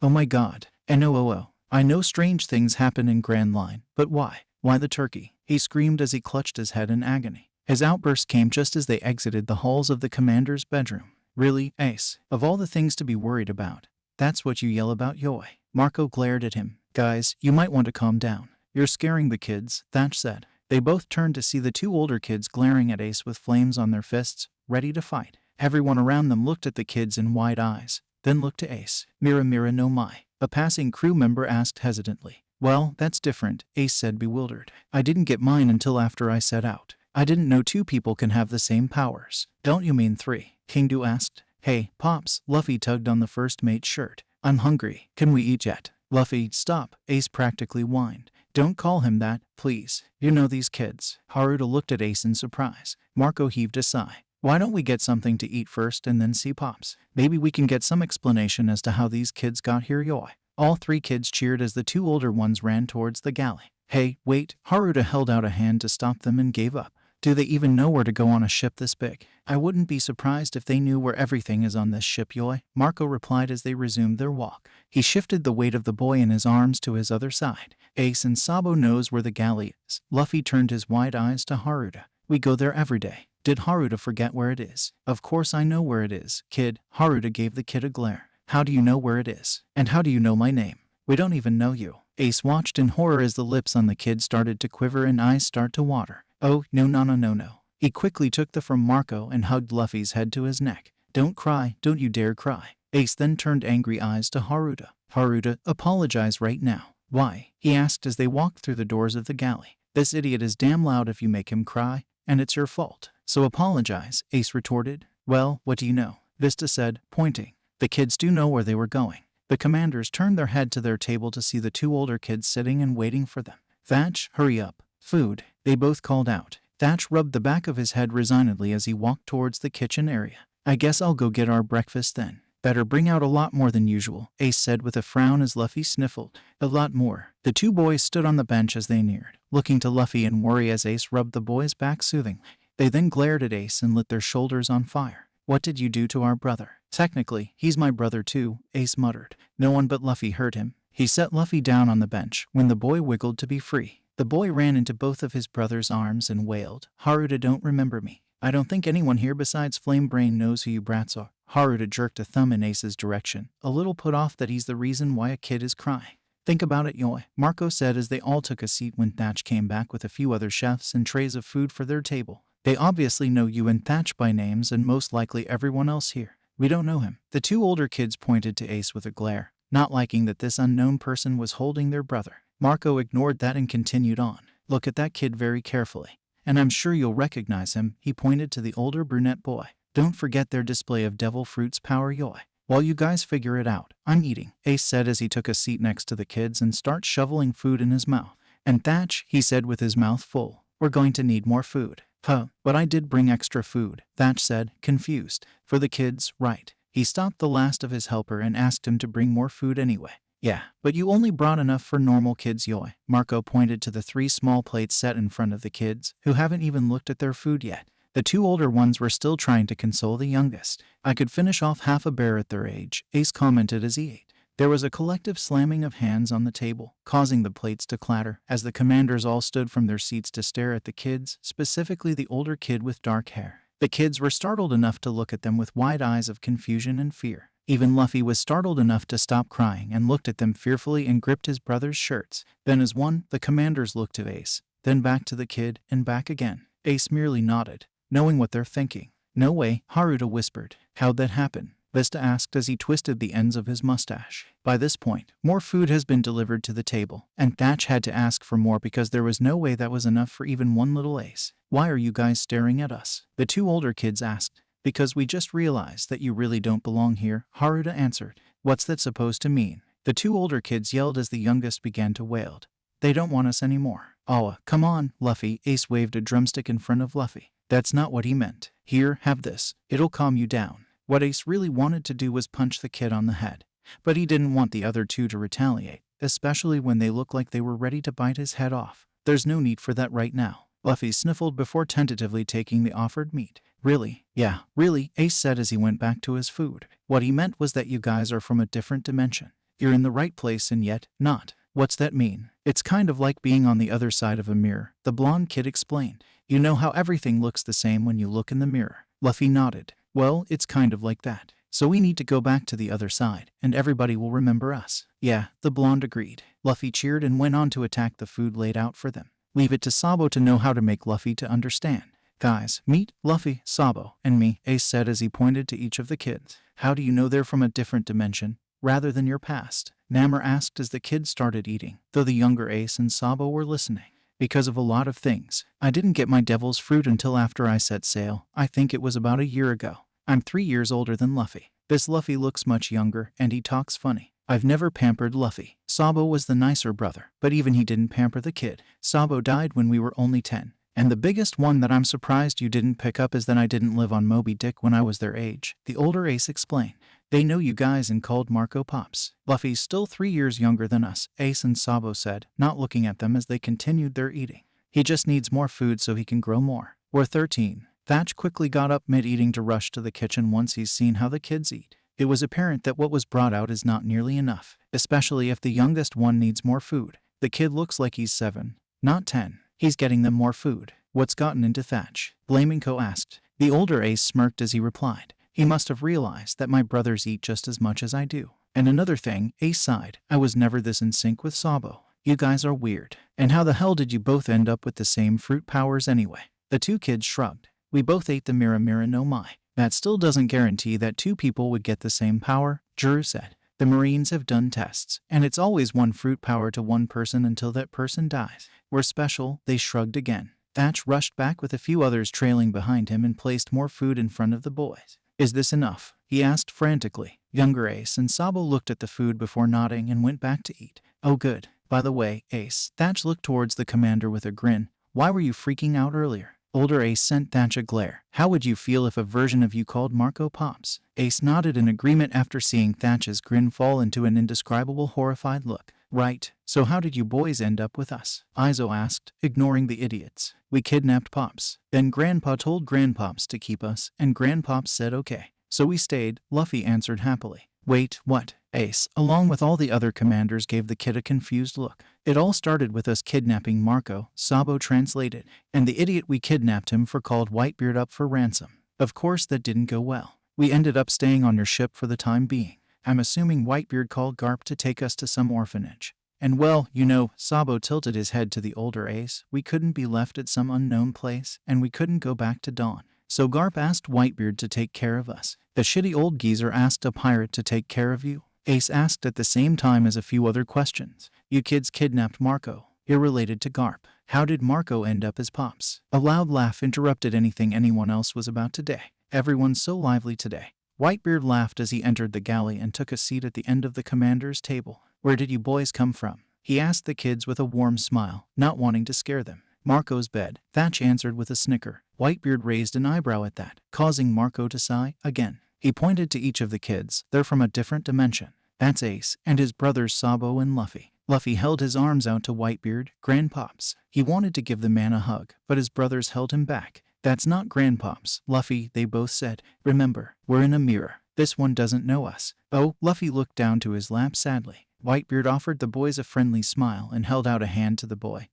my god, no. I know strange things happen in Grand Line, but why? Why the turkey? He screamed as he clutched his head in agony. His outburst came just as they exited the halls of the commander's bedroom. Really, Ace? Of all the things to be worried about, that's what you yell about, yoy? Marco glared at him. Guys, you might want to calm down. You're scaring the kids, Thatch said. They both turned to see the two older kids glaring at Ace with flames on their fists, ready to fight. Everyone around them looked at the kids in wide eyes, then looked to Ace. Mira no mai. A passing crew member asked hesitantly. Well, that's different, Ace said bewildered. I didn't get mine until after I set out. I didn't know two people can have the same powers. Don't you mean three? Kingdu asked. Hey, Pops, Luffy tugged on the first mate's shirt. I'm hungry. Can we eat yet? Luffy, stop, Ace practically whined. Don't call him that, please. You know these kids. Haruto looked at Ace in surprise. Marco heaved a sigh. Why don't we get something to eat first and then see Pops? Maybe we can get some explanation as to how these kids got here, yoy. All three kids cheered as the two older ones ran towards the galley. Hey, wait, Haruto held out a hand to stop them and gave up. Do they even know where to go on a ship this big? I wouldn't be surprised if they knew where everything is on this ship, yoy, Marco replied as they resumed their walk. He shifted the weight of the boy in his arms to his other side. Ace and Sabo knows where the galley is. Luffy turned his wide eyes to Haruto. We go there every day. Did Haruto forget where it is? Of course I know where it is, kid. Haruto gave the kid a glare. How do you know where it is? And how do you know my name? We don't even know you. Ace watched in horror as the lips on the kid started to quiver and eyes start to water. Oh, no. He quickly took the from Marco and hugged Luffy's head to his neck. Don't cry, don't you dare cry. Ace then turned angry eyes to Haruto. Haruto, apologize right now. Why? He asked as they walked through the doors of the galley. This idiot is damn loud if you make him cry, and it's your fault. So apologize, Ace retorted. Well, what do you know? Vista said, pointing. The kids do know where they were going. The commanders turned their head to their table to see the two older kids sitting and waiting for them. Thatch, hurry up. Food, they both called out. Thatch rubbed the back of his head resignedly as he walked towards the kitchen area. I guess I'll go get our breakfast then. Better bring out a lot more than usual, Ace said with a frown as Luffy sniffled. A lot more. The two boys stood on the bench as they neared, looking to Luffy in worry as Ace rubbed the boy's back soothingly. They then glared at Ace and lit their shoulders on fire. What did you do to our brother? Technically, he's my brother too, Ace muttered. No one but Luffy heard him. He set Luffy down on the bench when the boy wiggled to be free. The boy ran into both of his brother's arms and wailed, Haruta, don't remember me. I don't think anyone here besides Flame Brain knows who you brats are. Haruta jerked a thumb in Ace's direction, a little put off that he's the reason why a kid is crying. Think about it, Yoi, Marco said as they all took a seat when Thatch came back with a few other chefs and trays of food for their table. They obviously know you and Thatch by names and most likely everyone else here. We don't know him. The two older kids pointed to Ace with a glare, not liking that this unknown person was holding their brother. Marco ignored that and continued on. Look at that kid very carefully. And I'm sure you'll recognize him, he pointed to the older brunette boy. Don't forget their display of devil fruit's power, Yoi. While you guys figure it out, I'm eating, Ace said as he took a seat next to the kids and started shoveling food in his mouth. And Thatch, he said with his mouth full, we're going to need more food. Huh, but I did bring extra food, Thatch said, confused. For the kids, right. He stopped the last of his helper and asked him to bring more food anyway. Yeah, but you only brought enough for normal kids, Yoi. Marco pointed to the 3 small plates set in front of the kids, who haven't even looked at their food yet. The 2 older ones were still trying to console the youngest. I could finish off half a bear at their age, Ace commented as he ate. There was a collective slamming of hands on the table, causing the plates to clatter, as the commanders all stood from their seats to stare at the kids, specifically the older kid with dark hair. The kids were startled enough to look at them with wide eyes of confusion and fear. Even Luffy was startled enough to stop crying and looked at them fearfully and gripped his brother's shirts. Then as one, the commanders looked at Ace, then back to the kid, and back again. Ace merely nodded, knowing what they're thinking. No way, Haruta whispered. How'd that happen? Vista asked as he twisted the ends of his mustache. By this point, more food has been delivered to the table, and Thatch had to ask for more because there was no way that was enough for even one little Ace. Why are you guys staring at us? The 2 older kids asked. Because we just realized that you really don't belong here, Haruta answered. What's that supposed to mean? The 2 older kids yelled as the youngest began to wail. They don't want us anymore. Aw, come on, Luffy. Ace waved a drumstick in front of Luffy. That's not what he meant. Here, have this. It'll calm you down. What Ace really wanted to do was punch the kid on the head. But he didn't want the other 2 to retaliate, especially when they looked like they were ready to bite his head off. There's no need for that right now. Luffy sniffled before tentatively taking the offered meat. Really? Yeah, really, Ace said as he went back to his food. What he meant was that you guys are from a different dimension. You're in the right place and yet not. What's that mean? It's kind of like being on the other side of a mirror, the blonde kid explained. You know how everything looks the same when you look in the mirror? Luffy nodded. Well, it's kind of like that. So we need to go back to the other side, and everybody will remember us. Yeah, the blonde agreed. Luffy cheered and went on to attack the food laid out for them. Leave it to Sabo to know how to make Luffy to understand. Guys, meet Luffy, Sabo, and me, Ace said as he pointed to each of the kids. How do you know they're from a different dimension, rather than your past? Namor asked as the kids started eating, though the younger Ace and Sabo were listening. Because of a lot of things. I didn't get my devil's fruit until after I set sail. I think it was about a year ago. I'm 3 years older than Luffy. This Luffy looks much younger, and he talks funny. I've never pampered Luffy. Sabo was the nicer brother, but even he didn't pamper the kid. Sabo died when we were only 10. And the biggest one that I'm surprised you didn't pick up is that I didn't live on Moby Dick when I was their age, the older Ace explained. They know you guys and called Marco Pops. Luffy's still 3 years younger than us, Ace and Sabo said, not looking at them as they continued their eating. He just needs more food so he can grow more. We're 13. Thatch quickly got up mid-eating to rush to the kitchen once he's seen how the kids eat. It was apparent that what was brought out is not nearly enough, especially if the youngest one needs more food. The kid looks like he's 7, not 10. He's getting them more food. What's gotten into Thatch? Flamingo asked. The older Ace smirked as he replied. He must have realized that my brothers eat just as much as I do. And another thing, Ace sighed. I was never this in sync with Sabo. You guys are weird. And how the hell did you both end up with the same fruit powers anyway? The 2 kids shrugged. We both ate the Mira Mira no Mai. That still doesn't guarantee that 2 people would get the same power, Juru said. The Marines have done tests, and it's always 1 fruit power to 1 person until that person dies. We're special, they shrugged again. Thatch rushed back with a few others trailing behind him and placed more food in front of the boys. Is this enough? He asked frantically. Younger Ace and Sabo looked at the food before nodding and went back to eat. Oh good. By the way, Ace, Thatch looked towards the commander with a grin. Why were you freaking out earlier? Older Ace sent Thatch a glare. How would you feel if a version of you called Marco Pops? Ace nodded in agreement after seeing Thatch's grin fall into an indescribable horrified look. Right, So how did you boys end up with us? Izo asked, ignoring the idiots. We kidnapped Pops. Then Grandpa told Grandpops to keep us, and Grandpops said okay. So we stayed, Luffy answered happily. Wait, what? Ace, along with all the other commanders, gave the kid a confused look. It all started with us kidnapping Marco, Sabo translated, and the idiot we kidnapped him for called Whitebeard up for ransom. Of course that didn't go well. We ended up staying on your ship for the time being. I'm assuming Whitebeard called Garp to take us to some orphanage. And well, you know, Sabo tilted his head to the older Ace, we couldn't be left at some unknown place, and we couldn't go back to Dawn. So Garp asked Whitebeard to take care of us. The shitty old geezer asked a pirate to take care of you. Ace asked at the same time as a few other questions. You kids kidnapped Marco. You're related to Garp. How did Marco end up as Pops? A loud laugh interrupted anything anyone else was about today. Everyone's so lively today. Whitebeard laughed as he entered the galley and took a seat at the end of the commander's table. Where did you boys come from? He asked the kids with a warm smile, not wanting to scare them. Marco's bed, Thatch answered with a snicker. Whitebeard raised an eyebrow at that, causing Marco to sigh again. He pointed to each of the kids. They're from a different dimension. That's Ace, and his brothers Sabo and Luffy. Luffy held his arms out to Whitebeard, Grandpops. He wanted to give the man a hug, but his brothers held him back. That's not Grandpops, Luffy, they both said. Remember, we're in a mirror. This one doesn't know us. Oh, Luffy looked down to his lap sadly. Whitebeard offered the boys a friendly smile and held out a hand to the boy,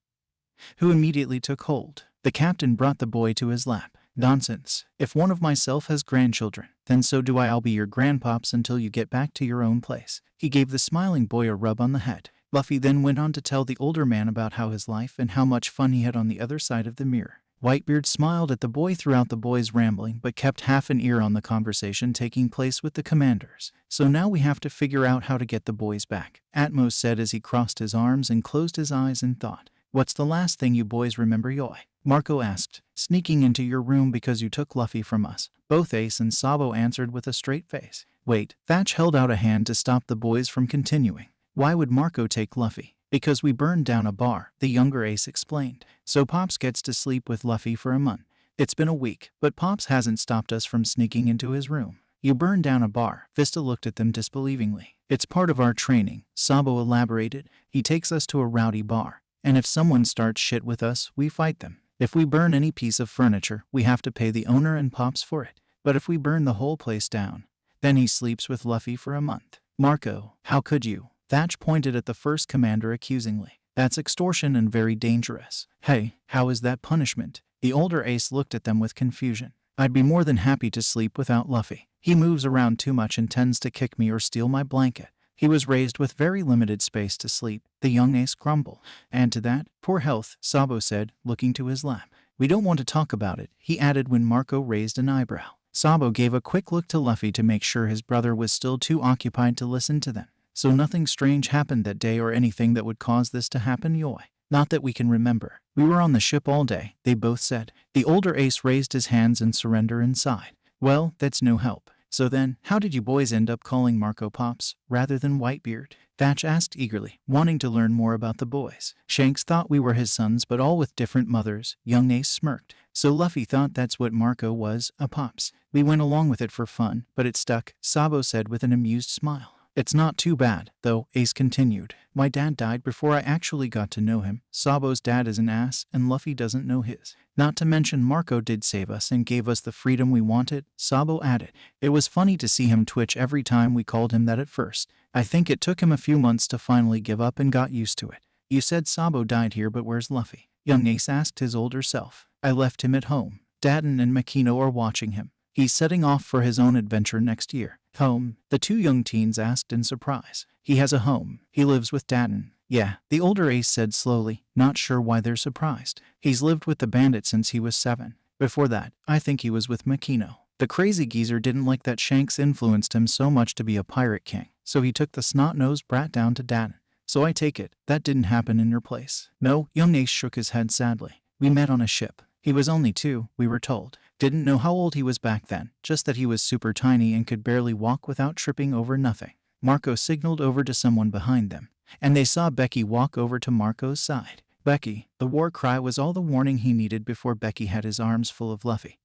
who immediately took hold. The captain brought the boy to his lap. Nonsense. If one of myself has grandchildren, then so do I. I'll be your grandpops until you get back to your own place. He gave the smiling boy a rub on the head. Luffy then went on to tell the older man about how his life and how much fun he had on the other side of the mirror. Whitebeard smiled at the boy throughout the boy's rambling but kept half an ear on the conversation taking place with the commanders. So now we have to figure out how to get the boys back, Atmos said as he crossed his arms and closed his eyes in thought. What's the last thing you boys remember, Yoy? Marco asked. Sneaking into your room because you took Luffy from us. Both Ace and Sabo answered with a straight face. Wait, Thatch held out a hand to stop the boys from continuing. Why would Marco take Luffy? Because we burned down a bar, the younger Ace explained. So Pops gets to sleep with Luffy for a month. It's been a week, but Pops hasn't stopped us from sneaking into his room. You burned down a bar. Vista looked at them disbelievingly. It's part of our training, Sabo elaborated. He takes us to a rowdy bar, and if someone starts shit with us, we fight them. If we burn any piece of furniture, we have to pay the owner and Pops for it. But if we burn the whole place down, then he sleeps with Luffy for a month. Marco, how could you? Thatch pointed at the first commander accusingly. That's extortion and very dangerous. Hey, how is that punishment? The older Ace looked at them with confusion. I'd be more than happy to sleep without Luffy. He moves around too much and tends to kick me or steal my blanket. He was raised with very limited space to sleep, the young Ace grumbled. And to that, poor health, Sabo said, looking to his lap. We don't want to talk about it, he added when Marco raised an eyebrow. Sabo gave a quick look to Luffy to make sure his brother was still too occupied to listen to them. So nothing strange happened that day or anything that would cause this to happen, Yoy? Not that we can remember. We were on the ship all day, they both said. The older Ace raised his hands in surrender and sighed. Well, that's no help. So then, how did you boys end up calling Marco Pops, rather than Whitebeard? Thatch asked eagerly, wanting to learn more about the boys. Shanks thought we were his sons but all with different mothers, young Ace smirked. So Luffy thought that's what Marco was, a Pops. We went along with it for fun, but it stuck, Sabo said with an amused smile. It's not too bad, though, Ace continued. My dad died before I actually got to know him. Sabo's dad is an ass, and Luffy doesn't know his. Not to mention Marco did save us and gave us the freedom we wanted, Sabo added. It was funny to see him twitch every time we called him that at first. I think it took him a few months to finally give up and got used to it. You said Sabo died here, but where's Luffy? Young Ace asked his older self. I left him at home. Daden and Makino are watching him. He's setting off for his own adventure next year. Home? The two young teens asked in surprise. He has a home. He lives with Daden. Yeah, the older Ace said slowly, not sure why they're surprised. He's lived with the bandit since he was 7. Before that, I think he was with Makino. The crazy geezer didn't like that Shanks influenced him so much to be a pirate king, so he took the snot-nosed brat down to Daden. So I take it, that didn't happen in your place. No, young Ace shook his head sadly. We met on a ship. He was only 2, we were told. Didn't know how old he was back then, just that he was super tiny and could barely walk without tripping over nothing. Marco signaled over to someone behind them, and they saw Becky walk over to Marco's side. Becky, the war cry was all the warning he needed before Becky had his arms full of Luffy,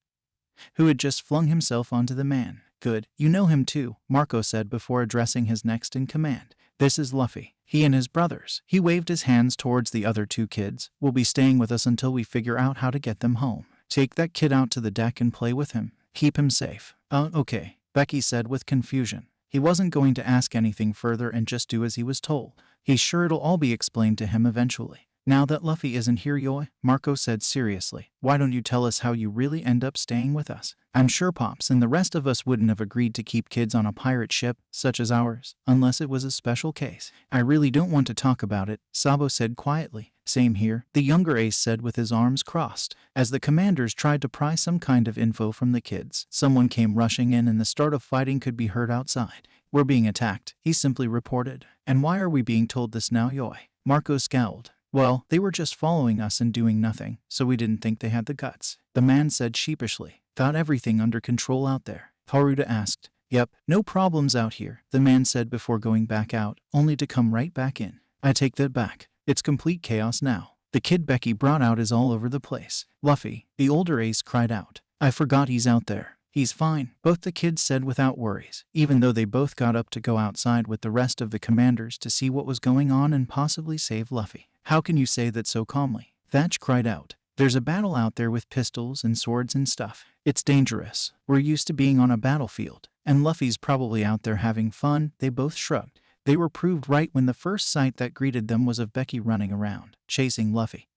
who had just flung himself onto the man. Good, you know him too, Marco said before addressing his next in command. This is Luffy. He and his brothers. He waved his hands towards the other two kids. Will be staying with us until we figure out how to get them home. Take that kid out to the deck and play with him. Keep him safe. Okay, Becky said with confusion. He wasn't going to ask anything further and just do as he was told. He's sure it'll all be explained to him eventually. Now that Luffy isn't here, Yoi, Marco said seriously, why don't you tell us how you really end up staying with us? I'm sure Pops and the rest of us wouldn't have agreed to keep kids on a pirate ship, such as ours, unless it was a special case. I really don't want to talk about it, Sabo said quietly. Same here, the younger ace said with his arms crossed. As the commanders tried to pry some kind of info from the kids, someone came rushing in and the start of fighting could be heard outside. We're being attacked, he simply reported. And why are we being told this now, Yoi? Marco scowled. Well, they were just following us and doing nothing, so we didn't think they had the guts. The man said sheepishly. Got everything under control out there? Haruta asked. Yep, no problems out here, the man said before going back out, only to come right back in. I take that back. It's complete chaos now. The kid Becky brought out is all over the place. Luffy, the older ace, cried out. I forgot he's out there. He's fine, both the kids said without worries, even though they both got up to go outside with the rest of the commanders to see what was going on and possibly save Luffy. How can you say that so calmly? Thatch cried out. There's a battle out there with pistols and swords and stuff. It's dangerous. We're used to being on a battlefield. And Luffy's probably out there having fun, they both shrugged. They were proved right when the first sight that greeted them was of Becky running around, chasing Luffy,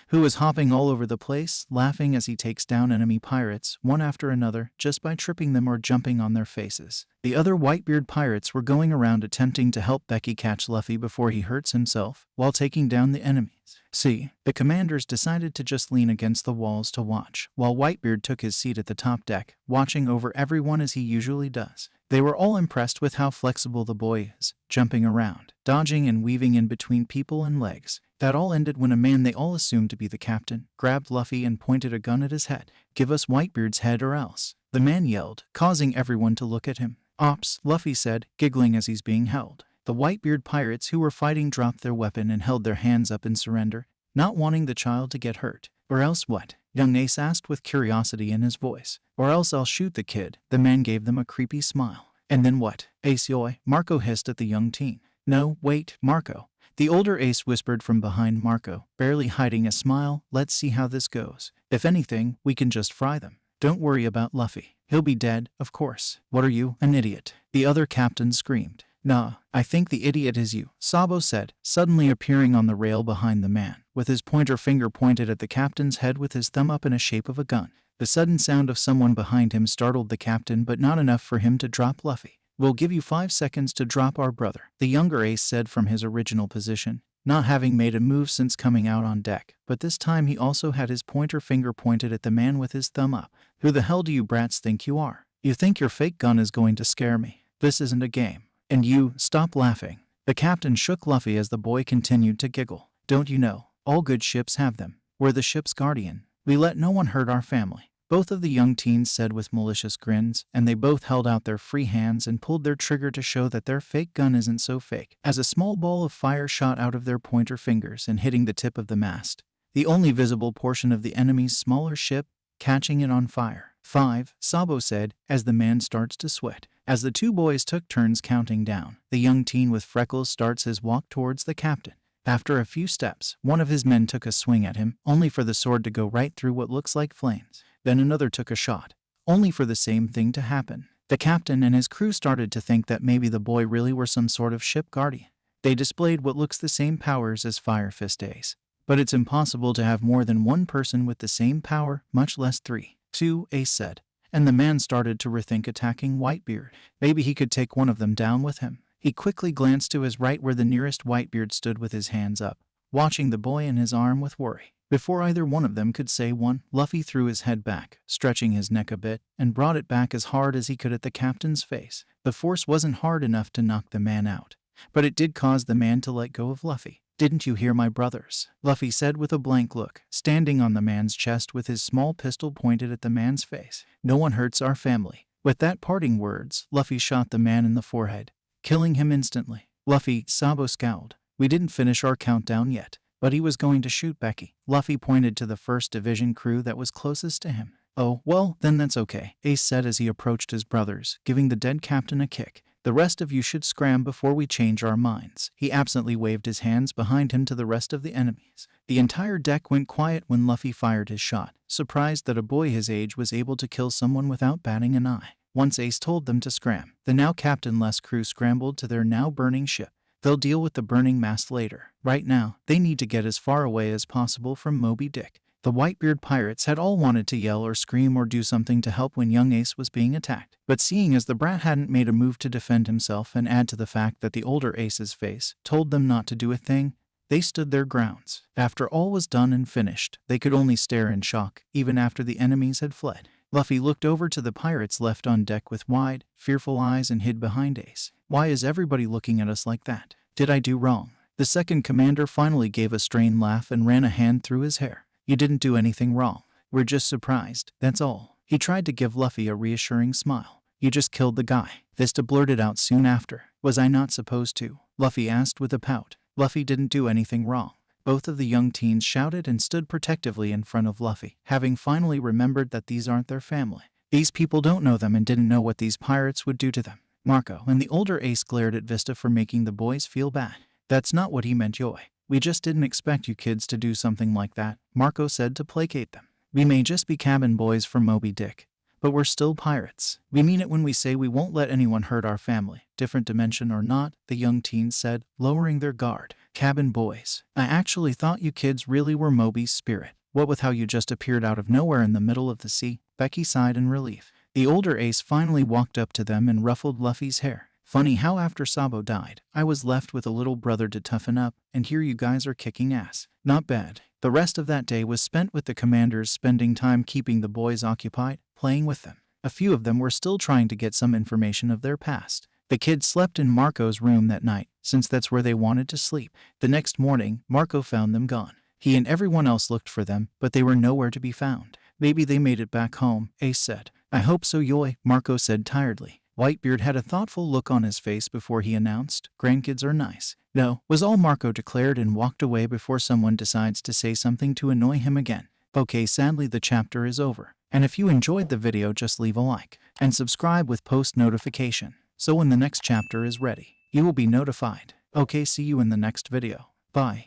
who was hopping all over the place, laughing as he takes down enemy pirates, one after another, just by tripping them or jumping on their faces. The other Whitebeard pirates were going around attempting to help Becky catch Luffy before he hurts himself, while taking down the enemies. See, the commanders decided to just lean against the walls to watch, while Whitebeard took his seat at the top deck, watching over everyone as he usually does. They were all impressed with how flexible the boy is, jumping around, dodging and weaving in between people and legs. That all ended when a man they all assumed to be the captain grabbed Luffy and pointed a gun at his head. Give us Whitebeard's head or else, the man yelled, causing everyone to look at him. Ops, Luffy said, giggling as he's being held. The Whitebeard pirates who were fighting dropped their weapon and held their hands up in surrender, not wanting the child to get hurt. Or else what? Young Ace asked with curiosity in his voice. Or else I'll shoot the kid. The man gave them a creepy smile. And then what? Ace Yoi, Marco hissed at the young teen. No, wait, Marco. The older ace whispered from behind Marco, barely hiding a smile. Let's see how this goes. If anything, we can just fry them. Don't worry about Luffy. He'll be dead, of course. What are you, an idiot? The other captain screamed. Nah, I think the idiot is you, Sabo said, suddenly appearing on the rail behind the man, with his pointer finger pointed at the captain's head with his thumb up in a shape of a gun. The sudden sound of someone behind him startled the captain, but not enough for him to drop Luffy. We'll give you 5 seconds to drop our brother, the younger ace said from his original position, not having made a move since coming out on deck, but this time he also had his pointer finger pointed at the man with his thumb up. Who the hell do you brats think you are? You think your fake gun is going to scare me? This isn't a game. And you, stop laughing. The captain shook Luffy as the boy continued to giggle. Don't you know, all good ships have them. We're the ship's guardian. We let no one hurt our family. Both of the young teens said with malicious grins, and they both held out their free hands and pulled their trigger to show that their fake gun isn't so fake, as a small ball of fire shot out of their pointer fingers and hitting the tip of the mast, the only visible portion of the enemy's smaller ship, catching it on fire. 5, Sabo said, as the man starts to sweat. As the two boys took turns counting down, the young teen with freckles starts his walk towards the captain. After a few steps, one of his men took a swing at him, only for the sword to go right through what looks like flames. Then another took a shot, only for the same thing to happen. The captain and his crew started to think that maybe the boy really were some sort of ship guardian. They displayed what looks the same powers as Fire Fist Ace. But it's impossible to have more than one person with the same power, much less 3. 2, Ace said. And the man started to rethink attacking Whitebeard. Maybe he could take one of them down with him. He quickly glanced to his right where the nearest Whitebeard stood with his hands up, watching the boy and his arm with worry. Before either one of them could say one, Luffy threw his head back, stretching his neck a bit, and brought it back as hard as he could at the captain's face. The force wasn't hard enough to knock the man out, but it did cause the man to let go of Luffy. Didn't you hear my brothers? Luffy said with a blank look, standing on the man's chest with his small pistol pointed at the man's face. No one hurts our family. With that parting words, Luffy shot the man in the forehead, killing him instantly. Luffy, Sabo scowled. We didn't finish our countdown yet, but he was going to shoot Becky. Luffy pointed to the 1st Division crew that was closest to him. Oh, well, then that's okay, Ace said as he approached his brothers, giving the dead captain a kick. The rest of you should scram before we change our minds. He absently waved his hands behind him to the rest of the enemies. The entire deck went quiet when Luffy fired his shot, surprised that a boy his age was able to kill someone without batting an eye. Once Ace told them to scram, the now captainless crew scrambled to their now burning ship. They'll deal with the burning mast later. Right now, they need to get as far away as possible from Moby Dick. The Whitebeard pirates had all wanted to yell or scream or do something to help when young Ace was being attacked. But seeing as the brat hadn't made a move to defend himself and add to the fact that the older Ace's face told them not to do a thing, they stood their grounds. After all was done and finished, they could only stare in shock, even after the enemies had fled. Luffy looked over to the pirates left on deck with wide, fearful eyes and hid behind Ace. Why is everybody looking at us like that? Did I do wrong? The second commander finally gave a strained laugh and ran a hand through his hair. You didn't do anything wrong. We're just surprised, that's all. He tried to give Luffy a reassuring smile. You just killed the guy. Vista blurted out soon after. Was I not supposed to? Luffy asked with a pout. Luffy didn't do anything wrong. Both of the young teens shouted and stood protectively in front of Luffy, having finally remembered that these aren't their family. These people don't know them and didn't know what these pirates would do to them. Marco and the older Ace glared at Vista for making the boys feel bad. That's not what he meant, Yoy. We just didn't expect you kids to do something like that, Marco said to placate them. We may just be cabin boys from Moby Dick, but we're still pirates. We mean it when we say we won't let anyone hurt our family, different dimension or not, the young teens said, lowering their guard. Cabin boys. I actually thought you kids really were Moby's spirit. What with how you just appeared out of nowhere in the middle of the sea? Becky sighed in relief. The older Ace finally walked up to them and ruffled Luffy's hair. Funny how after Sabo died, I was left with a little brother to toughen up, and here you guys are kicking ass. Not bad. The rest of that day was spent with the commanders spending time keeping the boys occupied, playing with them. A few of them were still trying to get some information of their past. The kids slept in Marco's room that night, since that's where they wanted to sleep. The next morning, Marco found them gone. He and everyone else looked for them, but they were nowhere to be found. Maybe they made it back home, Ace said. I hope so, Yoy, Marco said tiredly. Whitebeard had a thoughtful look on his face before he announced, grandkids are nice. No, was all Marco declared and walked away before someone decides to say something to annoy him again. Okay, sadly the chapter is over. And if you enjoyed the video, just leave a like and subscribe with post notification, so when the next chapter is ready, you will be notified. Okay, see you in the next video. Bye.